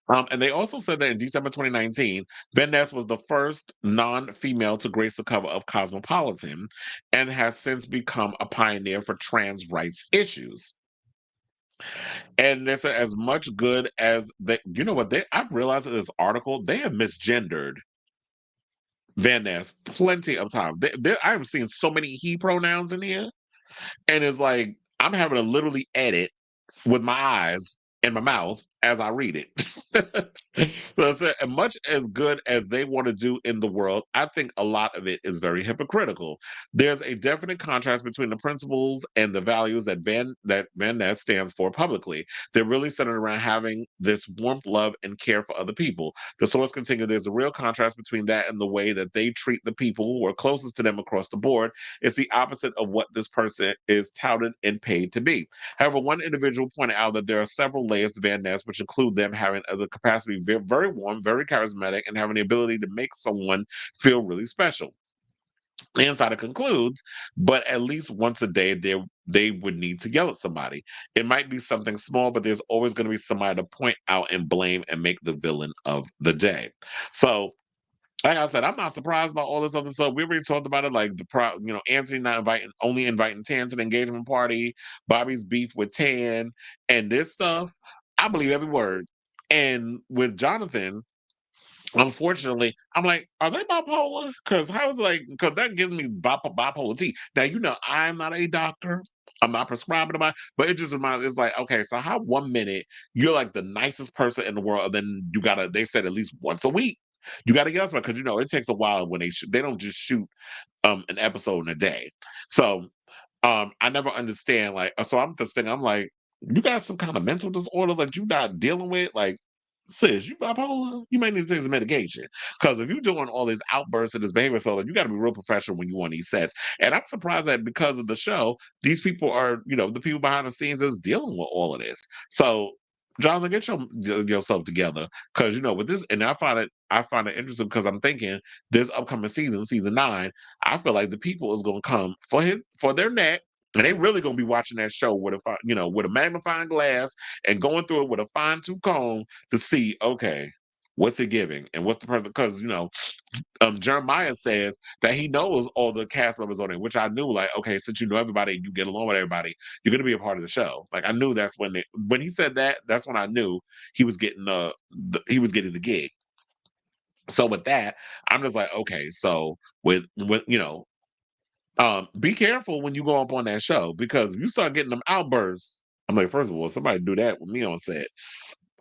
and they also said that in December 2019, Van Ness was the first non-female to grace the cover of Cosmopolitan and has since become a pioneer for trans rights issues. And they said as much good as they, I've realized in this article, they have misgendered Van Ness plenty of times. I have seen so many he pronouns in here. And it's like, I'm having to literally edit with my eyes and my mouth as I read it. So I said, and much as good as they want to do in the world, I think a lot of it is very hypocritical. There's a definite contrast between the principles and the values that Van Ness stands for publicly. They're really centered around having this warmth, love, and care for other people. The source continued, there's a real contrast between that and the way that they treat the people who are closest to them across the board. It's the opposite of what this person is touted and paid to be. However, one individual pointed out that there are several layers to Van Ness, which include them having the capacity to be very warm, very charismatic, and having the ability to make someone feel really special. The insider concludes, but at least once a day, they would need to yell at somebody. It might be something small, but there's always going to be somebody to point out and blame and make the villain of the day. So like I said, I'm not surprised by all this other stuff. We already talked about it, like Anthony not only inviting Tan to the engagement party, Bobby's beef with Tan, and this stuff. I believe every word. And with Jonathan, unfortunately, I'm like, are they bipolar? Because because that gives me bipolar T. Now, I'm not a doctor. I'm not prescribing to but it just reminds. It's like, okay, so how 1 minute you're like the nicest person in the world, and then they said at least once a week you gotta get somebody because it takes a while when they don't just shoot an episode in a day. So I never understand so I'm just thinking I'm like, you got some kind of mental disorder that you not dealing with, like, sis, you bipolar, you may need to take some medication. Because if you're doing all these outbursts and this behavior, so you got to be real professional when you on these sets. And I'm surprised that because of the show, these people are, the people behind the scenes is dealing with all of this. So Jonathan, get yourself together. Because with this, and I find it interesting because I'm thinking this upcoming season 9, I feel like the people is gonna come for their neck. And they really gonna be watching that show with with a magnifying glass and going through it with a fine tooth comb to see, okay, what's it giving and what's the person? Because Jeremiah says that he knows all the cast members on it, which I knew. Like, okay, since you know everybody, you get along with everybody, you're gonna be a part of the show. Like, I knew that's when he said that. That's when I knew he was getting he was getting the gig. So with that, I'm just like, okay, so with be careful when you go up on that show because if you start getting them outbursts, I'm like, first of all, somebody do that with me on set,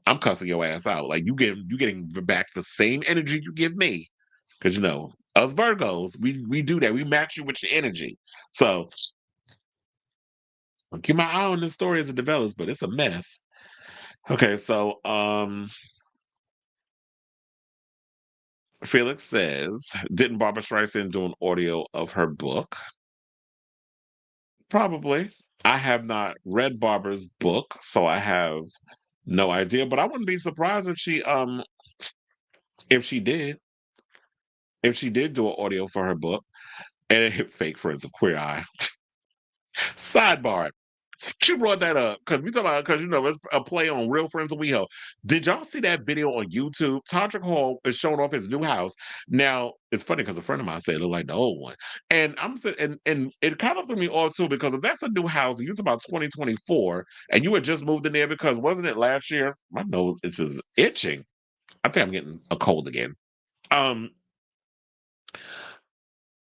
I'm cussing your ass out. Like you getting back the same energy you give me. Because us Virgos, we do that. We match you with your energy. So I'll keep my eye on this story as it develops, but it's a mess. Okay, so Felix says, didn't Barbara Streisand do an audio of her book? Probably. I have not read Barbara's book, so I have no idea. But I wouldn't be surprised if she did. If she did do an audio for her book and it hit fake friends of Queer Eye. Sidebar. She brought that up because we talk about it's a play on Real Friends of WeHo. Did y'all see that video on YouTube? Todrick Hall is showing off his new house. Now it's funny because a friend of mine said it looked like the old one, and I'm saying, and it kind of threw me off too because if that's a new house, and you talk about 2024, and you had just moved in there because wasn't it last year? My nose is just itching. I think I'm getting a cold again. Um,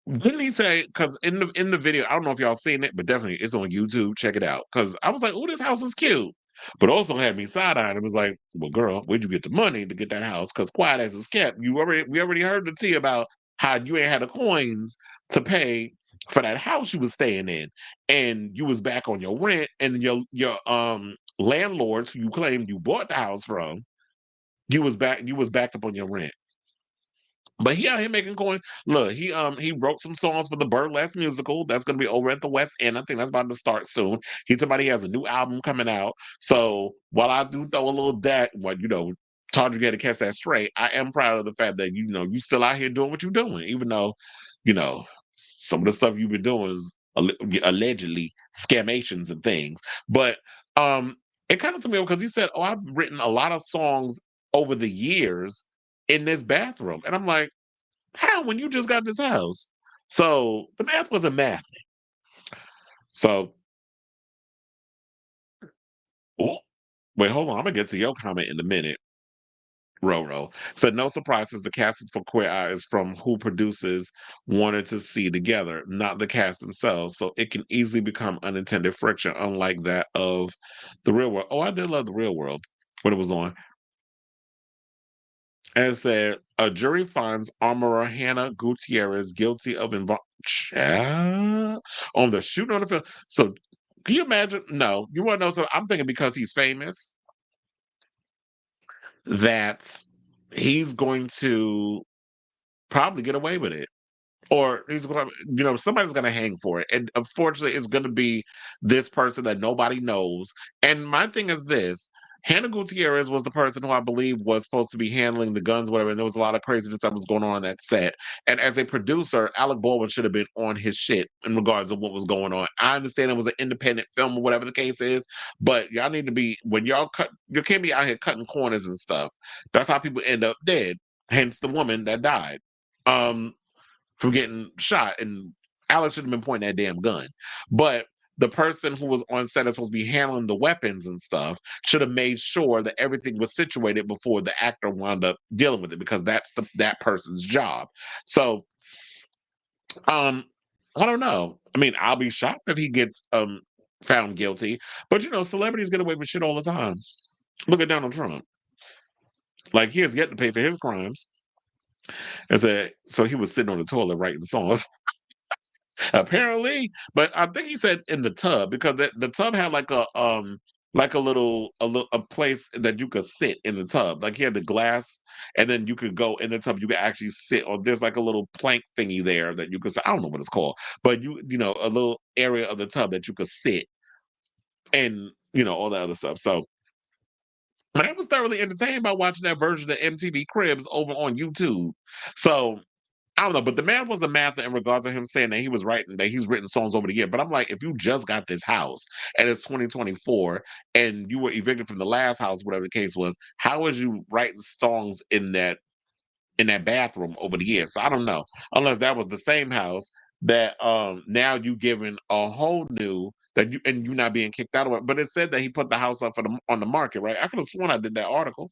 Didn't he say? Because in the video, I don't know if y'all seen it, but definitely it's on YouTube. Check it out. Because I was like, "Oh, this house is cute," but also had me side eyeing. It was like, "Well, girl, where'd you get the money to get that house? Because quiet as it's kept, we already heard the tea about how you ain't had the coins to pay for that house you was staying in, and you was back on your rent, and your landlords who you claimed you bought the house from, you was backed up on your rent." But he out here making coins. Look, he wrote some songs for the Burlesque musical that's gonna be over at the West End. I think that's about to start soon. He has a new album coming out. So while I do throw a little Todd, you got to catch that straight. I am proud of the fact that you still out here doing what you're doing, even though you know some of the stuff you've been doing is allegedly scamations and things. But it kind of threw me off because he said, "Oh, I've written a lot of songs over the years in this bathroom," and I'm like, how when you just got this house? So the math wasn't math. So oh, wait, hold on. I'm gonna get to your comment in a minute. Roro said, no surprises. The casting for Queer Eye is from who producers wanted to see together, not the cast themselves. So it can easily become unintended friction, unlike that of The Real World. Oh, I did love The Real World when it was on. And it said, a jury finds armorer Hannah Gutierrez guilty of on the shooting on the film. So can you imagine? No, you want to know something? I'm thinking because he's famous that he's going to probably get away with it. Or he's going to, somebody's going to hang for it. And unfortunately, it's going to be this person that nobody knows. And my thing is this. Hannah Gutierrez was the person who I believe was supposed to be handling the guns, whatever, and there was a lot of craziness that was going on that set. And as a producer, Alec Baldwin should have been on his shit in regards of what was going on. I understand it was an independent film or whatever the case is, but y'all need to be, when y'all cut, you can't be out here cutting corners and stuff. That's how people end up dead. Hence the woman that died. From getting shot, and Alex should have been pointing that damn gun. But the person who was on set is supposed to be handling the weapons and stuff should have made sure that everything was situated before the actor wound up dealing with it, because that's that person's job. So, I don't know. I mean, I'll be shocked if he gets found guilty. But celebrities get away with shit all the time. Look at Donald Trump. Like, he has yet to pay for his crimes. So he was sitting on the toilet writing songs. Apparently, but I think he said in the tub, because the tub had like a place that you could sit in the tub. Like, he had the glass, and then you could go in the tub. You could actually sit on. There's like a little plank thingy there that you could. I don't know what it's called, but a little area of the tub that you could sit, and all that other stuff. So. I was thoroughly entertained by watching that version of MTV Cribs over on YouTube. So I don't know, but the man was a mather in regards to him saying that he's written songs over the year. But I'm like, if you just got this house and it's 2024 and you were evicted from the last house, whatever the case was, how is you writing songs in that bathroom over the years? So I don't know, unless that was the same house that now you giving a whole new you not being kicked out of it. But it said that he put the house up on the market, right? I could have sworn I did that article,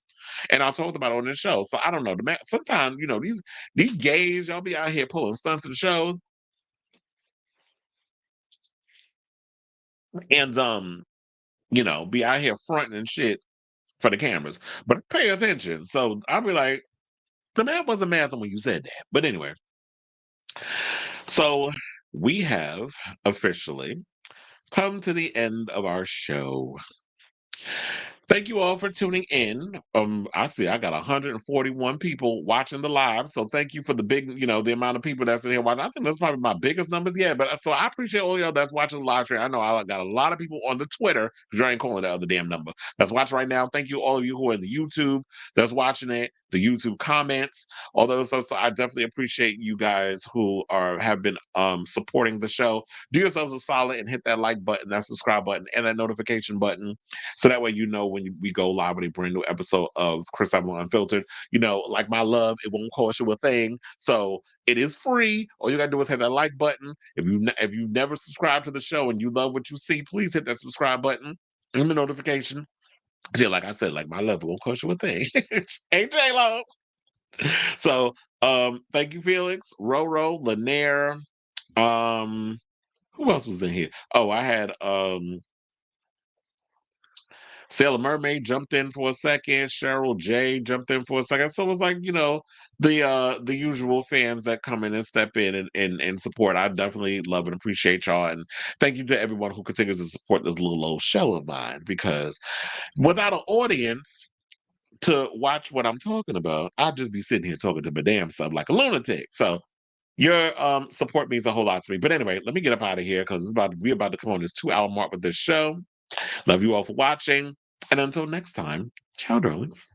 and I talked about it on this show. So I don't know. The man, sometimes these gays, y'all be out here pulling stunts in the show, and be out here fronting and shit for the cameras, but pay attention. So I'll be like, the man wasn't mad when you said that. But anyway, so we have officially come to the end of our show. Thank you all for tuning in. I see I got 141 people watching the live. So thank you for the big, the amount of people that's in here watching. I think that's probably my biggest numbers yet. But so I appreciate all y'all that's watching the live stream. I know I got a lot of people on the Twitter, because I ain't calling the other damn number, that's watching right now. Thank you, all of you who are in the YouTube that's watching it, the YouTube comments, all those stuff. So I definitely appreciate you guys who have been supporting the show. Do yourselves a solid and hit that like button, that subscribe button, and that notification button, so that way when we go live with a brand new episode of Chris Avalon Unfiltered. Like my love, it won't cost you a thing. So it is free. All you gotta do is hit that like button. If you never subscribe to the show and you love what you see, please hit that subscribe button and the notification. Yeah, like I said, like my love, it won't cost you a thing. Ain't J-Lo. So thank you, Felix, Roro, Lanier. Who else was in here? Oh, I had Sailor Mermaid jumped in for a second. Cheryl J jumped in for a second. So it was like, the usual fans that come in and step in and support. I definitely love and appreciate y'all. And thank you to everyone who continues to support this little old show of mine, because without an audience to watch what I'm talking about, I'd just be sitting here talking to my damn self like a lunatic. So your support means a whole lot to me. But anyway, let me get up out of here, because we're about to come on this 2-hour mark with this show. Love you all for watching. And until next time, ciao, darlings.